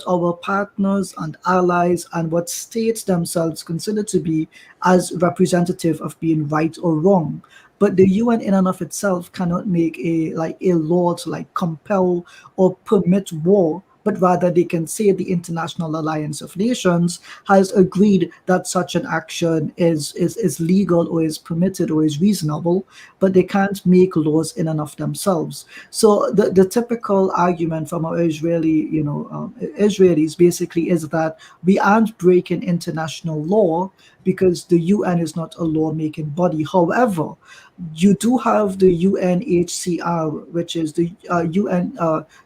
our partners and allies and what states themselves consider to be as representative of being right or wrong. But the UN in and of itself cannot make a law to compel or permit war, but rather they can say the International Alliance of Nations has agreed that such an action is legal or is permitted or is reasonable, but they can't make laws in and of themselves. So the typical argument from our Israelis basically is that we aren't breaking international law because the UN is not a lawmaking body. However, you do have the UNHCR, which is the UN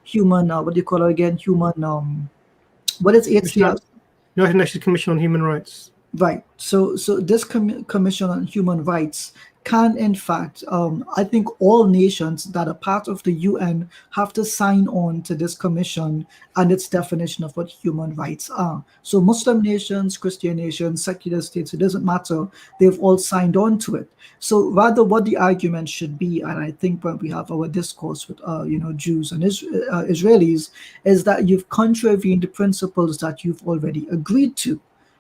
human, what do you call it again? Human, what is HCR? United Nations Commission on Human Rights. Right. So this Commission on Human Rights can, in fact, I think all nations that are part of the UN have to sign on to this commission and its definition of what human rights are. So Muslim nations, Christian nations, secular states, it doesn't matter. They've all signed on to it. So rather what the argument should be, and I think when we have our discourse with Jews and Israelis, is that you've contravened the principles that you've already agreed to.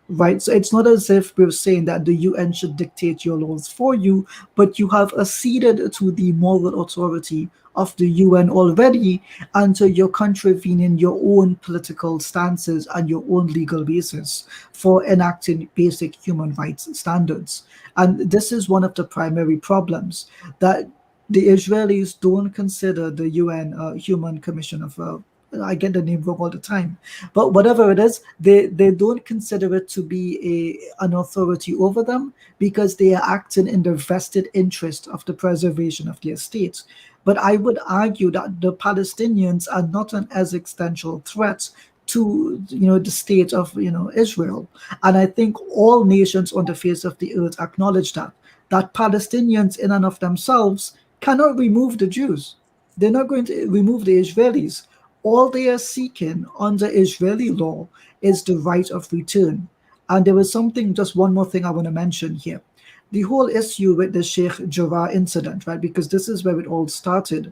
right? So it's not as if we're saying that the UN should dictate your laws for you, but you have acceded to the moral authority of the UN already, and so you're contravening your own political stances and your own legal basis for enacting basic human rights standards. And this is one of the primary problems, that the Israelis don't consider the UN Human Commission of I get the name wrong all the time, but whatever it is, they don't consider it to be an authority over them, because they are acting in the vested interest of the preservation of their state. But I would argue that the Palestinians are not an existential threat to the state of Israel, and I think all nations on the face of the earth acknowledge that Palestinians in and of themselves cannot remove the Jews. They're not going to remove the Israelis. All they are seeking under Israeli law is the right of return. And there is just one more thing I want to mention here. The whole issue with the Sheikh Jarrah incident, right? Because this is where it all started.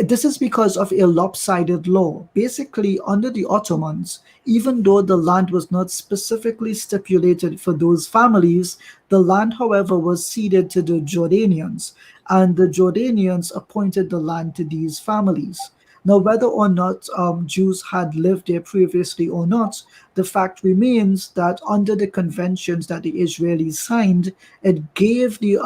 This is because of a lopsided law. Basically, under the Ottomans, even though the land was not specifically stipulated for those families, the land, however, was ceded to the Jordanians, and the Jordanians appointed the land to these families. Now, whether or not Jews had lived there previously or not, the fact remains that under the conventions that the Israelis signed, it gave the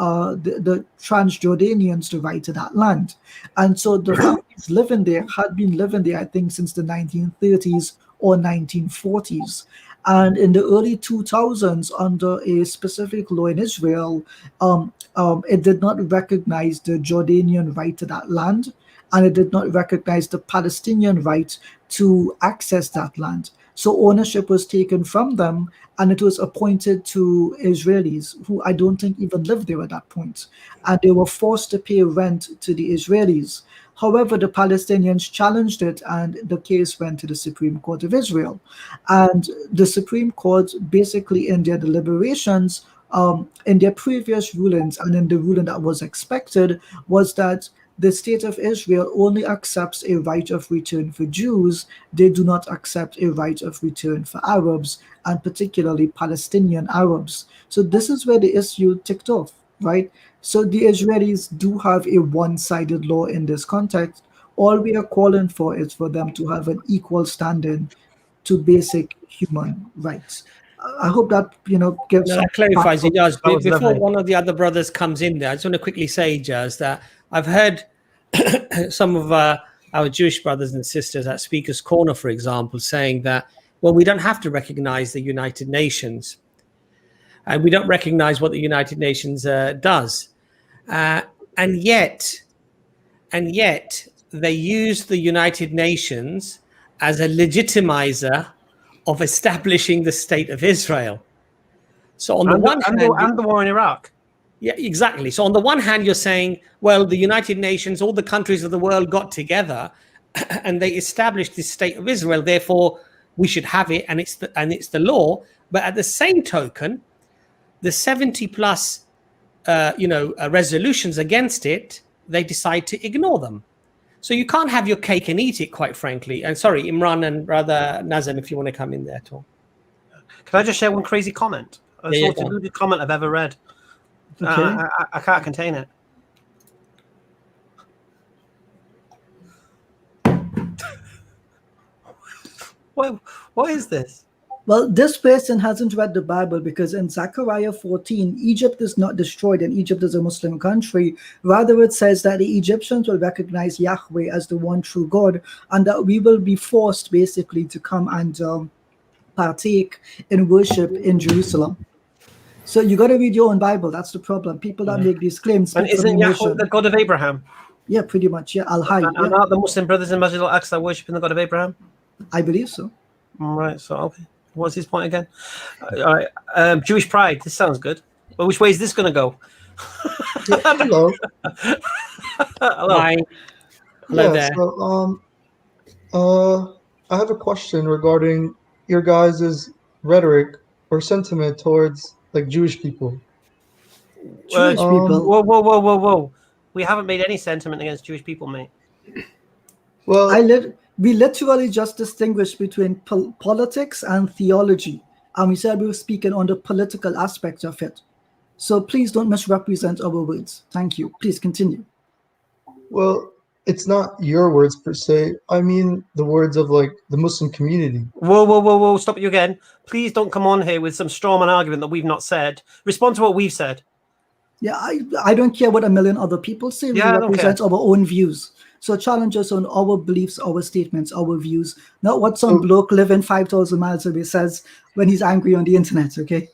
Transjordanians the right to that land. And so the families living there had been living there, I think, since the 1930s or 1940s. And in the early 2000s, under a specific law in Israel, it did not recognize the Jordanian right to that land, and it did not recognize the Palestinian right to access that land. So ownership was taken from them, and it was appointed to Israelis, who I don't think even lived there at that point. And they were forced to pay rent to the Israelis. However, the Palestinians challenged it, and the case went to the Supreme Court of Israel. And the Supreme Court, basically in their deliberations, in their previous rulings and in the ruling that was expected, was that the state of Israel only accepts a right of return for Jews. They do not accept a right of return for Arabs, and particularly Palestinian Arabs. So this is where the issue ticked off, right? So the Israelis do have a one-sided law in this context. All we are calling for is for them to have an equal standing to basic human rights. I hope that gives. No, that clarifies, Ijaz. Before lovely. one of the other brothers comes in there, I just want to quickly say, Ijaz, that I've heard some of our Jewish brothers and sisters at Speaker's Corner, for example, saying that, well, we don't have to recognize the United Nations, and we don't recognize what the United Nations does, and yet they use the United Nations as a legitimizer of establishing the state of Israel. So on the one hand, and the war in Iraq. Yeah, exactly. So on the one hand, you're saying, well, the United Nations, all the countries of the world got together and they established this state of Israel. Therefore, we should have it, and it's the law. But at the same token, the 70 plus, resolutions against it, they decide to ignore them. So you can't have your cake and eat it, quite frankly. And sorry, Imran and brother Nazam, if you want to come in there at all. Can I just share one crazy comment? It's the most deluded comment I've ever read. Okay. I can't contain it. What is this? Well, this person hasn't read the Bible, because in Zechariah 14, Egypt is not destroyed and Egypt is a Muslim country. Rather, it says that the Egyptians will recognize Yahweh as the one true God, and that we will be forced basically to come and partake in worship in Jerusalem. So you got to read your own Bible. That's the problem. People that make these claims. And isn't Yahweh the God of Abraham? Yeah, pretty much. Yeah, Al-Hayy. And aren't the Muslim brothers in Masjid al-Aqsa worshipping the God of Abraham? I believe so. Right. So okay. What's his point again? All right. Jewish pride. This sounds good. But which way is this going to go? Hello. Hello. Hi. Hello there. So, I have a question regarding your guys' rhetoric or sentiment towards like Jewish people. Jewish people. Whoa. We haven't made any sentiment against Jewish people, mate. Well, we literally just distinguish between politics and theology. and we said we were speaking on the political aspect of it. So please don't misrepresent our words. Thank you. Please continue. Well, it's not your words per se. I mean the words of like the Muslim community. Whoa! Stop you again. Please don't come on here with some strawman argument that we've not said. Respond to what we've said. Yeah, I don't care what a million other people say. We represent our own views. So challenge us on our beliefs, our statements, our views, not what some bloke living 5,000 miles away says when he's angry on the internet, okay?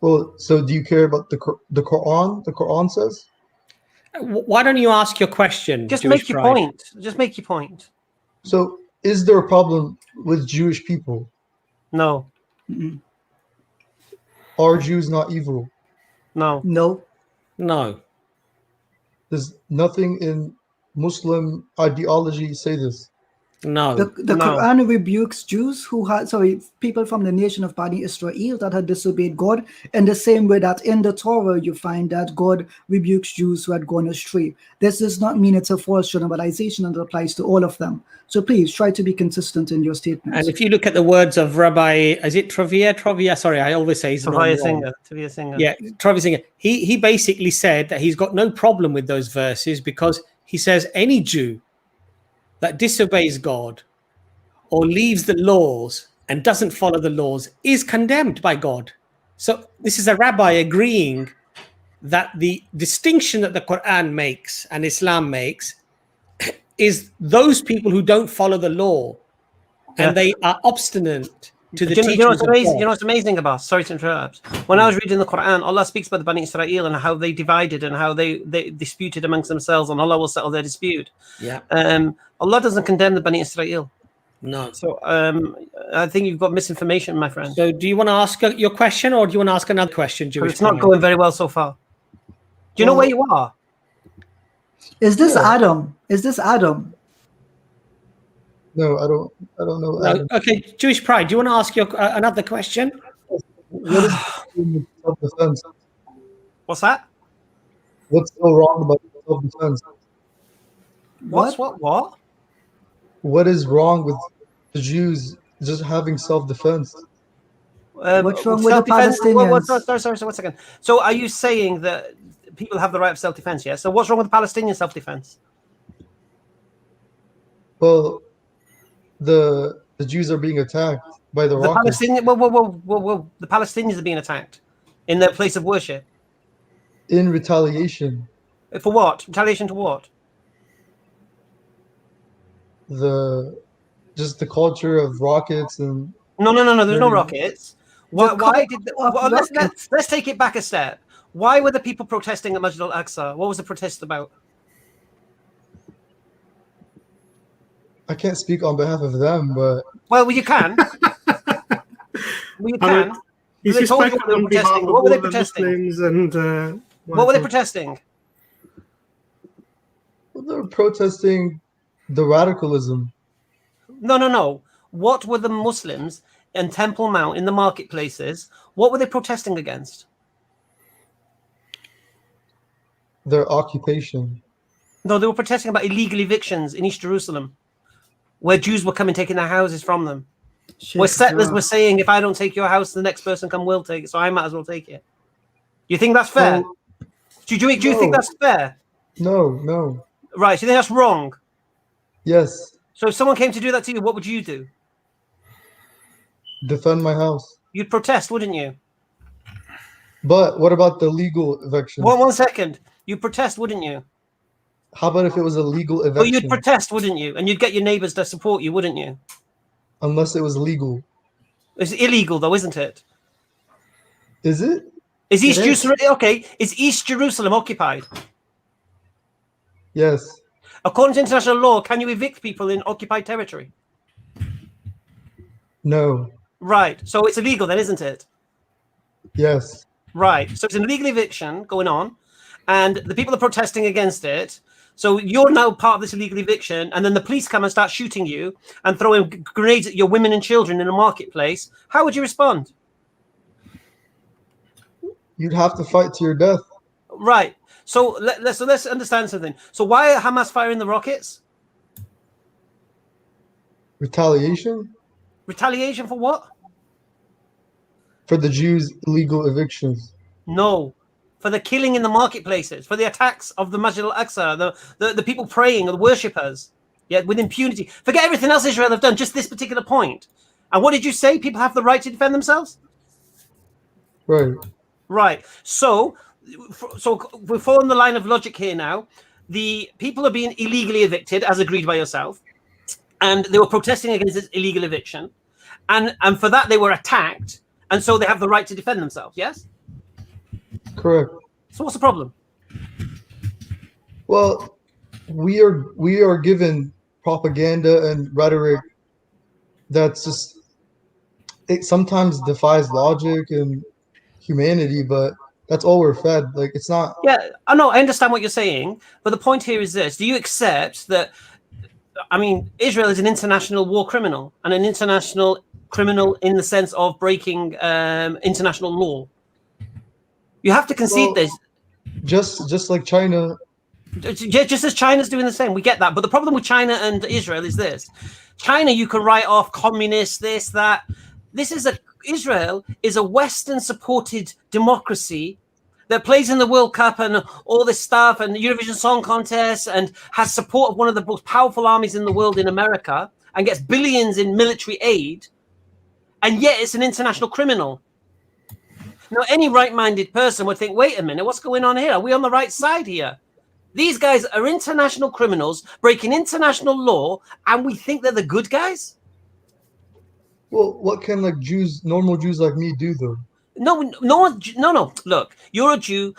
Well, so do you care about the Quran? The Quran says? Why don't you ask your question? Just Jewish make your Pride? point. Just make your point. So is there a problem with Jewish people? No. Are Jews not evil? No. No. No. There's nothing in Muslim ideology say this. No. The Quran rebukes Jews who had, people from the nation of Bani Israel that had disobeyed God, in the same way that in the Torah you find that God rebukes Jews who had gone astray. This does not mean it's a false generalization and it applies to all of them. So please try to be consistent in your statements. And if you look at the words of Rabbi, is it Travia? Sorry, I always say his name wrong. Travia Singer. Yeah, Travia Singer. He basically said that he's got no problem with those verses because he says any Jew that disobeys God or leaves the laws and doesn't follow the laws is condemned by God. So this is a rabbi agreeing that the distinction that the Quran makes and Islam makes is those people who don't follow the law and they are obstinate to the teachings you know what's amazing? of God. You know what's amazing about? Sorry to interrupt. When I was reading the Quran, Allah speaks about the Bani Israel and how they divided and how they disputed amongst themselves, and Allah will settle their dispute. Yeah. Allah doesn't condemn the Bani Israel. No. So I think you've got misinformation, my friend. So do you want to ask your question or do you want to ask another question, Jewish? It's not going very well so far. Do you know where you are? Is this Adam? Is this Adam? No, I don't know. No. Okay, Jewish Pride, do you want to ask your another question? What is self-defense? What's that? What's so wrong about self-defense? What? What is wrong with the Jews just having self-defense? What's wrong with the Palestinians? Sorry, 1 second. So are you saying that people have the right of self-defense, yeah? So what's wrong with the Palestinian self-defense? Well, the Jews are being attacked by the rockets. Whoa. The Palestinians are being attacked in their place of worship. In retaliation. For what? Retaliation to what? Just the culture of rockets and... No, there's no rockets. Why did... let's take it back a step. Why were the people protesting at Masjid al-Aqsa? What was the protest about? I can't speak on behalf of them, but... Well, you can. They told you what they were protesting. What were they protesting? What were they protesting? Well, they were protesting the radicalism. No. What were the Muslims in Temple Mount, in the marketplaces, what were they protesting against? Their occupation. No, they were protesting about illegal evictions in East Jerusalem, where Jews were coming taking their houses from them. Where settlers were saying, if I don't take your house, the next person will take it, so I might as well take it. You think that's fair? Do you think that's fair? No. Right, so you think that's wrong? Yes. So if someone came to do that to you, what would you do? Defend my house. You'd protest, wouldn't you? But what about the legal eviction? One second. You'd protest, wouldn't you? How about if it was a legal eviction? Well, you'd protest, wouldn't you? And you'd get your neighbors to support you, wouldn't you? Unless it was legal. It's illegal, though, isn't it? Is it? Is East Jerusalem okay? Is East Jerusalem occupied? Yes. According to international law, can you evict people in occupied territory? No. Right. So it's illegal then, isn't it? Yes. Right. So it's an illegal eviction going on, and the people are protesting against it. So you're now part of this illegal eviction, and then the police come and start shooting you and throwing grenades at your women and children in a marketplace. How would you respond? You'd have to fight to your death. Right. So let's understand something. So why are Hamas firing the rockets? Retaliation? Retaliation for what? for the Jews' illegal evictions? No, for the killing in the marketplaces, for the attacks of the Masjid al-Aqsa, the people praying, the worshippers, yeah, with impunity. Forget everything else Israel have done, just this particular point. And what did you say? People have the right to defend themselves? Right. Right. So we're following the line of logic here now. The people are being illegally evicted, as agreed by yourself, and they were protesting against this illegal eviction. And for that, they were attacked, and so they have the right to defend themselves, yes? Correct. So what's the problem? Well, we are given propaganda and rhetoric that's just, it sometimes defies logic and humanity, but that's all we're fed. Like, it's not. Yeah, I know, I understand what you're saying, but the point here is this: do you accept that? I mean, Israel is an international war criminal, and an international criminal in the sense of breaking international law. You have to concede this. Just like China. Just as China's doing the same, we get that. But the problem with China and Israel is this: China, you can write off communists, this, that. Israel is a Western-supported democracy that plays in the World Cup and all this stuff and the Eurovision Song Contest and has support of one of the most powerful armies in the world in America and gets billions in military aid, and yet it's an international criminal. Now, any right-minded person would think, wait a minute, what's going on here? Are we on the right side here? These guys are international criminals breaking international law, and we think they're the good guys? Well, what can like normal Jews like me do though? No. Look, you're a Jew.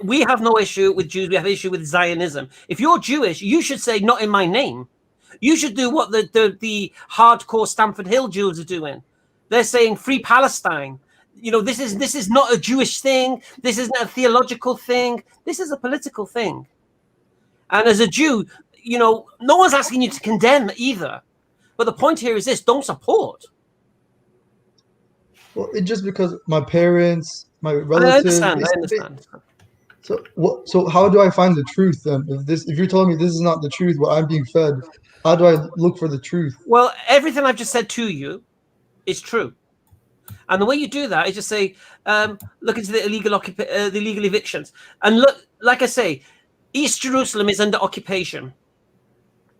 We have no issue with Jews. We have issue with Zionism. If you're Jewish, you should say, not in my name. You should do what the hardcore Stamford Hill Jews are doing. They're saying free Palestine. You know, this is not a Jewish thing. This isn't a theological thing. This is a political thing. And as a Jew, you know, no one's asking you to condemn either. But the point here is this: don't support. Well, it's just because my parents, my relatives. I understand. So how do I find the truth then? If you're telling me this is not the truth, what I'm being fed, how do I look for the truth? Well, everything I've just said to you is true. And the way you do that is just say, look into the illegal evictions. And look, like I say, East Jerusalem is under occupation.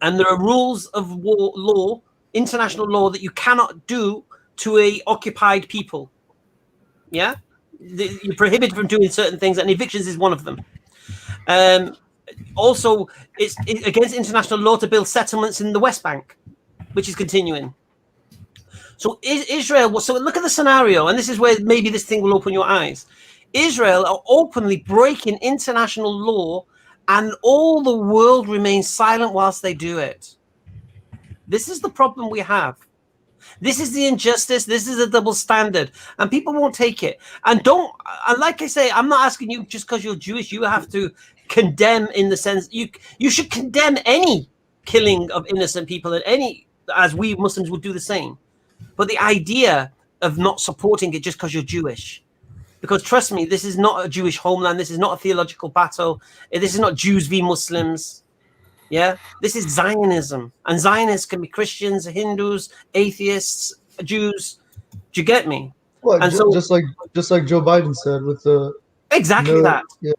And there are rules of war law, international law, that you cannot do to a occupied people. Yeah? You're prohibited from doing certain things, and evictions is one of them. Also, it's against international law to build settlements in the West Bank, which is continuing. So Israel, so look at the scenario, and this is where maybe this thing will open your eyes. Israel are openly breaking international law, and all the world remains silent whilst they do it. This is the problem we have. This is the injustice. This is a double standard, and people won't take it. And like I say, I'm not asking you just because you're Jewish, you have to condemn in the sense you should condemn any killing of innocent people, and as we Muslims would do the same. But the idea of not supporting it just because you're Jewish, because trust me, this is not a Jewish homeland. This is not a theological battle. This is not Jews v Muslims. Yeah, this is Zionism, and Zionists can be Christians, Hindus, atheists, Jews. Do you get me? Well, and just like Joe Biden said with the that. Yeah.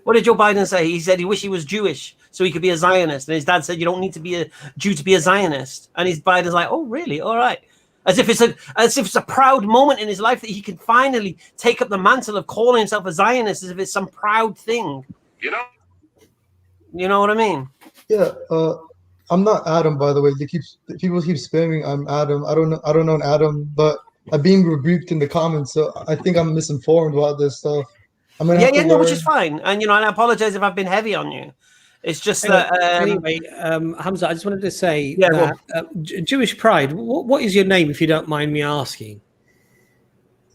What did Joe Biden say? He said he wished he was Jewish so he could be a Zionist, and his dad said you don't need to be a Jew to be a Zionist. And his Biden's like, oh really? All right. As if it's a proud moment in his life that he can finally take up the mantle of calling himself a Zionist, as if it's some proud thing. You know what I mean? Yeah, I'm not Adam, by the way. People keep spamming. I'm Adam. I don't know an Adam, but I'm being rebuked in the comments, so I think I'm misinformed about this stuff. I'm gonna have to learn. Which is fine. And and I apologize if I've been heavy on you. It's just that. Anyway, Hamza, I just wanted to say that Jewish Pride. What is your name, if you don't mind me asking?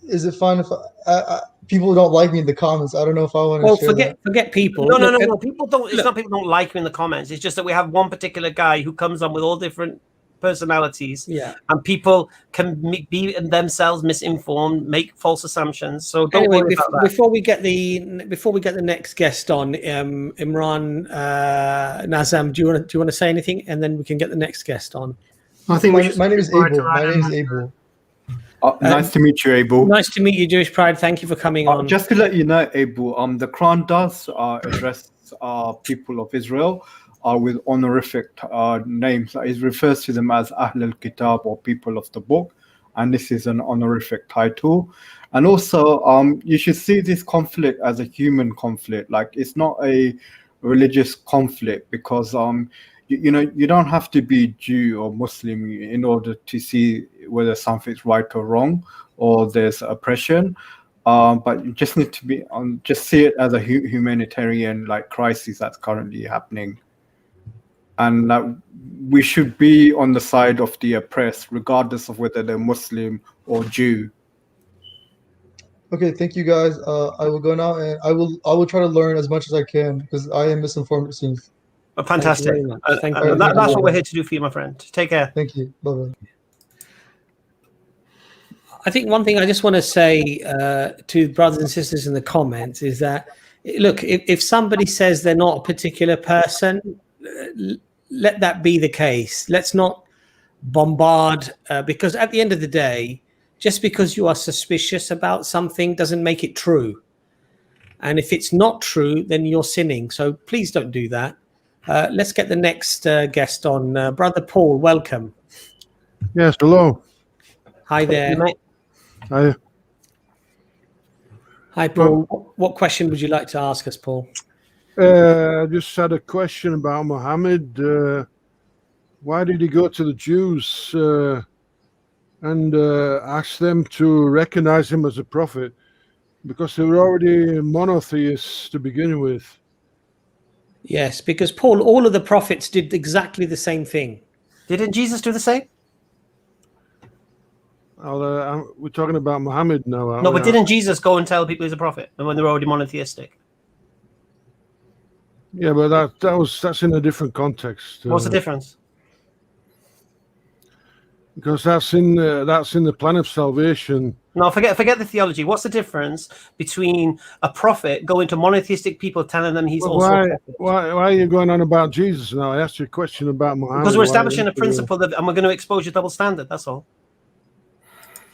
Is it fine if people don't like me in the comments? I don't know if I want to share that. Forget people. No. People don't. It's not people don't like me in the comments. It's just that we have one particular guy who comes on with all different personalities. Yeah. And people can be themselves misinformed, make false assumptions. So don't worry about that. Before we get the next guest on, Imran, Nazam, do you want to say anything, and then we can get the next guest on? I think my name is Abel. My name is Abel. Nice to meet you, Abel. Nice to meet you, Jewish Pride. Thank you for coming on. Just to let you know, Abel, the Quran does address people of Israel with honorific names. It refers to them as Ahl al-Kitab, or people of the book, and this is an honorific title. And also, you should see this conflict as a human conflict. Like, it's not a religious conflict, because you don't have to be Jew or Muslim in order to see whether something's right or wrong, or there's oppression. But you just need to be just see it as a humanitarian crisis that's currently happening, and we should be on the side of the oppressed, regardless of whether they're Muslim or Jew. Okay, thank you guys. I will go now, and I will try to learn as much as I can, because I am misinformed, it seems. Fantastic. Thank you. That's what we're here to do for you, my friend. Take care. Thank you. Bye-bye. I think one thing I just want to say to brothers and sisters in the comments is that, look, if somebody says they're not a particular person, let that be the case. Let's not bombard, because at the end of the day, just because you are suspicious about something doesn't make it true. And if it's not true, then you're sinning. So please don't do that. Let's get the next guest on. Brother Paul, welcome. Yes, hello. Hi there. Hi. Hi, Paul. What question would you like to ask us, Paul? I just had a question about Muhammad. Why did he go to the Jews and ask them to recognize him as a prophet? Because they were already monotheists to begin with. Yes, because Paul, all of the prophets did exactly the same thing. Didn't Jesus do the same? We're talking about Muhammad now. No, but didn't Jesus go and tell people he's a prophet, and when they were already monotheistic? Yeah, but that's in a different context. What's the difference? Because that's in the plan of salvation. No, forget the theology. What's the difference between a prophet going to monotheistic people telling them he's also a prophet? Why are you going on about Jesus now? I asked you a question about Muhammad. Because we're establishing a principle that, and we're going to expose your double standard. That's all.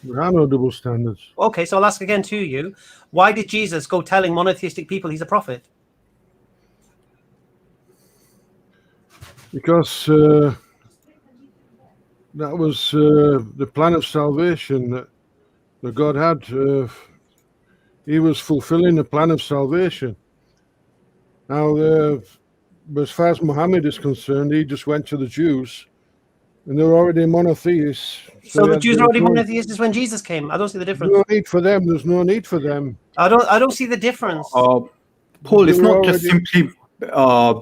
There are no double standards. Okay, so I'll ask again to you. Why did Jesus go telling monotheistic people he's a prophet? Because that was the plan of salvation that God had. He was fulfilling the plan of salvation. Now, as far as Muhammad is concerned, he just went to the Jews, and they were already monotheists. So the Jews are already monotheists when Jesus came. I don't see the difference. No need for them. There's no need for them. I don't see the difference. Paul, it's not just simply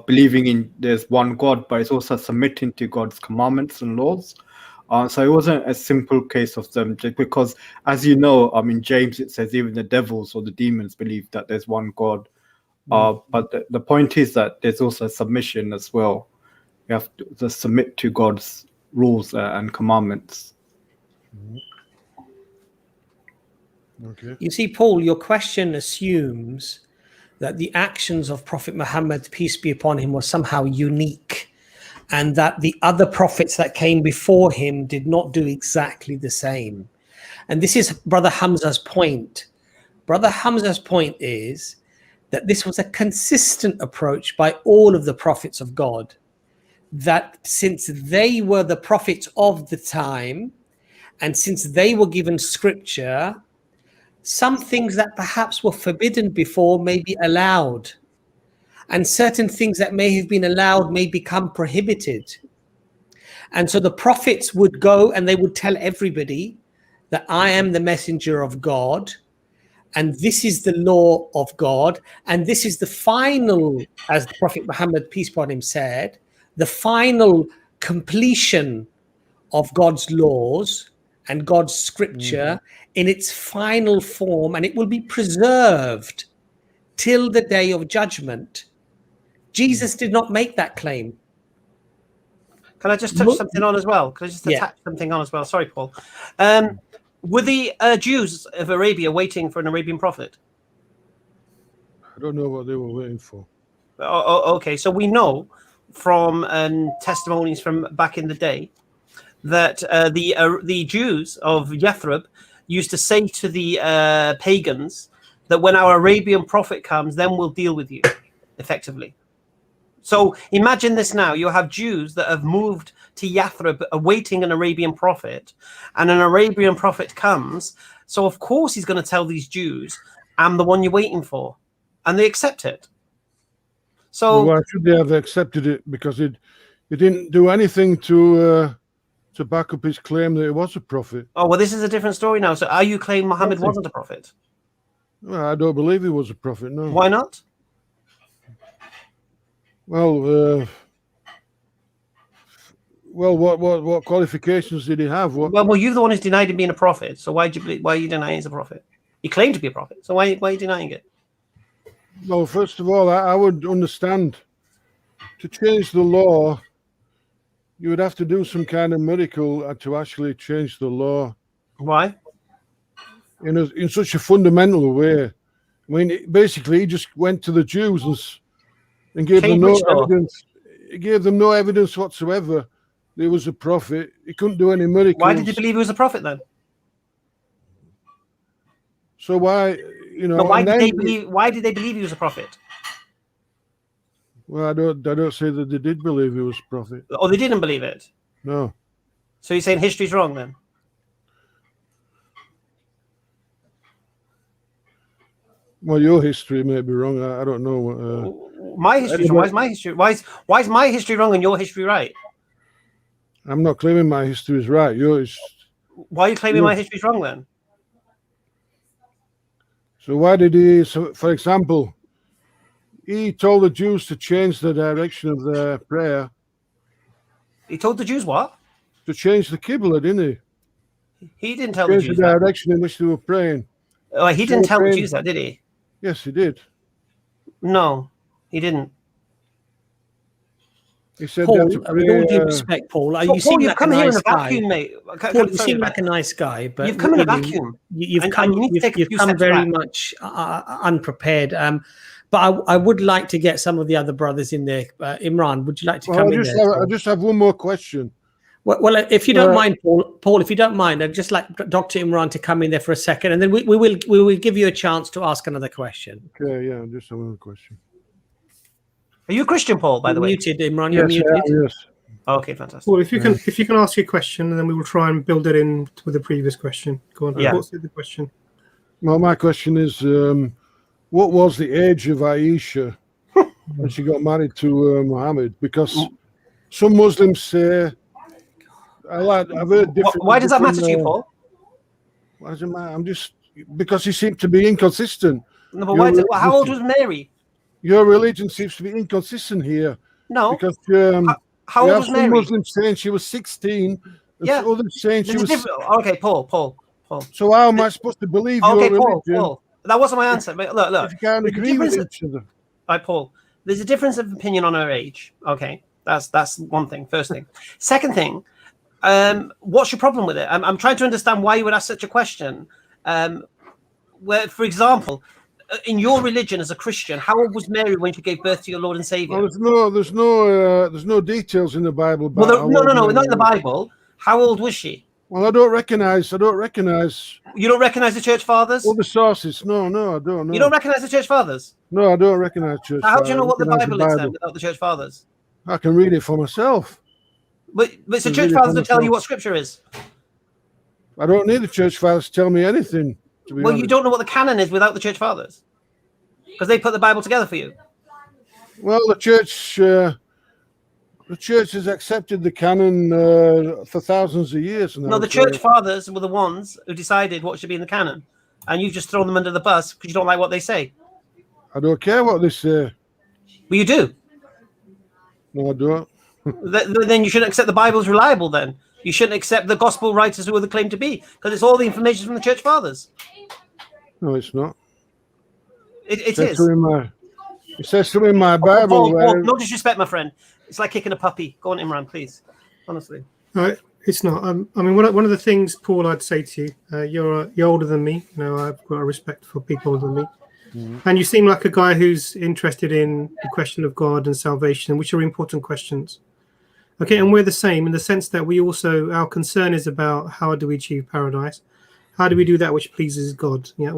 believing in there's one God, but it's also submitting to God's commandments and laws. So it wasn't a simple case of them, just because, as you know, in James it says even the devils or the demons believe that there's one God. But the point is that there's also submission as well. You have to submit to God's rules and commandments. Okay. You see, Paul, your question assumes that the actions of Prophet Muhammad, peace be upon him, were somehow unique, and that the other prophets that came before him did not do exactly the same. And this is Brother Hamza's point. Brother Hamza's point is that this was a consistent approach by all of the prophets of God, that since they were the prophets of the time, and since they were given scripture, some things that perhaps were forbidden before may be allowed, and certain things that may have been allowed may become prohibited. And so the prophets would go and they would tell everybody that I am the messenger of God, and this is the law of God, and this is the final, as the Prophet Muhammad, peace upon him, said, the final completion of God's laws and God's scripture in its final form, and it will be preserved till the day of judgment. Jesus did not make that claim. Can I just touch something on as well? Can I just attach something on as well? Sorry, Paul. Were the Jews of Arabia waiting for an Arabian prophet? I don't know what they were waiting for. Okay, so we know from testimonies from back in the day that the Jews of Yathrib used to say to the pagans that when our Arabian prophet comes, then we'll deal with you, effectively. So imagine this now. You have Jews that have moved to Yathrib awaiting an Arabian prophet, and an Arabian prophet comes. So of course he's going to tell these Jews, I'm the one you're waiting for. And they accept it. So why should they have accepted it? Because it didn't do anything to back up his claim that it was a prophet. Oh, well, this is a different story now. So are you claiming Muhammad wasn't a prophet? Well, I don't believe he was a prophet, no. Why not? Well, what qualifications did he have? Well, you're the one who's denied him being a prophet. So why are you denying he's a prophet? He claimed to be a prophet. So why are you denying it? Well, first of all, I would understand to change the law, you would have to do some kind of miracle to actually change the law. Why? In such a fundamental way. I mean, basically, he just went to the Jews and gave them no evidence. He gave them no evidence whatsoever that he was a prophet. He couldn't do any miracles. Why did they believe he was a prophet then? So why, But why did they believe he was a prophet? Well, I don't say that they did believe he was a prophet. Or they didn't believe it? No. So you're saying history's wrong then? Well, your history may be wrong. I don't know. My history. Why is my history? Why is my history wrong and your history right? I'm not claiming my history is right. Yours. Why are you claiming my history is wrong then? So why did he? So, for example, he told the Jews to change the direction of their prayer. He told the Jews what? To change the Qibla, didn't he? He didn't tell the Jews the direction in which they were praying. Oh, he didn't tell the Jews that, did he? Yes, he did. No, he didn't. He said Paul, that with all due respect, Paul, you seem like a nice guy. Paul, you seem like a nice guy, but you've come in a vacuum. You've come very much unprepared. But I would like to get some of the other brothers in there. Imran, would you like to come in there? I just have one more question. Well, if you don't mind, Paul, if you don't mind, I'd just like Dr. Imran to come in there for a second, and then we will give you a chance to ask another question. Okay, yeah, just another question. Are you a Christian, Paul? By the way, muted, Imran. You're muted. Yes. Okay, fantastic. Well, if you can ask your question, and then we will try and build it in with the previous question. Go on. Yeah. What's the question? Well, my question is, what was the age of Aisha when she got married to Muhammad? Because some Muslims say, I've heard different. Why does that matter to you, Paul? Why does it matter? Because he seemed to be inconsistent. No, but how old was Mary? Your religion seems to be inconsistent here. No. Because how old was Mary? Some Muslims saying she was 16. Yeah. Others saying she was. Okay, Paul. So how am I supposed to believe your religion? Paul. That wasn't my answer. But look. If you can't agree with each other. All right, Paul. There's a difference of opinion on her age. Okay, that's one thing. First thing. Second thing. What's your problem with it? I'm trying to understand why you would ask such a question. Where, for example, in your religion as a Christian, how old was Mary when she gave birth to your Lord and Savior? Well, there's no details in the Bible. Well, no, not in the Bible. How old was she? Well, I don't recognize. You don't recognize the church fathers? All the sources. No, I don't know. You don't recognize the church fathers? No, I don't recognize church fathers. How do you know what the Bible is then without the church fathers? I can read it for myself. But it's the church fathers that tell you what scripture is. I don't need the church fathers to tell me anything. Well, you don't know what the canon is without the church fathers, because they put the Bible together for you. Well, the church has accepted the canon for thousands of years now. No, the church fathers were the ones who decided what should be in the canon, and you've just thrown them under the bus because you don't like what they say. I don't care what they say. Well, you do. No, I don't. Then you shouldn't accept the Bible as reliable. Then you shouldn't accept the gospel writers who are the claim to be, because it's all the information from the church fathers. No, it's not. It is. It says so in my Bible. Paul, no disrespect, my friend. It's like kicking a puppy. Go on, Imran, please. Honestly. No, it's not. I mean, one of the things, Paul, I'd say to you, you're older than me. You know, I've got a respect for people older than me. Mm-hmm. And you seem like a guy who's interested in the question of God and salvation, which are important questions. Okay, and we're the same in the sense that we also, our concern is about how do we achieve paradise. how do we do that which pleases God? Yeah,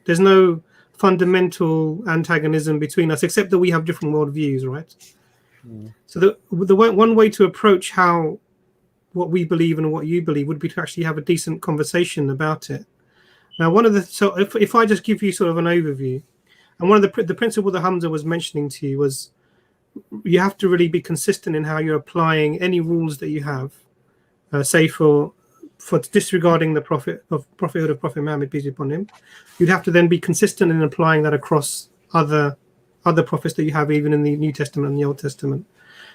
there's no fundamental antagonism between us, except that we have different worldviews, right? So the one way to approach what we believe and what you believe would be to actually have a decent conversation about it. Now, so if I just give you sort of an overview, and one of the principle that Hamza was mentioning to you was you have to really be consistent in how you're applying any rules that you have, say for disregarding the prophethood of Prophet Muhammad, peace be upon him. You'd have to then be consistent in applying that across other prophets that you have, even in the New Testament and the Old Testament.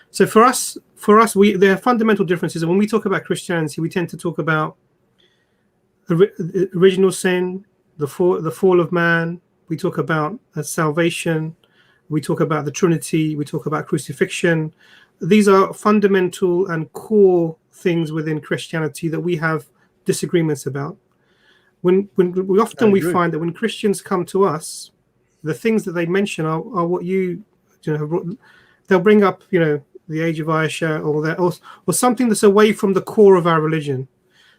So for us, there are fundamental differences. And when we talk about Christianity, we tend to talk about the original sin, the fall of man. We talk about salvation. We talk about the Trinity. We talk about crucifixion. These are fundamental and core things within Christianity that we have disagreements about. When we find that when Christians come to us, the things that they mention are what you know. They'll bring up, the age of Aisha or something that's away from the core of our religion.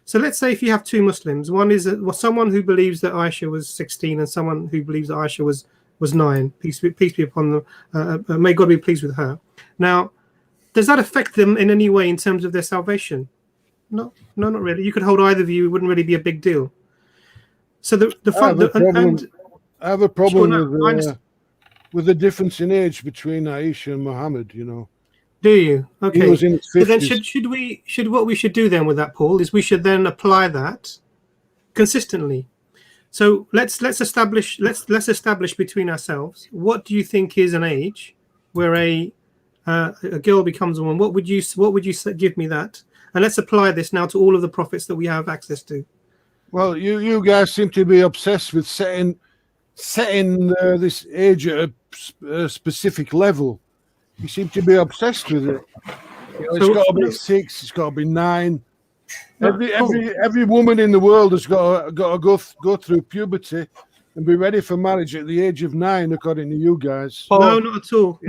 So let's say if you have two Muslims, one is someone who believes that Aisha was 16 and someone who believes that Aisha was 9. Peace be upon them. May God be pleased with her. Now, does that affect them in any way in terms of their salvation? No, not really. You could hold either view; it wouldn't really be a big deal. So I have a problem with the difference in age between Aisha and Muhammad. Do you? Okay. He was in his 50s. So then what we should do then with that, Paul, is we should then apply that consistently. So let's establish between ourselves, what do you think is an age where a girl becomes a woman? What would you give me that? And let's apply this now to all of the prophets that we have access to. Well, you guys seem to be obsessed with setting this age at a specific level. You seem to be obsessed with it. It's got to be 6. It's got to be 9. Every woman in the world has got to go through puberty and be ready for marriage at the age of 9, according to you guys. Paul, no, not at all.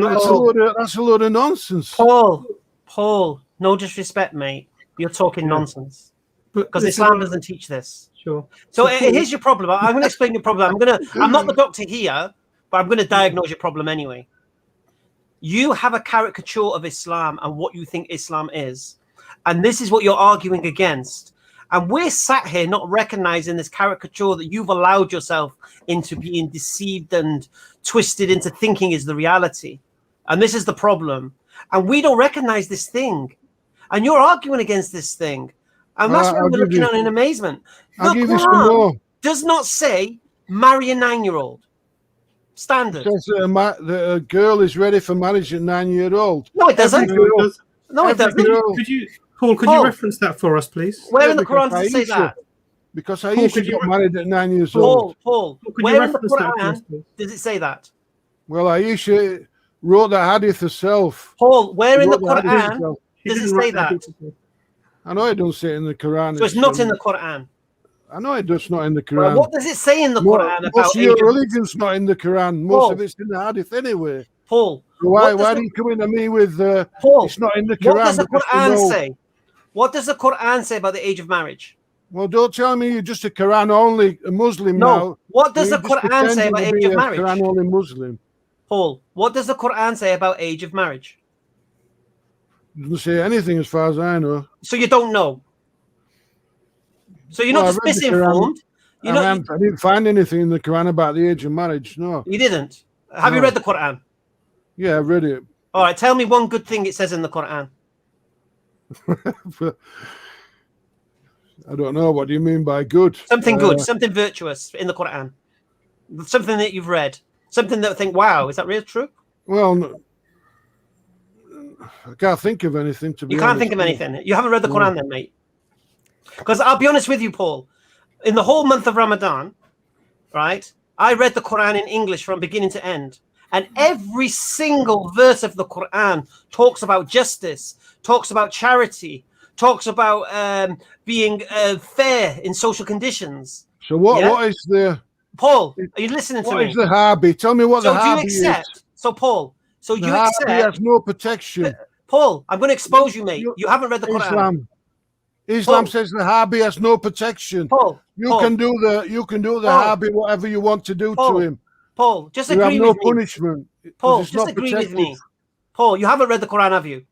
That's a load of nonsense. Paul, no disrespect, mate. You're talking nonsense. Because Islam doesn't teach this. Sure. So here's your problem. I'm going to explain your problem. I'm not the doctor here, but I'm going to diagnose your problem anyway. You have a caricature of Islam and what you think Islam is. And this is what you're arguing against. And we're sat here not recognizing this caricature that you've allowed yourself into being deceived and twisted into thinking is the reality. And this is the problem. And we don't recognize this thing. And you're arguing against this thing. And that's what we're looking at in amazement. The Quran does not say marry a 9-year-old. Standard. It says that a girl is ready for marriage at 9-year-old. No, it doesn't. No, it doesn't. Could you reference that for us, please? Where in the Quran does it say that? Because Aisha got married at 9 years old. Paul, where in the Quran does it say that? Well, Aisha wrote the hadith herself. Paul, where in the Quran does it say that? I know it don't say it in the Quran. So it's not in the Quran. I know it does not in the Quran. Well, what does it say in the Quran about most of your religion's not in the Quran. Most of it's in the hadith anyway. Paul, why do you come in to me with Paul, it's not in the Quran? What does the Quran say? What does the Quran say about the age of marriage? Well, don't tell me you're just a Quran only Muslim now. What does the Quran say about age of marriage? Quran only Muslim. Paul, what does the Quran say about age of marriage? It doesn't say anything as far as I know. So you don't know. So you're not just misinformed. I didn't find anything in the Quran about the age of marriage. No. You didn't? Have you read the Quran? Yeah, I've read it. All right, tell me one good thing it says in the Quran. I don't know. What do you mean by good? Something good, something virtuous in the Quran. Something that you've read. Something that I think, wow, is that really true? Well, no, I can't think of anything. You can't think of anything. You haven't read the Quran then, mate. Because I'll be honest with you, Paul. In the whole month of Ramadan, right, I read the Quran in English from beginning to end. And every single verse of the Quran talks about justice, talks about charity, talks about being fair in social conditions. So what is the... Paul, are you listening to me? What is the harbi? Tell me what the harbi is. So, Paul, the harbi has no protection. Paul, I'm going to expose you, mate. You haven't read the Quran. Islam says the harbi has no protection. You can do the harbi whatever you want to do to him. Paul, just you agree have no with me. punishment. Paul, just agree with me. Paul, you haven't read the Quran, have you?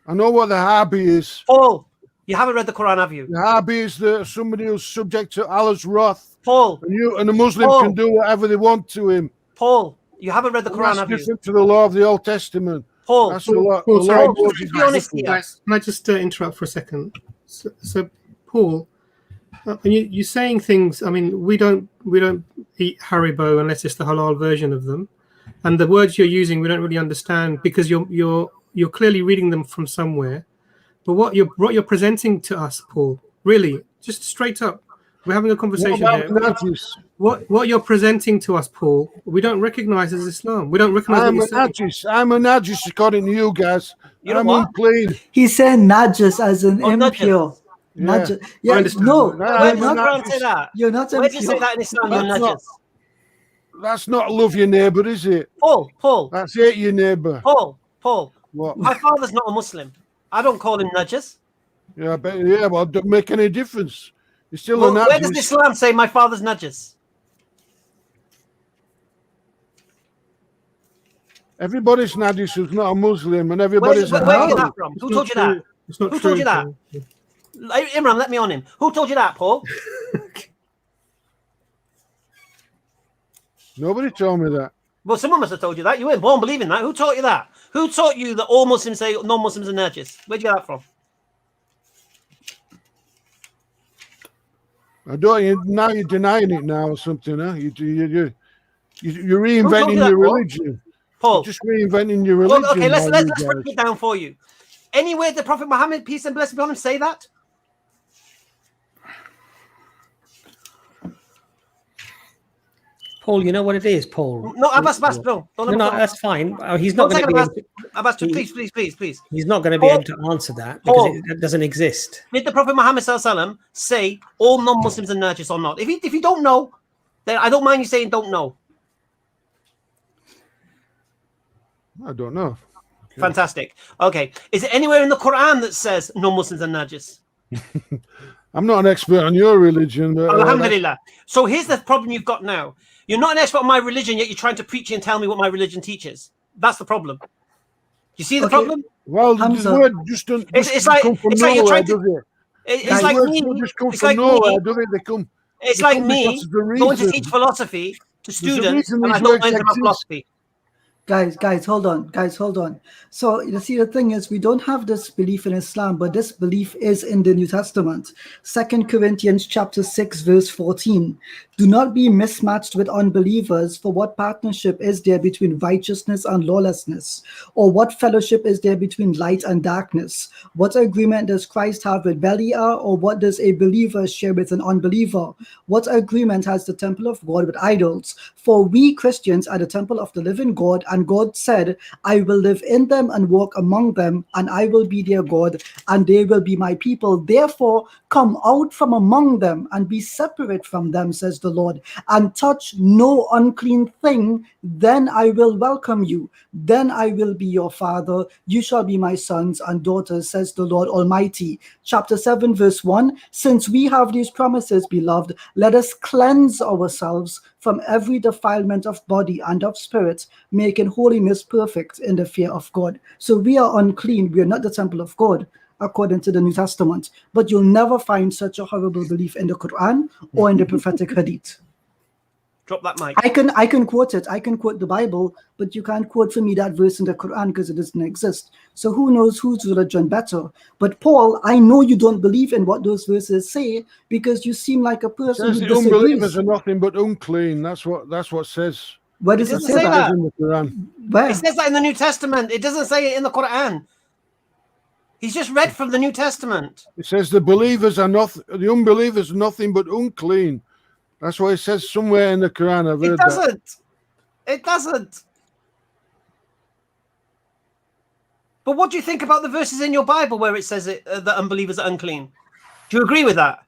I know what the harbi is. Paul, you haven't read the Quran, have you? The harbi is somebody who's subject to Allah's wrath. Paul, and a Muslim can do whatever they want to him. Paul, you haven't read the Quran, have you? That's different to the law of the Old Testament. Paul, that's the law. Be honest here. Guys, can I just interrupt for a second? So Paul, you're saying things. I mean, we don't eat Haribo unless it's the halal version of them, and the words you're using we don't really understand because you're clearly reading them from somewhere. But what you're presenting to us, Paul, really, just straight up, we're having a conversation here. What you're presenting to us, Paul, we don't recognize as Islam. We don't recognize. I'm a najis according to you guys. I'm unclean. He's saying najis as an impure. Najis. Yeah, no. Where does the Quran say that? You're not impure. Where does it say that in Islam? You're najis. That's not love your neighbor, is it? Paul. That's hate your neighbor. Paul. What? My father's not a Muslim. I don't call him najis. Yeah, but it don't make any difference. He's still a najis. Where does Islam say my father's najis? Everybody's najis who's not a Muslim, and everybody's. Where did you get that from? Who told you that? Who told you that? Imran, let me on him. Who told you that, Paul? Nobody told me that. Well, someone must have told you that. You weren't born believing that. Who taught you that? Who taught you that all Muslims say non-Muslims are najis? Where'd you get that from? I don't. Now you're denying it now or something, huh? You're reinventing your religion. Paul, you're just reinventing your religion. Well, okay, let's break it down for you. Anywhere did Prophet Muhammad, peace and blessing be on him, say that? Paul, you know what it is, Paul. No, Abbas, no. No, that's fine. He's not going to be able to, Abbas, please. He's not going to be able to answer that because it doesn't exist. Did the Prophet Muhammad ﷺ say all non-Muslims are najis or not? If you don't know, then I don't mind you saying don't know. I don't know. Okay. Fantastic. Okay. Is it anywhere in the Quran that says non-Muslims are najis? I'm not an expert on your religion. But, Alhamdulillah. So here's the problem you've got now. You're not an expert on my religion, yet you're trying to preach and tell me what my religion teaches. That's the problem. You see the problem? Well, the word just doesn't come from nowhere, does it? It's like me. It's like nowhere, does it? It's like me going to teach philosophy to students, and I don't learn about philosophy. Guys, hold on. So you see, the thing is, we don't have this belief in Islam, but this belief is in the New Testament. 2 Corinthians chapter 6, verse 14. Do not be mismatched with unbelievers, for what partnership is there between righteousness and lawlessness? Or what fellowship is there between light and darkness? What agreement does Christ have with Belial, or what does a believer share with an unbeliever? What agreement has the temple of God with idols? For we Christians are the temple of the living God, and God said, I will live in them and walk among them, and I will be their God, and they will be my people. Therefore, come out from among them and be separate from them, says the Lord, and touch no unclean thing. Then I will welcome you. Then I will be your father. You shall be my sons and daughters, says the Lord Almighty. Chapter 7, verse 1. Since we have these promises, beloved, let us cleanse ourselves from every defilement of body and of spirit, making holiness perfect in the fear of God. So we are unclean. We are not the temple of God, according to the New Testament. But you'll never find such a horrible belief in the Quran or in the prophetic hadith. Drop that mic. I can quote it. I can quote the Bible, but you can't quote for me that verse in the Quran because it doesn't exist. So who knows whose religion better? But Paul, I know you don't believe in what those verses say because you seem like a person who disagrees. Unbelievers are nothing but unclean. That's what says. Where does it say that? In the Quran. Where? It says that in the New Testament. It doesn't say it in the Quran. He's just read from the New Testament. It says the unbelievers are nothing but unclean. That's what it says somewhere in the Quran. I've heard that. It doesn't. But what do you think about the verses in your Bible where it says that unbelievers are unclean? Do you agree with that?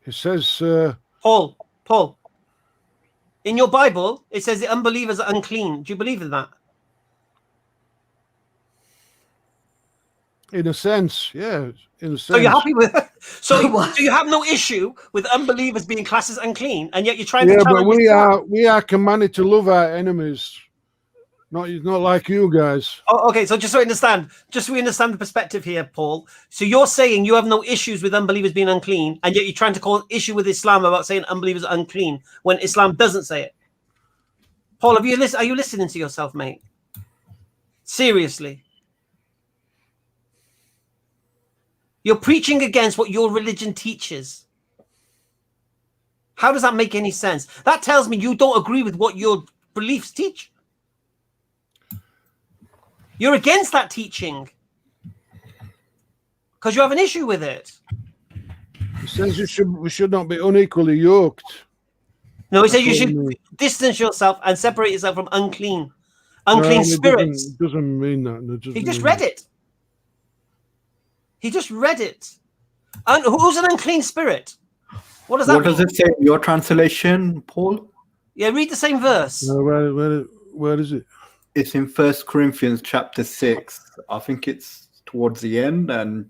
It says... Paul, in your Bible, it says the unbelievers are unclean. Do you believe in that? In a sense, yeah. In a sense. So you're happy with so you have no issue with unbelievers being classed as unclean, and yet you're trying to challenge but we are commanded to love our enemies. Not like you guys. Oh, okay, so just so we understand the perspective here, Paul. So you're saying you have no issues with unbelievers being unclean, and yet you're trying to call issue with Islam about saying unbelievers are unclean when Islam doesn't say it. Paul, are you listening to yourself, mate? Seriously. You're preaching against what your religion teaches. How does that make any sense? That tells me you don't agree with what your beliefs teach. You're against that teaching because you have an issue with it. It says we should not be unequally yoked. No, he says you should distance yourself and separate yourself from unclean spirits. It doesn't mean that. He just read it. He just read it. And who's an unclean spirit? What does that mean? What does it say in your translation, Paul? Yeah, read the same verse. Where is it? It's in 1 Corinthians chapter 6. I think it's towards the end, and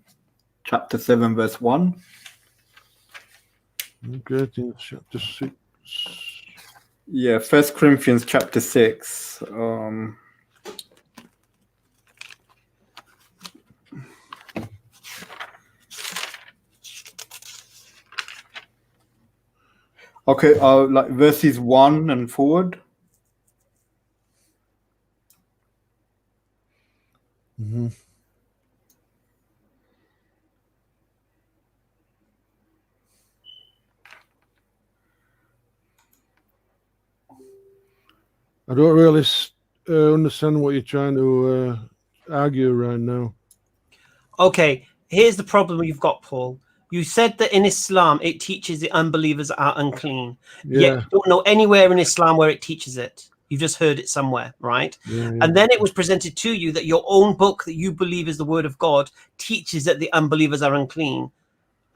chapter 7, verse 1. Okay, chapter 6. Yeah, 1 Corinthians chapter 6. Okay, like verses 1 and forward. Mm-hmm. I don't really understand what you're trying to argue right now. Okay, here's the problem you've got, Paul. You said that in Islam it teaches the unbelievers are unclean. Yeah. Yet you don't know anywhere in Islam where it teaches it. You've just heard it somewhere, right? Yeah. And then it was presented to you that your own book that you believe is the word of God teaches that the unbelievers are unclean.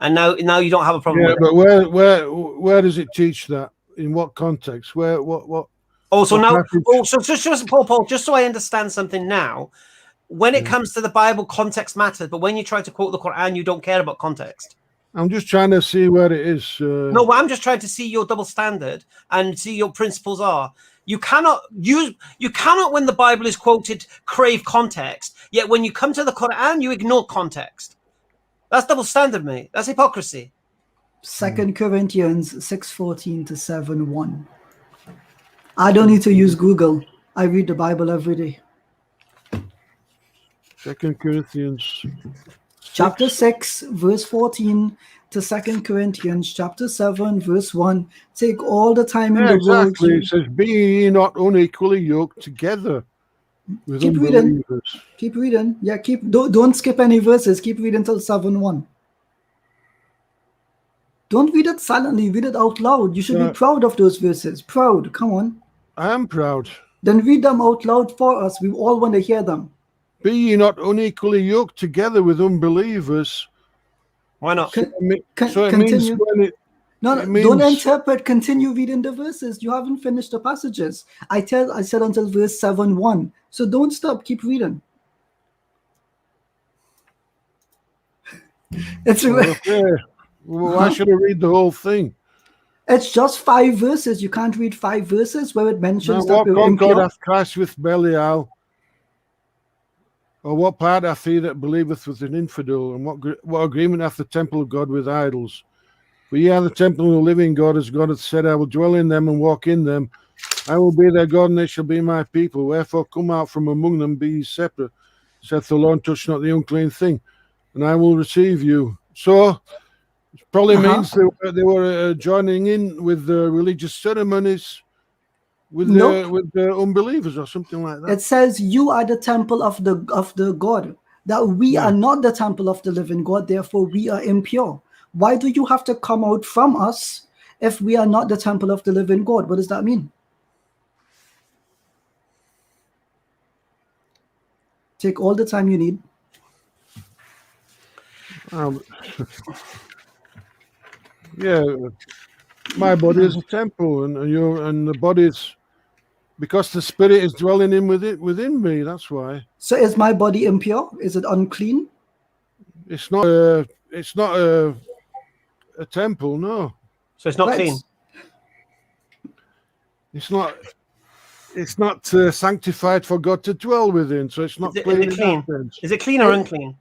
And now you don't have a problem with but it. where does it teach that? In what context? What? Oh, so what now, passage? just Paul, just so I understand something now, when it comes to the Bible, context matters. But when you try to quote the Quran, you don't care about context. I'm just trying to see where it is. No, well, I'm just trying to see your double standard and see your principles are. You cannot, when the Bible is quoted, crave context. Yet when you come to the Quran, you ignore context. That's double standard, mate. That's hypocrisy. 2 Corinthians 6:14 to 7:1. I don't need to use Google. I read the Bible every day. 2 Corinthians. Chapter 6, verse 14 to 2 Corinthians chapter 7, verse 1. Take all the time in the exactly. world. It says, be ye not unequally yoked together with Keep reading. unbelievers. Keep reading. Yeah, don't skip any verses. Keep reading till 7:1. Don't read it silently. Read it out loud. You should be proud of those verses. Proud. Come on. I am proud. Then read them out loud for us. We all want to hear them. Be ye not unequally yoked together with unbelievers. Why not? So it means Continue. when No, it means, don't interpret. Continue reading the verses. You haven't finished the passages. I said until verse 7:1. So don't stop. Keep reading. It's okay. Well, why should I read the whole thing? It's just 5 verses. You can't read 5 verses where it mentions now, that what we're concord impure. hath Christ with Belial? Or what part hath he that believeth with an infidel? And what agreement hath the temple of God with idols? For ye are the temple of the living God, as God hath said, I will dwell in them and walk in them. I will be their God, and they shall be my people. Wherefore come out from among them, be ye separate, saith the Lord, touch not the unclean thing, and I will receive you. So it probably means they were joining in with the religious ceremonies with the unbelievers or something like that. It says you are the temple of the God, that we are not the temple of the living God, therefore we are impure. Why do you have to come out from us if we are not the temple of the living God? What does that mean? Take all the time you need. Yeah, my body is a temple, and the body is, because the spirit is dwelling within me. That's why. So is my body impure? Is it unclean? It's not a temple, no. So it's not clean. It's not sanctified for God to dwell within, so it's not clean. Is it clean? Is it clean or unclean?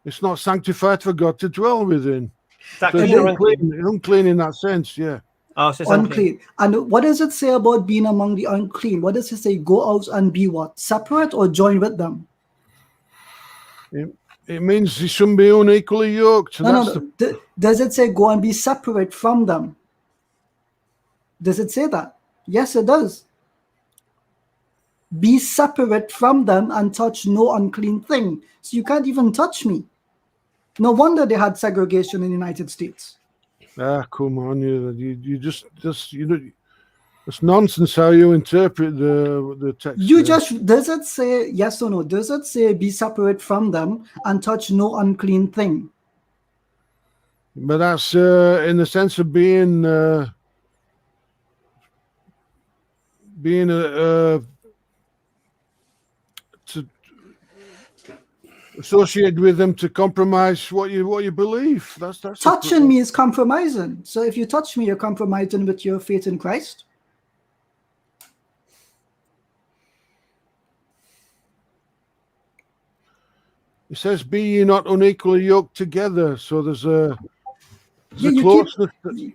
It's not sanctified for God to dwell within. Is that So clean it's or unclean? unclean in that sense, yeah. Oh, so it's Unclean. And what does it say about being among the unclean? What does it say? Go out and be what? Separate or join with them? It means you shouldn't be unequally yoked. So No. Does it say go and be separate from them? Does it say that? Yes, it does. Be separate from them and touch no unclean thing. So you can't even touch me. No wonder they had segregation in the United States. Come on, you just it's nonsense how you interpret the text. Does it say yes or no? Does it say be separate from them and touch no unclean thing? But that's in the sense of being associated with them to compromise what you believe. That's Touching me is compromising. So if you touch me, you're compromising with your faith in Christ. It says, "Be ye not unequally yoked together." So there's a closeness.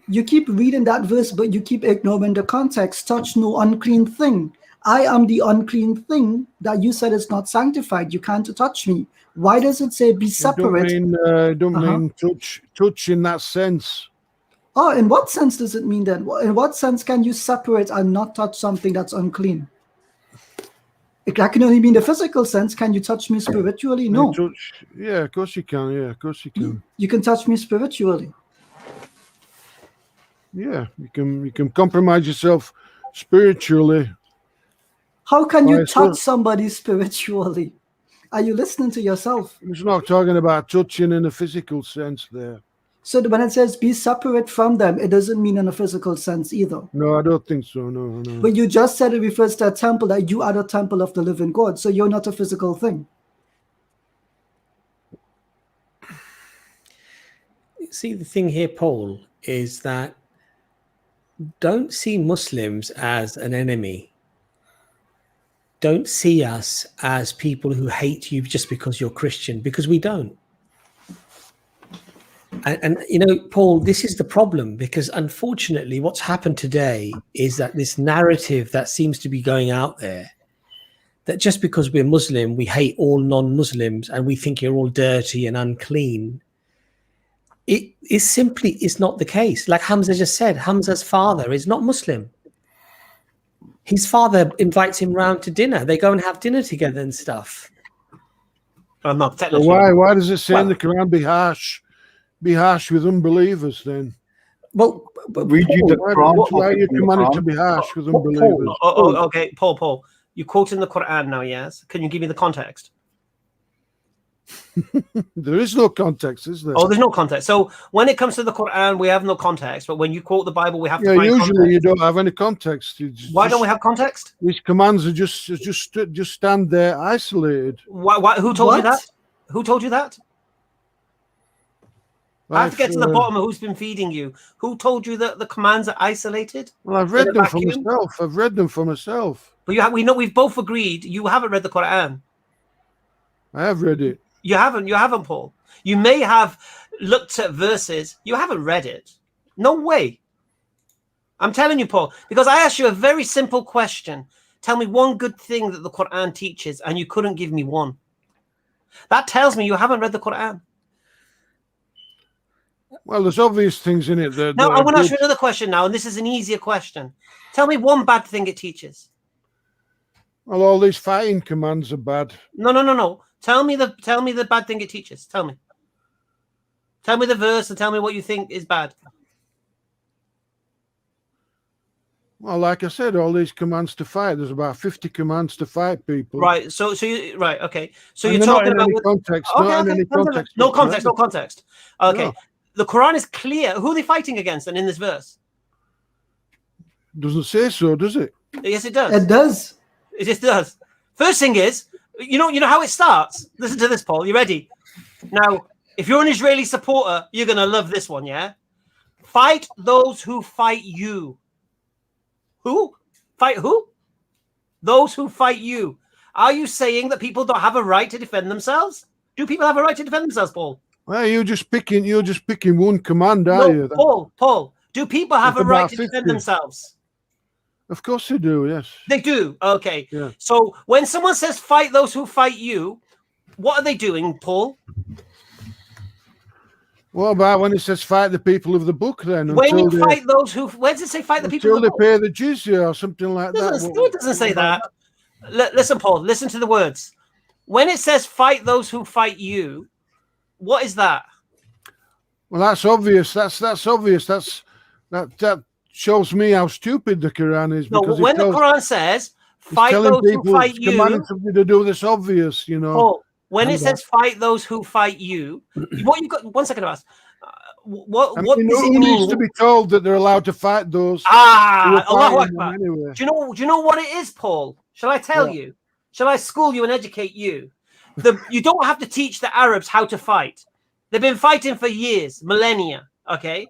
You keep reading that verse, but you keep ignoring the context. Touch no unclean thing. I am the unclean thing that you said is not sanctified. You can't touch me. Why does it say be separate? Don't mean touch in that sense. Oh, in what sense does it mean then? In what sense can you separate and not touch something that's unclean? That can only mean the physical sense. Can you touch me spiritually? No. Yeah, of course you can. Yeah, of course you can. You can touch me spiritually. Yeah, you can compromise yourself spiritually. How can you touch somebody spiritually? Are you listening to yourself? It's not talking about touching in a physical sense there. So when it says be separate from them, it doesn't mean in a physical sense either. No, I don't think so. No. But you just said it refers to a temple, that you are the temple of the living God. So you're not a physical thing. See, the thing here, Paul, is that don't see Muslims as an enemy. Don't see us as people who hate you just because you're Christian, because we don't. And you know, Paul, this is the problem, because unfortunately what's happened today is that this narrative that seems to be going out there, that just because we're Muslim, we hate all non-Muslims and we think you're all dirty and unclean. It is simply is not the case. Like Hamza just said, Hamza's father is not Muslim. His father invites him round to dinner. They go and have dinner together and stuff. I'm not so why does it say in the Quran be harsh? Be harsh with unbelievers then? Well, read you the Quran. Why are you commanded to be harsh with unbelievers? Okay, Paul. You quote in the Quran now, yes? Can you give me the context? There is no context, is there? Oh, there's no context. So when it comes to the Quran, we have no context. But when you quote the Bible, we have to find usually context. You don't have any context. Why don't we have context? These commands are just stand there isolated. Why? Who told you that? Who told you that? I have to get to the bottom of who's been feeding you. Who told you that the commands are isolated? Well, I've read them for myself. But we know we've both agreed you haven't read the Quran. I have read it. You haven't, Paul. You may have looked at verses. You haven't read it. No way. I'm telling you, Paul, because I asked you a very simple question. Tell me one good thing that the Quran teaches, and you couldn't give me one. That tells me you haven't read the Quran. Well, there's obvious things in it. Now, I want to ask you another question now, and this is an easier question. Tell me one bad thing it teaches. Well, all these fighting commands are bad. No. Tell me the bad thing it teaches. Tell me. Tell me the verse and tell me what you think is bad. Well, like I said, all these commands to fight. There's about 50 commands to fight people. Right. So you right. Okay. So and you're talking about context. No context. Okay. No. The Quran is clear. Who are they fighting against? And in this verse, doesn't say so, does it? Yes, it does. It does. It just does. First thing is, you know how it starts. Listen to this, Paul. You ready? Now, If you're an Israeli supporter, you're going to love this one, yeah? Fight those who fight you. Who? Fight who? Those who fight you. Are you saying that people don't have a right to defend themselves? Do people have a right to defend themselves, Paul? Well, you're just picking one command, are you? Paul, do people have a right to defend themselves? Of course they do, yes. They do, okay. Yeah. So when someone says fight those who fight you, what are they doing, Paul? What about when it says fight the people of the book then? When you fight those who, where does it say fight the people of the book? Until they pay the jizya or something like that. It doesn't say that. Listen, Paul, listen to the words. When it says fight those who fight you, what is that? Well, that's obvious. That's obvious. That shows me how stupid the Quran is. No, when the Quran says fight those who fight you, commanding somebody to do this obvious, you know. Paul, when it says fight those who fight you, what you got? 1 second, Abbas. What does it who mean? needs to be told that they're allowed to fight those? Allahu Akbar. Anyway. Do you know what it is, Paul? Shall I tell you? Shall I school you and educate you? You don't have to teach the Arabs how to fight. They've been fighting for years, millennia. Okay,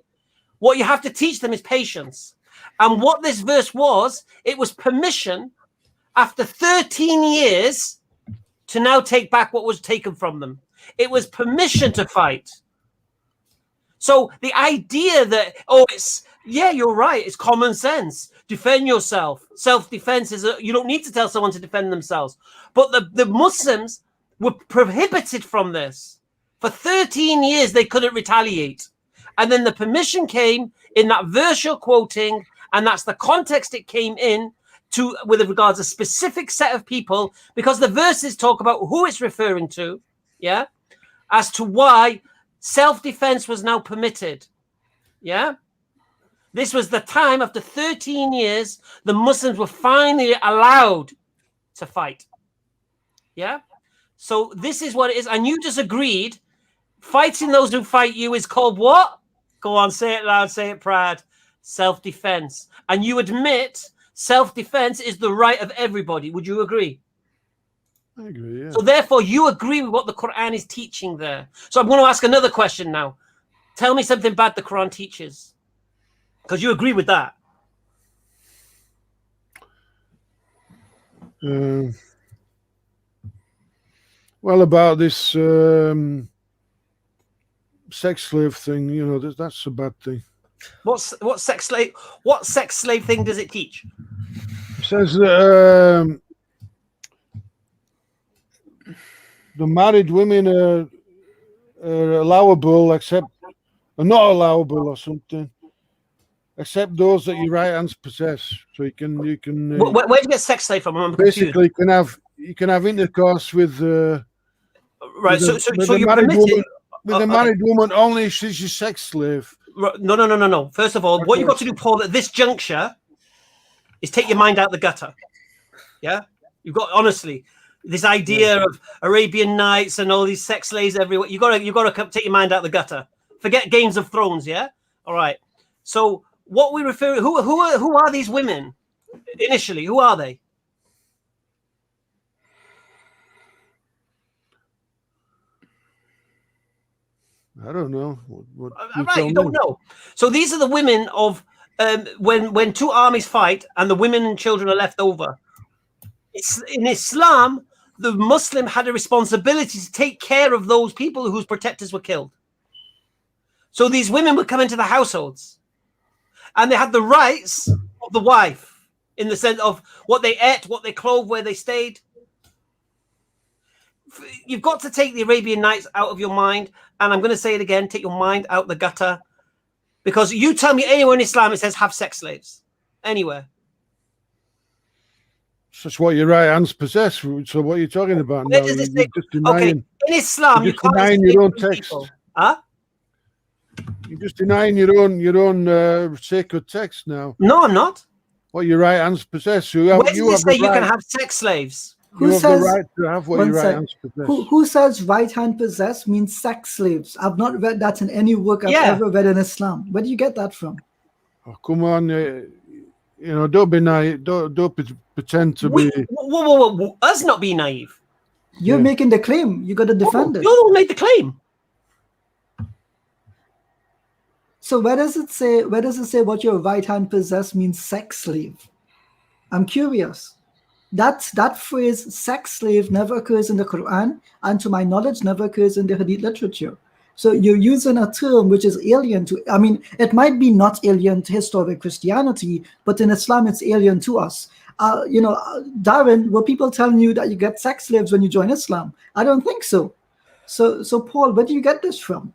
what you have to teach them is patience. And what this verse was, it was permission after 13 years to now take back what was taken from them. It was permission to fight. So the idea that, you're right, it's common sense. Defend yourself. Self-defense is, you don't need to tell someone to defend themselves. But the Muslims were prohibited from this. For 13 years, they couldn't retaliate. And then the permission came in that verse you're quoting, and that's the context it came in to with regards to a specific set of people, because the verses talk about who it's referring to, yeah, as to why self-defense was now permitted, yeah. This was the time after 13 years, the Muslims were finally allowed to fight, yeah. So this is what it is, and you just agreed. Fighting those who fight you is called what? Go on, say it loud, say it proud. Self-defense. And you admit self-defense is the right of everybody. Would you agree? I agree, yeah. So therefore, you agree with what the Quran is teaching there. So I'm going to ask another question now. Tell me something bad the Quran teaches. Because you agree with that. Well, about this sex slave thing, you know, that's a bad thing. What sex slave thing does it teach? It says that the married women are allowable, except are not allowable or something, except those that your right hands possess. So you can. Where do you get sex slave from? I'm basically confused. you can have intercourse with. Right. With so you're permitted. With a married woman only if she's your sex slave. No. First of all, what you've got to do, Paul, at this juncture is take your mind out the gutter. Yeah? You've got, honestly, this idea of Arabian Nights and all these sex slaves everywhere, you've got to take your mind out the gutter. Forget Games of Thrones, yeah? All right. So what we refer, who are these women initially? Who are they? I don't know. Right, you don't know. So these are the women of when two armies fight and the women and children are left over. In Islam, the Muslim had a responsibility to take care of those people whose protectors were killed. So these women would come into the households and they had the rights of the wife in the sense of what they ate, what they clothed, where they stayed. You've got to take the Arabian Nights out of your mind. And I'm going to say it again, take your mind out the gutter. Because you tell me anywhere in Islam it says have sex slaves. Anywhere. That's what your right hands possess. So what are you talking about now? You're just denying, in Islam, you can't denying your own text. People. Huh? You're just denying your own sacred text now. No, I'm not. What your right hands possess. Where does it say you can have sex slaves? Who you have says, the right to have what your right hands possess. Who says right hand possess means sex slaves? I've not read that in any work I've ever read in Islam. Where do you get that from? Oh, come on, don't be naive. Don't pretend to be. Whoa. Us not be naive. You're making the claim. You got to defend it. You made the claim. So where does it say what your right hand possess means sex slave? I'm curious. That phrase sex slave never occurs in the Quran, and to my knowledge never occurs in the Hadith literature. So you're using a term which is alien to, I mean, it might be not alien to historic Christianity, but in Islam it's alien to us. Darren, were people telling you that you get sex slaves when you join Islam? I don't think so. So Paul, where do you get this from?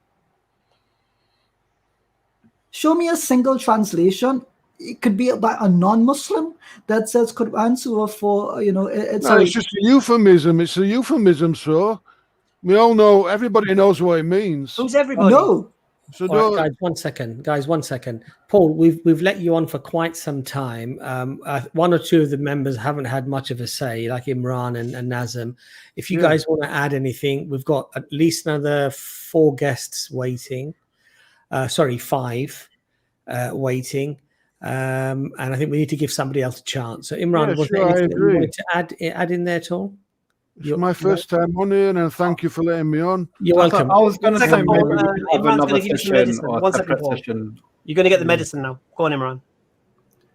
Show me a single translation. It could be by a non-Muslim that says Quran Surah 4, it's just a euphemism. It's a euphemism, so we all know, everybody knows what it means. Who's everybody? No. So all right, guys, one second. Paul, we've let you on for quite some time. One or two of the members haven't had much of a say, like Imran and Nazam. If you guys want to add anything, we've got at least another 4 guests waiting. 5 waiting. And I think we need to give somebody else a chance. So Imran, was there anything you wanted to add in there at all? It's my first time on here, and thank you for letting me on. You're welcome. I was going to say maybe Paul, we could have Imran's another gonna give you some session medicine. or a 1 second, separate Paul. session. You're going to get the medicine now. Go on, Imran.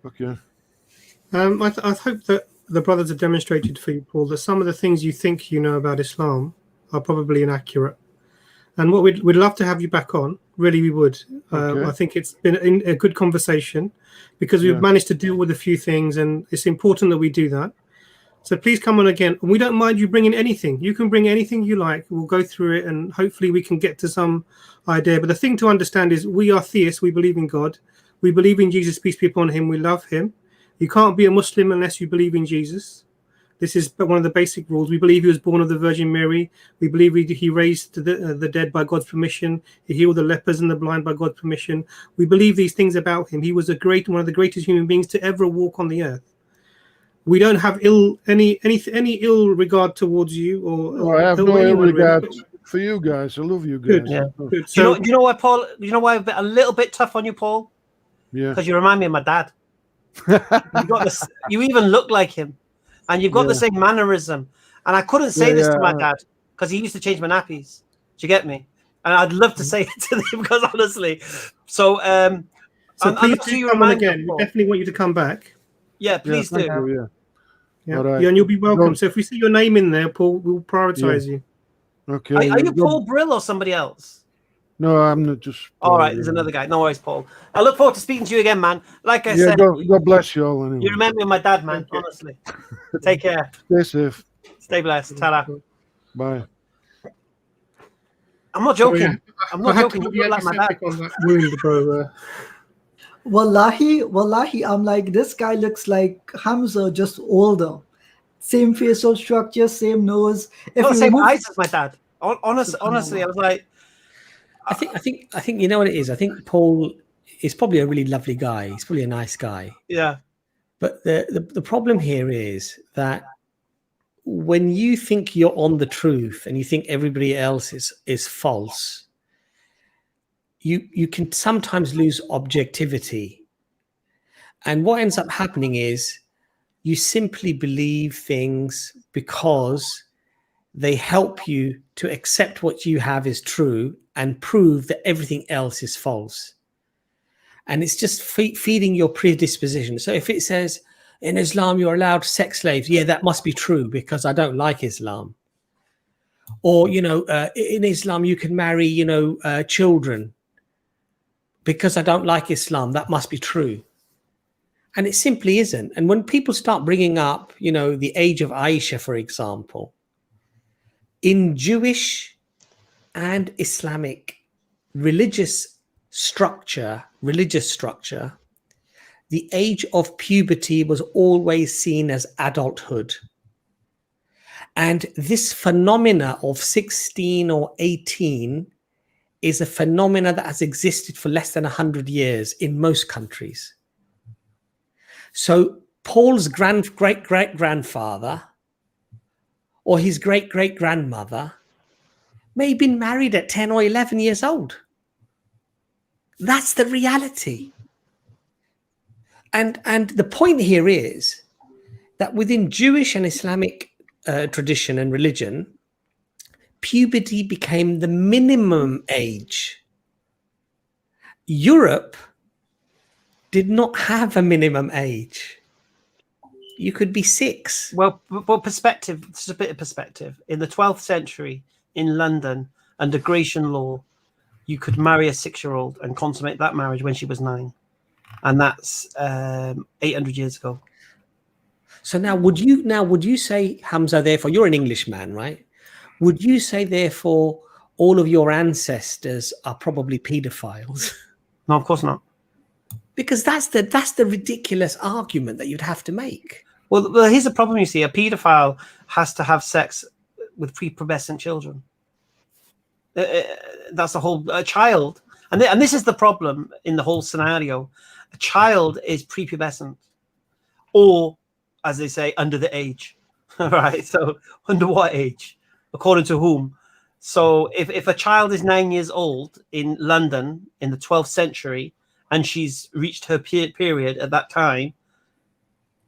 Okay. I hope that the brothers have demonstrated for you, Paul, that some of the things you think you know about Islam are probably inaccurate. And what we'd love to have you back on. Really, we would. Okay. I think it's been a good conversation because we've managed to deal with a few things, and it's important that we do that. So please come on again. We don't mind you bringing anything. You can bring anything you like. We'll go through it, and hopefully we can get to some idea. But the thing to understand is we are theists. We believe in God. We believe in Jesus, peace be upon him. We love him. You can't be a Muslim unless you believe in Jesus. This is one of the basic rules. We believe he was born of the Virgin Mary. We believe he raised the dead by God's permission. He healed the lepers and the blind by God's permission. We believe these things about him. He was one of the greatest human beings to ever walk on the earth. We don't have any ill regard towards you, or I have no ill regard for you guys. I love you guys. Good. Yeah. Good. Do you know why, Paul? Do you know why I'm a little bit tough on you, Paul? Yeah. Because you remind me of my dad. You even look like him, and you've got the same mannerism. And I couldn't say this to my dad because he used to change my nappies. Do you get me? And I'd love to say it to them because honestly. So please do come on again. We definitely want you to come back. Yeah, please do. Yeah, All right. and you'll be welcome. So if we see your name in there, Paul, we'll prioritize you. Okay. Are you Paul Brill or somebody else? No, I'm not just. All right, there's another guy. No worries, Paul. I look forward to speaking to you again, man. Like I said, God bless you all. Anyway. you remind me of my dad, man. Honestly. Take care. Stay safe. Stay blessed. Ta-da. Bye. I'm not joking. I'm not joking. You look like my dad. On that wound, bro. Wallahi, I'm like, this guy looks like Hamza, just older. Same facial structure, same nose. Same eyes as my dad. Honestly, I was like, I think you know what it is. I think Paul is probably a really lovely guy. He's probably a nice guy. Yeah. But the problem here is that when you think you're on the truth and you think everybody else is false, you can sometimes lose objectivity. And what ends up happening is you simply believe things because they help you to accept what you have is true and prove that everything else is false. And it's just feeding your predisposition. So if it says in Islam you're allowed sex slaves, yeah, that must be true because I don't like Islam. Or, in Islam you can marry, children because I don't like Islam, that must be true. And it simply isn't. And when people start bringing up, the age of Aisha, for example, in Jewish and Islamic religious structure, the age of puberty was always seen as adulthood. And this phenomena of 16 or 18 is a phenomena that has existed for less than 100 years in most countries. So Paul's great-great-grandfather or his great-great-grandmother may have been married at 10 or 11 years old. That's the reality. And the point here is that within Jewish and Islamic tradition and religion, puberty became the minimum age. Europe did not have a minimum age. You could be 6. Well, perspective, just a bit of perspective. In the 12th century in London, under Grecian law, you could marry a 6-year-old and consummate that marriage when she was 9. And that's 800 years ago. So now would you say, Hamza, therefore, you're an Englishman, right? Would you say, therefore, all of your ancestors are probably pedophiles? No, of course not. Because that's the ridiculous argument that you'd have to make. Well, here's the problem, you see. A pedophile has to have sex with prepubescent children. That's the whole child. And this is the problem in the whole scenario. A child is prepubescent, or, as they say, under the age. All right. So under what age? According to whom? So if a child is 9 years old in London in the 12th century, and she's reached her period at that time,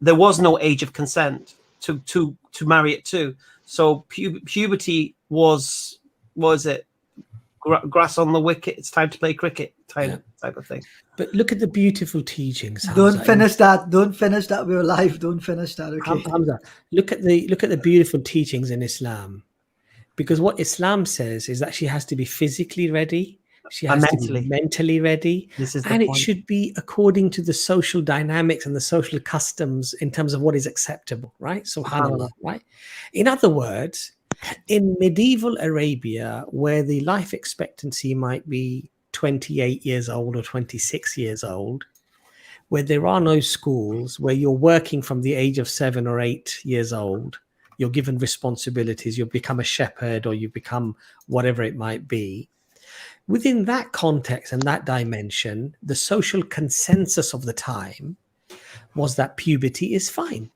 there was no age of consent to marry it to. So puberty was, what was it? Grass on the wicket, it's time to play cricket type of thing. But look at the beautiful teachings. Don't finish that. Don't finish that. We're live. Don't finish that. Okay. Hamza, look at the beautiful teachings in Islam, because what Islam says is that she has to be physically ready, she has to be mentally ready, and it should be according to the social dynamics and the social customs in terms of what is acceptable, right? Subhanallah, right? In other words, in medieval Arabia, where the life expectancy might be 28 years old or 26 years old, where there are no schools, where you're working from the age of 7 or 8 years old, you're given responsibilities, you become a shepherd or you become whatever it might be. Within that context and that dimension, the social consensus of the time was that puberty is fine.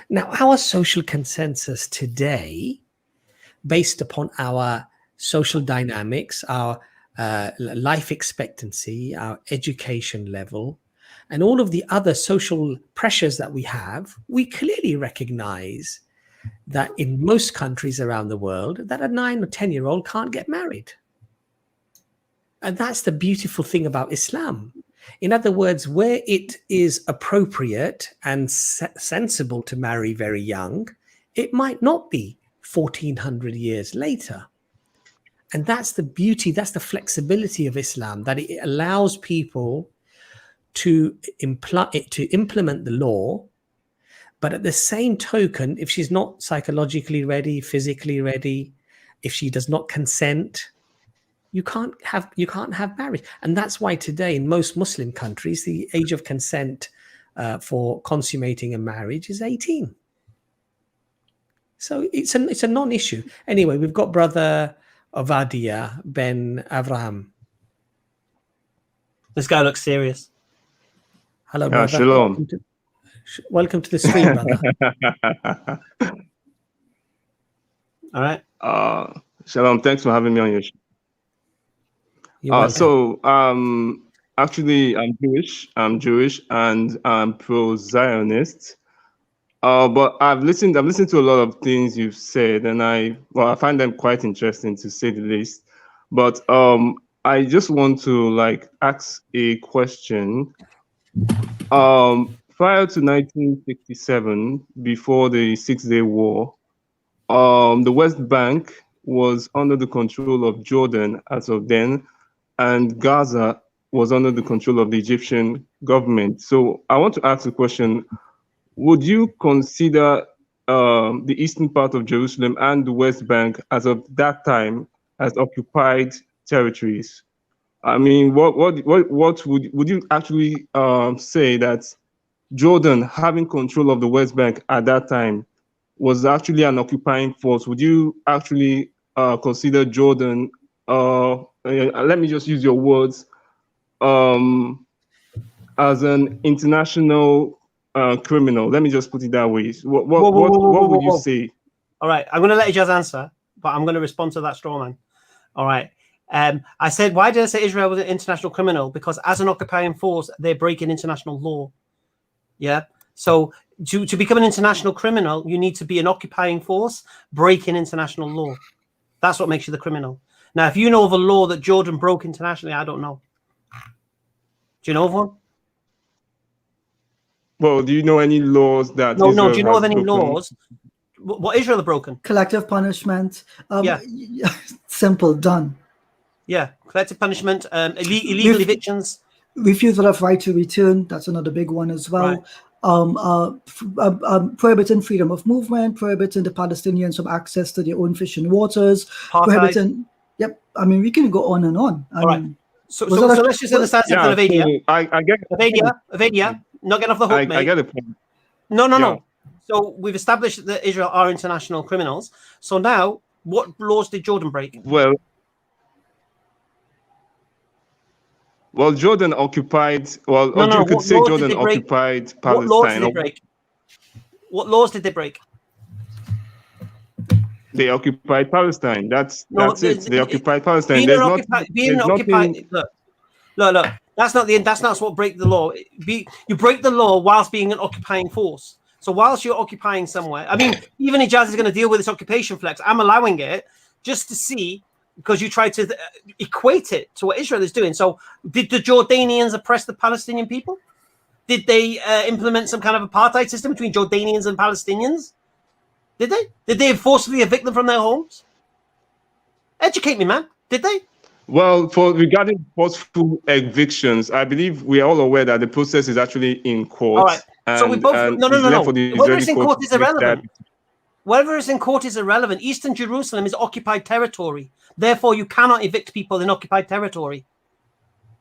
Now, our social consensus today, based upon our social dynamics, our life expectancy, our education level, and all of the other social pressures that we have, we clearly recognize that in most countries around the world, that a 9 or 10-year-old can't get married. And that's the beautiful thing about Islam. In other words, where it is appropriate and sensible to marry very young, it might not be 1400 years later. And that's the beauty, that's the flexibility of Islam, that it allows people to implement the law, but at the same token, if she's not psychologically ready, physically ready, if she does not consent, you can't have marriage. And that's why today in most Muslim countries, the age of consent for consummating a marriage is 18. So it's a non-issue. Anyway, we've got Brother Ovadia Ben Avraham. This guy looks serious. Hello, brother. Shalom. Welcome to the stream, brother. All right. Shalom. Thanks for having me on your show. Actually, I'm Jewish, and I'm pro-Zionist. But I've listened to a lot of things you've said, and I find them quite interesting, to say the least. But I just want to ask a question. Prior to 1967, before the 6-Day War, the West Bank was under the control of Jordan as of then, and Gaza was under the control of the Egyptian government. So I want to ask a question. Would you consider the eastern part of Jerusalem and the West Bank as of that time as occupied territories? I mean, what would you actually say that Jordan having control of the West Bank at that time was actually an occupying force? Would you actually consider Jordan, let me just use your words, as an international criminal? Let me just put it that way. What would you say? All right, I'm going to let Ijaz answer, but I'm going to respond to that straw man. All right. I said, why did I say Israel was an international criminal? Because as an occupying force, they're breaking international law. Yeah. So to become an international criminal, you need to be an occupying force breaking international law. That's what makes you the criminal. Now, if you know of a law that Jordan broke internationally, I don't know. Do you know of one? Well, do you know any laws that No, Israel do you know of has any broken? laws? What Israel have broken? Collective punishment. Yeah. Simple, done. Yeah, collective punishment, illegal evictions. Refusal of right to return, that's another big one as well. Right. Prohibiting freedom of movement, prohibiting the Palestinians from access to their own fishing waters, prohibiting. Yep, I mean, we can go on and on. I mean, so let's just understand something of Avadia. I get Avadia, not getting off the hook, mate. I get the point. No. So we've established that Israel are international criminals. So now, what laws did Jordan break? Well, Jordan occupied. Well, you could say Jordan occupied Palestine. What laws did they break? What laws did they break? They occupied Palestine. That's it. They occupied Palestine. Look. That's not what break the law. You break the law whilst being an occupying force. So whilst you're occupying somewhere, I mean, even Ijaz is going to deal with this occupation flex. I'm allowing it just to see, because you try to equate it to what Israel is doing. So did the Jordanians oppress the Palestinian people? Did they implement some kind of apartheid system between Jordanians and Palestinians? Did they? Did they forcibly evict them from their homes? Educate me, man. Did they? Well, regarding forceful evictions, I believe we are all aware that the process is actually in court. All right. So we both no. Whether it's in court is irrelevant. Whether it's in court is irrelevant. Eastern Jerusalem is occupied territory. Therefore, you cannot evict people in occupied territory.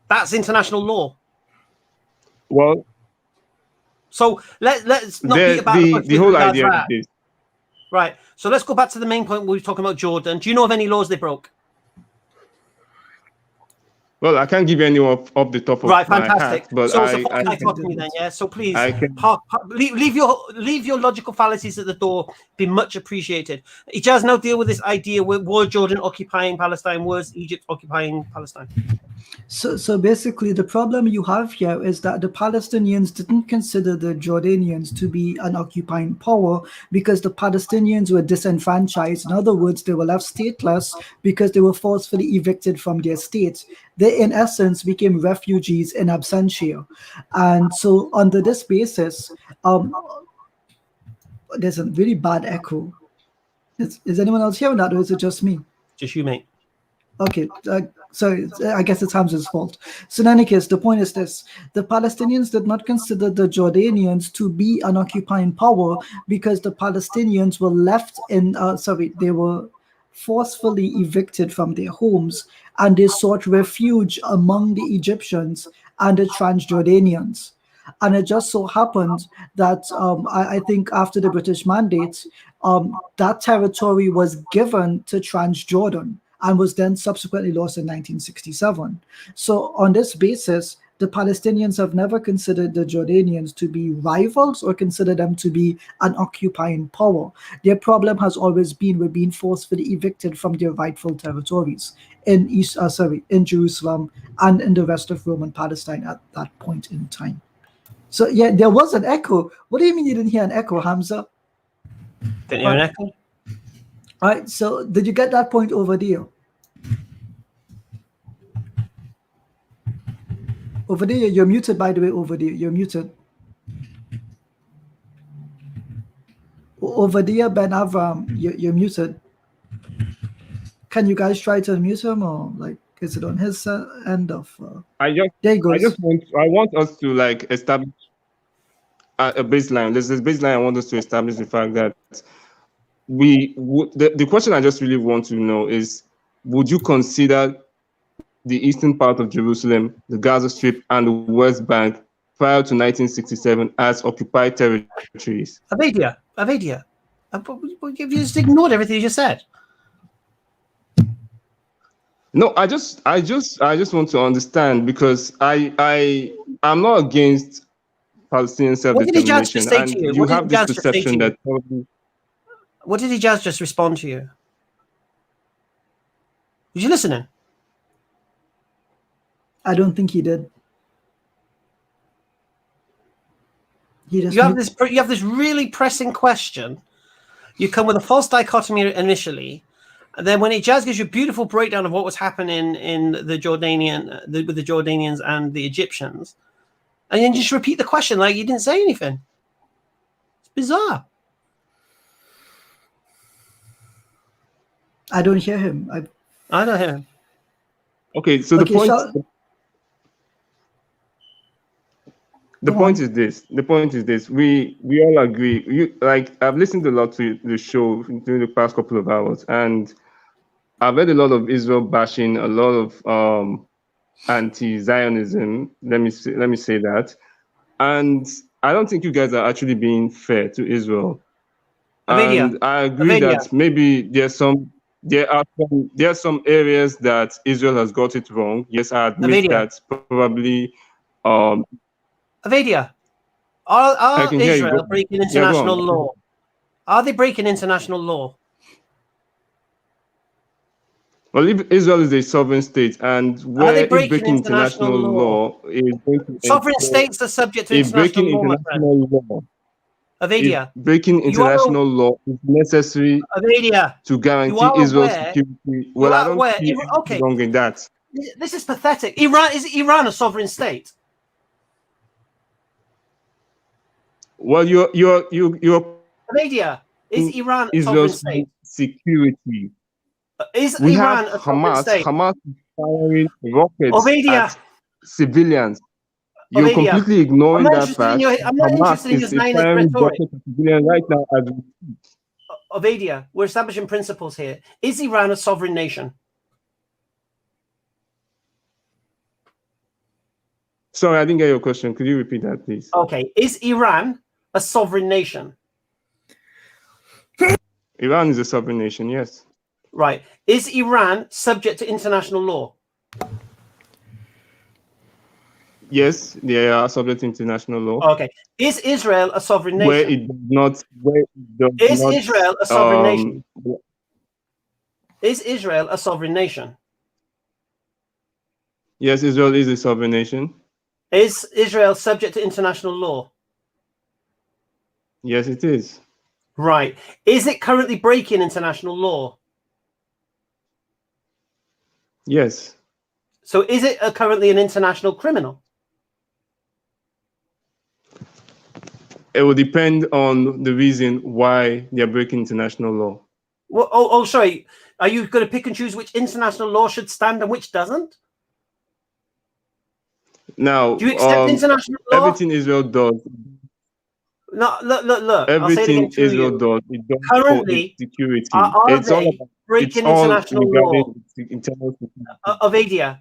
That's international law. Well, so let's not be about the whole idea of this. Right. So let's go back to the main point. We were talking about Jordan. Do you know of any laws they broke? Well, I can't give you any off the top of my fantastic. Hat, but so it's a false dichotomy then, yeah. So please leave your logical fallacies at the door. Be much appreciated. Ijaz now deal with this idea: were Jordan occupying Palestine? Was Egypt occupying Palestine? So basically, the problem you have here is that the Palestinians didn't consider the Jordanians to be an occupying power because the Palestinians were disenfranchised. In other words, they were left stateless because they were forcefully evicted from their state. They, in essence, became refugees in absentia. And so under this basis, there's a really bad echo. Is anyone else hearing that, or is it just me? Just you, mate. Okay, so I guess it's Hamza's fault. So in any case, the point is this. The Palestinians did not consider the Jordanians to be an occupying power because the Palestinians were left in, they were forcefully evicted from their homes, and they sought refuge among the Egyptians and the Transjordanians. And it just so happened that I think after the British mandate, that territory was given to Transjordan and was then subsequently lost in 1967. So on this basis, the Palestinians have never considered the Jordanians to be rivals or considered them to be an occupying power. Their problem has always been with being forcefully evicted from their rightful territories in in Jerusalem and in the rest of Roman Palestine at that point in time. So yeah, there was an echo. What do you mean you didn't hear an echo, Hamza? Didn't hear an echo? All right, so did you get that point over there? Over there, you're muted, by the way, over there. You're muted. Over there, Ben Avram, you're muted. Can you guys try to unmute him, or like, is it on his end of? There he goes. I want us to like establish a baseline. There's this baseline I want us to establish the fact that the question I just really want to know is, would you consider the eastern part of Jerusalem, the Gaza Strip, and the West Bank prior to 1967 as occupied territories? Avadia, you just ignored everything you just said. No, I just want to understand, because I'm not against Palestinian self-determination. What did Ijaz just say to you? You have this perception that probably. What did Ijaz just respond to you? Did you listen? I don't think he did. You have this really pressing question. You come with a false dichotomy initially, And then when Ijaz gives you a beautiful breakdown of what was happening in the Jordanian, with the Jordanians and the Egyptians, and then just repeat the question like you didn't say anything. It's bizarre. I don't hear him. I don't hear him. Okay, so Okay, the point. so- The point is this. The point is this. We all agree. Like I've listened a lot to the show during the past couple of hours, and I've heard a lot of Israel bashing, a lot of anti-Zionism. Let me say that, and I don't think you guys are actually being fair to Israel. And I agree that maybe there are some areas that Israel has got it wrong. Yes, I admit that probably. Avadia, are Israel breaking international law? Are they breaking international law? Well, if Israel is a sovereign state, and where breaking international law is going to sovereign states are subject to international law, my friend. Avadia, breaking international law is necessary to guarantee Israel's security. Well, I don't see anything wrong in that. This is pathetic. Is Iran a sovereign state? Well, you're Avadia, is Iran a sovereign state? Security. Is we Iran have a sovereign state? Hamas is firing rockets at civilians. You're completely ignoring that fact. I'm not interested in your Zionist rhetoric. Right now, Avadia, we're establishing principles here. Is Iran a sovereign nation? Sorry, I didn't get your question. Could you repeat that, please? Okay. Is Iran a sovereign nation? Iran is a sovereign nation, yes. Right. Is Iran subject to international law? Yes, they are subject to international law. Okay. Is Israel a sovereign nation? Where it does not. Is Israel a sovereign nation? Is Israel a sovereign nation? Yes, Israel is a sovereign nation. Is Israel subject to international law? Yes, it is. Right. Is it currently breaking international law? Yes. So is it currently an international criminal? It will depend on the reason why they are breaking international law. Well, sorry. Are you going to pick and choose which international law should stand and which doesn't? Now, do you accept international law? Everything Israel does. No, look. Everything Israel does, it does currently for security. It's all about breaking international law. Avadia,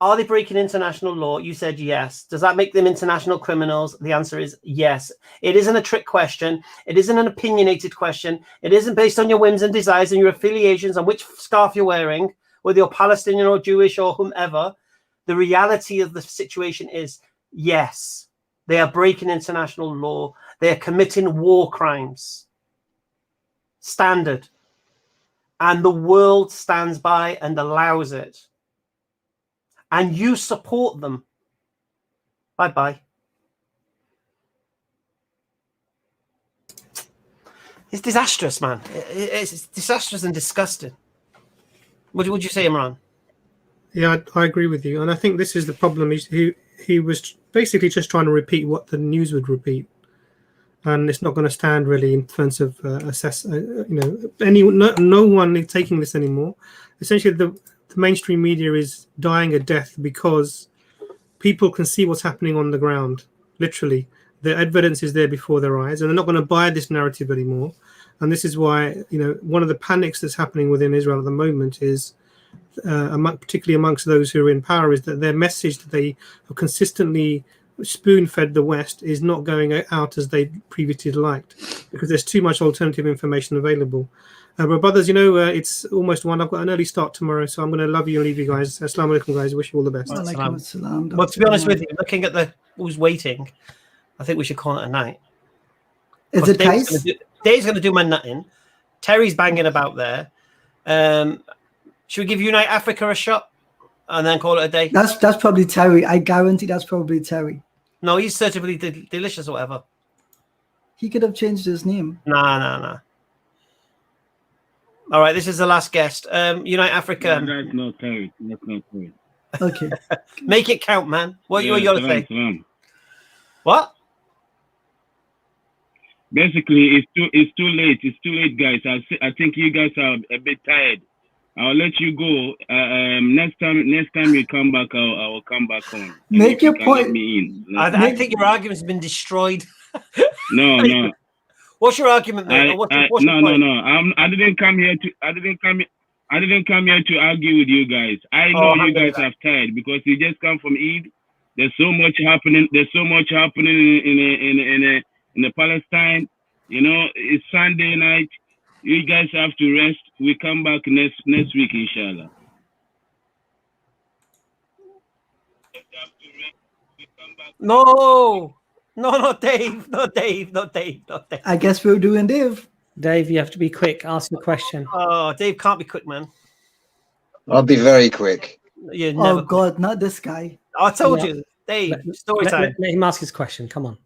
are they breaking international law? You said yes. Does that make them international criminals? The answer is yes. It isn't a trick question. It isn't an opinionated question. It isn't based on your whims and desires and your affiliations and which scarf you're wearing, whether you're Palestinian or Jewish or whomever. The reality of the situation is yes. They are breaking international law. They are committing war crimes. Standard. And the world stands by and allows it. And you support them. Bye-bye. It's disastrous, man. It's disastrous and disgusting. What would you say, Imran? Yeah, I agree with you. And I think this is the problem. He was basically just trying to repeat what the news would repeat. And it's not going to stand really in terms of no one is taking this anymore. Essentially, the mainstream media is dying a death because people can see what's happening on the ground. Literally, the evidence is there before their eyes, and they're not going to buy this narrative anymore. And this is why, one of the panics that's happening within Israel at the moment is, particularly amongst those who are in power, is that their message that they have consistently spoon-fed the West is not going out as they previously liked, because there's too much alternative information available. But brothers, it's almost 1. I've got an early start tomorrow, so I'm going to love you and leave you guys. Assalamu alaikum, guys. Wish you all the best. Well, to be honest with you, looking at who's waiting, I think we should call it a night. Is it Dave's going to do my nutting. Terry's banging about there. Should we give Unite Africa a shot and then call it a day? That's probably Terry. I guarantee that's probably Terry. No, he's certainly delicious or whatever. He could have changed his name. Nah. All right, this is the last guest. Unite Africa. No, that's not correct. That's not correct. Okay. Make it count, man. What you got to say? Salam. What? Basically, it's too late. It's too late, guys. I think you guys are a bit tired. I'll let you go. Next time you come back, I will come back on. Make your point. Let me in. I think your argument's been destroyed. No. What's your argument, man? No. I didn't come here to. I didn't come here to argue with you guys. I know you guys are tired because you just come from Eid. There's so much happening. There's so much happening in the Palestine. You know, it's Sunday night. You guys have to rest. We come back next week, inshallah. No, Dave. I guess we're doing Dave. Dave, you have to be quick. Ask the question. Oh, Dave can't be quick, man. I'll be very quick. Oh God, not this guy. I told you, Dave. Story time. Let him ask his question. Come on.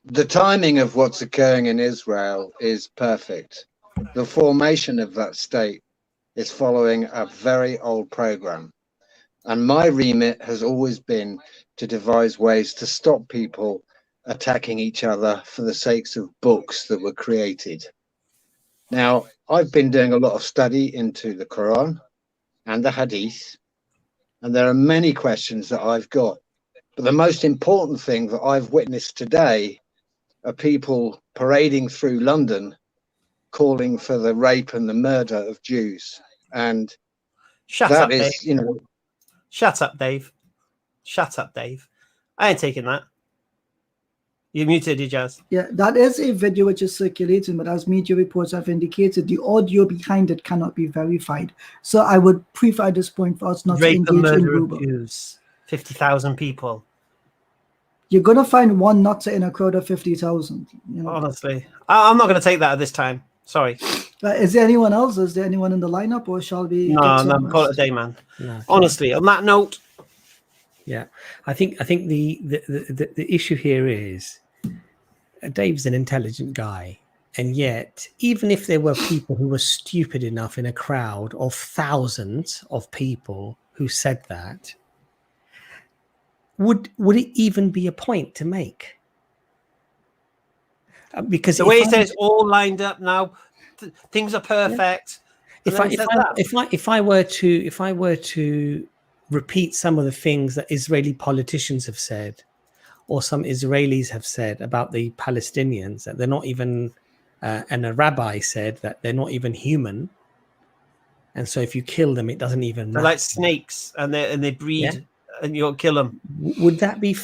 The timing of what's occurring in Israel is perfect. The formation of that state is following a very old program. And my remit has always been to devise ways to stop people attacking each other for the sakes of books that were created. Now, I've been doing a lot of study into the Quran and the Hadith, and there are many questions that I've got. But the most important thing that I've witnessed today are people parading through London calling for the rape and the murder of Jews. And Shut up, is, Dave. you know. Shut up, Dave. Shut up, Dave. I ain't taking that. You're muted, Ijaz. Yeah, that is a video which is circulating, but as media reports have indicated, the audio behind it cannot be verified. So I would prefer at this point for us not Rape to and engage in murder of rumor. Jews. 50,000 people. You're gonna find one nutter in a crowd of 50,000. You know? Honestly, I'm not going to take that at this time. Sorry. Is there anyone else? Is there anyone in the lineup, or shall we? No, get some call it a rest? day, man. No, Honestly, on that note. Yeah, I think the issue here is Dave's an intelligent guy, and yet even if there were people who were stupid enough in a crowd of thousands of people who said that, would it even be a point to make? Because the way he says it's all lined up now, things are perfect. Yeah. If I were to repeat some of the things that Israeli politicians have said, or some Israelis have said about the Palestinians, that they're not even, and a rabbi said that they're not even human, and so if you kill them, it doesn't even They're matter. like snakes, and they breed, Yeah. and you'll kill them. Would that be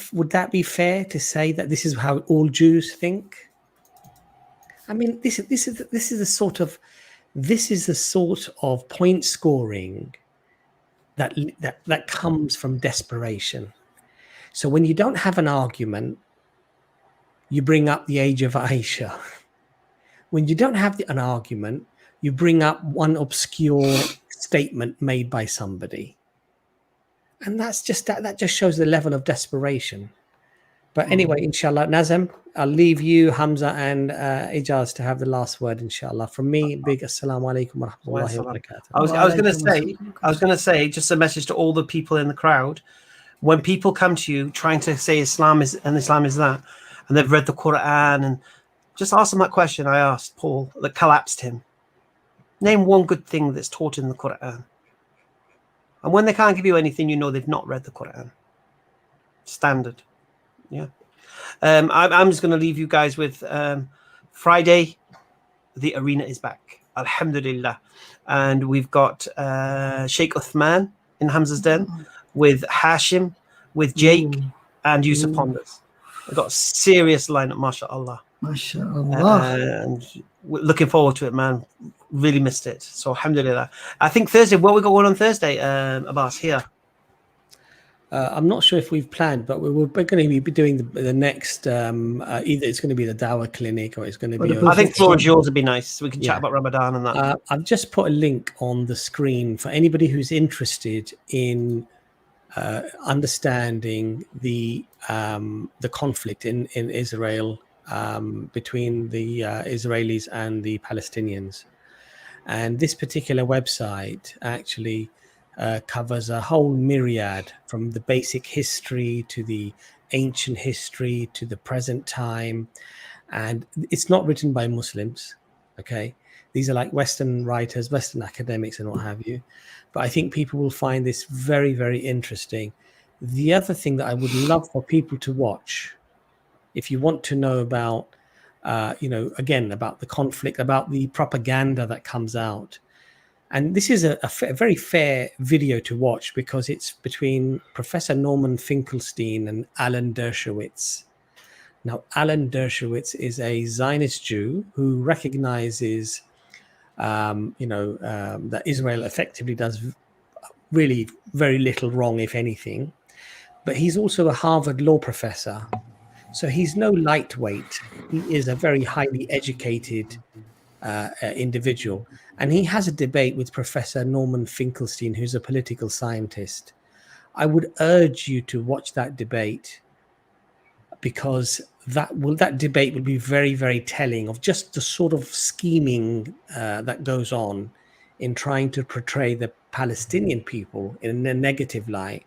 fair to say that this is how all Jews think? I mean, this is the sort of point scoring that comes from desperation. So when you don't have an argument, you bring up the age of Aisha. When you don't have an argument, you bring up one obscure statement made by somebody. And that just shows the level of desperation. But anyway, inshallah, Nazam, I'll leave you, Hamza, and Ijaz to have the last word, inshallah. From me, big assalamu alaikum wa rahmatullahi wa barakatuh. I was going to say just a message to all the people in the crowd. When people come to you trying to say Islam is that, and they've read the Quran, and just ask them that question I asked Paul that collapsed him. Name one good thing that's taught in the Quran. And when they can't give you anything, you know they've not read the Quran. Standard. Yeah. I'm just going to leave you guys with Friday. The arena is back. Alhamdulillah. And we've got Sheikh Uthman in Hamza's Den with Hashim, with Jake, and Yusuf Ponders. We've got a serious lineup, mashallah. MashaAllah. And we're looking forward to it, man. Really missed it. So alhamdulillah. I think Thursday, what we got on Thursday, Abbas, here? I'm not sure if we've planned, but we're going to be doing the next, either it's going to be the Dawah Clinic or it's going to be... I think Floor Yours would be nice. So we can chat about Ramadan and that. I've just put a link on the screen for anybody who's interested in understanding the conflict in Israel between the Israelis and the Palestinians. And this particular website actually covers a whole myriad, from the basic history to the ancient history to the present time. And it's not written by Muslims, okay? These are like Western writers, Western academics and what have you. But I think people will find this very, very interesting. The other thing that I would love for people to watch, if you want to know about, again, about the conflict, about the propaganda that comes out. And this is a very fair video to watch, because it's between Professor Norman Finkelstein and Alan Dershowitz. Now, Alan Dershowitz is a Zionist Jew who recognizes, that Israel effectively does really very little wrong, if anything. But he's also a Harvard law professor. So he's no lightweight. He is a very highly educated individual. And he has a debate with Professor Norman Finkelstein, who's a political scientist. I would urge you to watch that debate, because that debate will be very, very telling of just the sort of scheming that goes on in trying to portray the Palestinian people in a negative light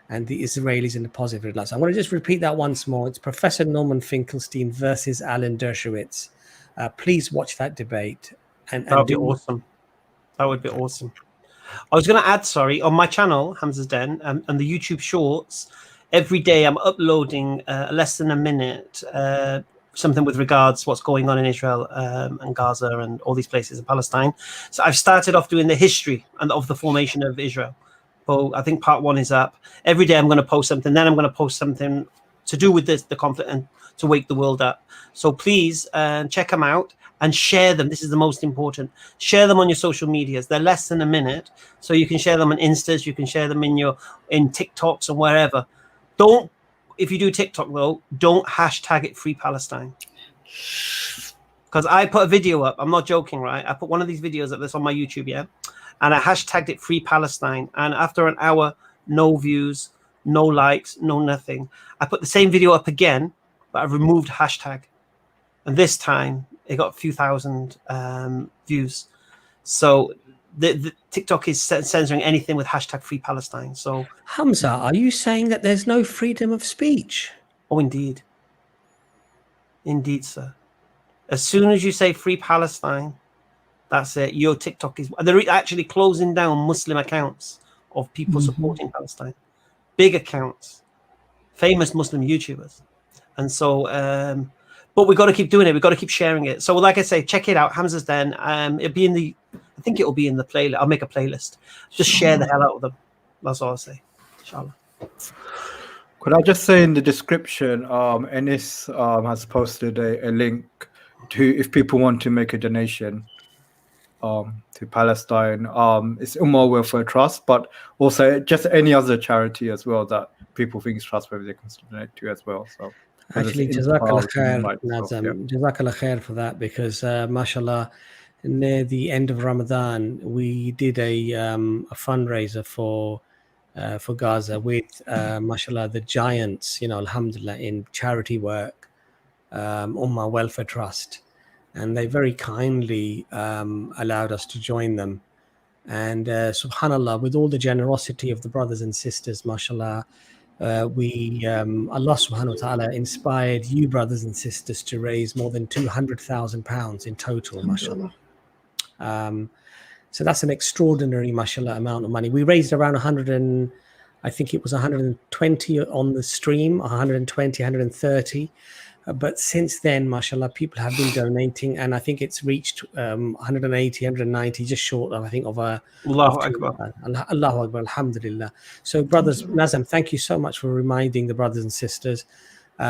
and the Israelis in a positive light. So I want to just repeat that once more. It's Professor Norman Finkelstein versus Alan Dershowitz. Please watch that debate. And that would be awesome. That would be awesome. I was going to add, on my channel, Hamza's Den, and the YouTube Shorts, every day I'm uploading less than a minute, something with regards to what's going on in Israel and Gaza and all these places in Palestine. So I've started off doing the history of the formation of Israel. Well, I think part 1 is up. Every day I'm going to post something. Then I'm going to post something to do with the conflict and to wake the world up. So please check them out and share them. This is the most important. Share them on your social medias. They're less than a minute. So you can share them on Instas. You can share them in TikToks and wherever. Don't, if you do TikTok though, don't hashtag it Free Palestine. Because I put a video up. I'm not joking, right? I put one of these videos up that's on my YouTube, yeah? And I hashtagged it Free Palestine. And after an hour, no views, no likes, no nothing. I put the same video up again, but I removed hashtag. And this time it got a few thousand views. So the TikTok is censoring anything with hashtag Free Palestine. So Hamza, are you saying that there's no freedom of speech? Oh, indeed. Indeed, sir. As soon as you say Free Palestine, that's it. Your TikTok is... They're actually closing down Muslim accounts of people supporting Palestine. Big accounts. Famous Muslim YouTubers. And so... but we've got to keep doing it. We've got to keep sharing it. So like I say, check it out. Hamza's Den. It'll be in the... I think it'll be in the playlist. I'll make a playlist. Just share the hell out of them. That's all I'll say. Inshallah. Could I just say in the description, Enis has posted a link to, if people want to make a donation to Palestine. It's Ummah Welfare Trust, but also just any other charity as well that people think is trustworthy, they can donate to as well. So actually, Jazakallah khair, Nazam. Jazakallah khair for that, because mashallah, near the end of Ramadan, we did a fundraiser for Gaza with mashallah, the giants, alhamdulillah, in charity work, Ummah Welfare Trust. And they very kindly allowed us to join them. And subhanallah, with all the generosity of the brothers and sisters, mashallah, Allah subhanahu wa ta'ala inspired you brothers and sisters to raise more than £200,000 in total, mashallah. So that's an extraordinary, mashallah, amount of money. We raised around 120 on the stream, 120, 130. But since then, mashallah, people have been donating, and I think it's reached 180, 190, just short of, I think, of a... Allahu Akbar. Allahu Akbar, alhamdulillah. So brothers, Nazam, thank you so much for reminding the brothers and sisters.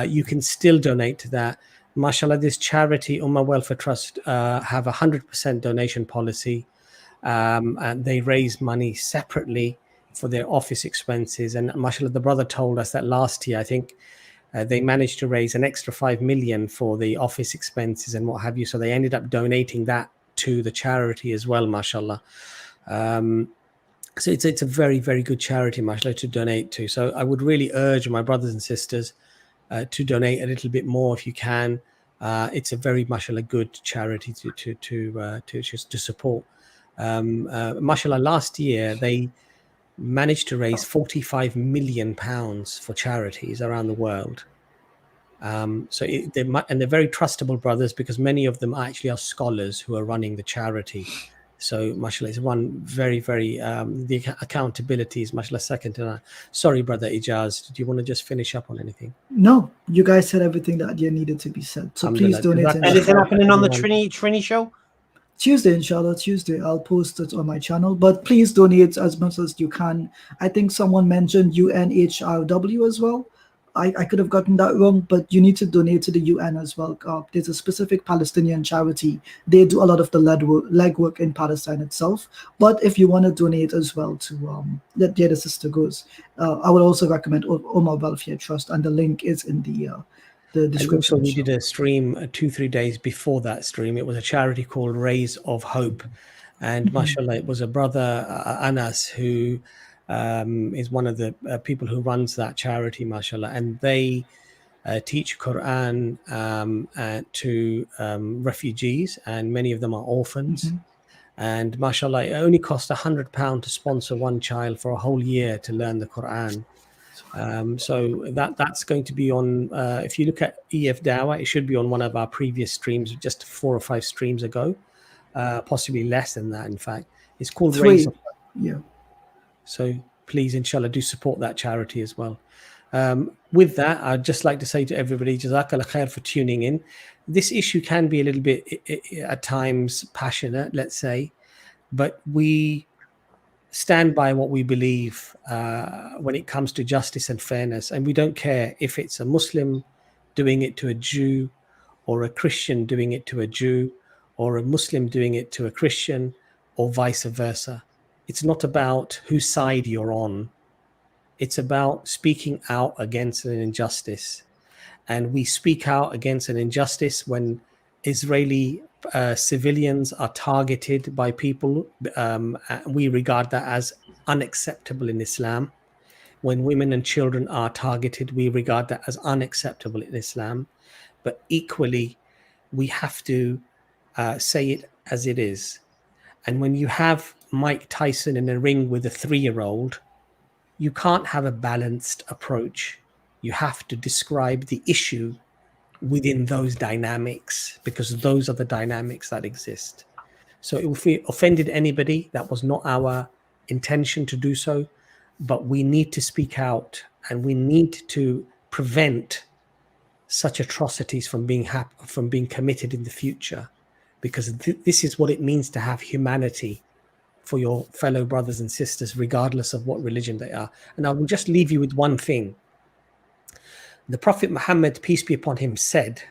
You can still donate to that. Mashallah, this charity, Ummah Welfare Trust, have 100% donation policy. And they raise money separately for their office expenses. And mashallah, the brother told us that last year, I think, they managed to raise an extra 5 million for the office expenses and what have you. So they ended up donating that to the charity as well, mashallah. So it's a very, very good charity, mashallah, to donate to. So I would really urge my brothers and sisters to donate a little bit more if you can. It's a very, mashallah, good charity to support. Mashallah, last year they managed to raise £45 million for charities around the world. And they're very trustable brothers, because many of them actually are scholars who are running the charity. So mashallah, it's one very, very, the accountability is mashallah second to none. Sorry, brother Ijaz, do you want to just finish up on anything? No, you guys said everything that needed to be said. So please donate. Anything happening on the Trini show? Tuesday, inshallah, Tuesday. I'll post it on my channel. But please donate as much as you can. I think someone mentioned UNHRW as well. I could have gotten that wrong, but you need to donate to the UN as well. There's a specific Palestinian charity. They do a lot of the legwork in Palestine itself. But if you want to donate as well to let the other sister goes, I would also recommend Omar Welfare Trust, and the link is in the description. And also we did a stream 2-3 days before that stream. It was a charity called Rays of Hope. And mashallah, it was a brother, Anas, who is one of the people who runs that charity, mashallah, and they teach Quran to refugees, and many of them are orphans. And mashallah, it only costs £100 to sponsor one child for a whole year to learn the Quran. So that's going to be on, if you look at EFDawah, it should be on one of our previous streams, just 4 or 5 streams ago, possibly less than that, in fact. It's called 3. Rays of Hope. Yeah. So please, inshallah, do support that charity as well. With that, I'd just like to say to everybody, Jazakallah khair for tuning in. This issue can be a little bit, at times, passionate, let's say, but we stand by what we believe when it comes to justice and fairness. And we don't care if it's a Muslim doing it to a Jew, or a Christian doing it to a Jew, or a Muslim doing it to a Christian, or vice versa. It's not about whose side you're on. It's about speaking out against an injustice. And we speak out against an injustice when Israeli civilians are targeted by people. We regard that as unacceptable in Islam. When women and children are targeted, we regard that as unacceptable in Islam. But equally, we have to say it as it is. And when you have Mike Tyson in a ring with a 3-year-old, you can't have a balanced approach. You have to describe the issue within those dynamics, because those are the dynamics that exist. So if we offended anybody, that was not our intention to do so, but we need to speak out, and we need to prevent such atrocities from being committed in the future, because this is what it means to have humanity for your fellow brothers and sisters, regardless of what religion they are. And I will just leave you with one thing. The Prophet Muhammad, peace be upon him, said,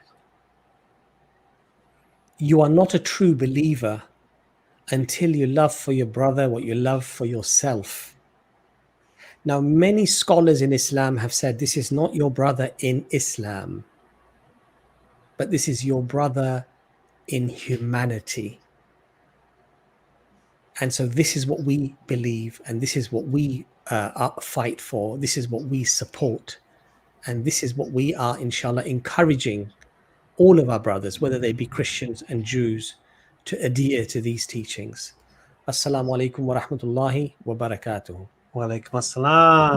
"You are not a true believer until you love for your brother what you love for yourself." Now, many scholars in Islam have said this is not your brother in Islam, but this is your brother in humanity. And so this is what we believe, and this is what we fight for. This is what we support. And this is what we are, inshallah, encouraging all of our brothers, whether they be Christians and Jews, to adhere to these teachings. Assalamu alaikum wa rahmatullahi wa barakatuhu. Wa alaikum assalam.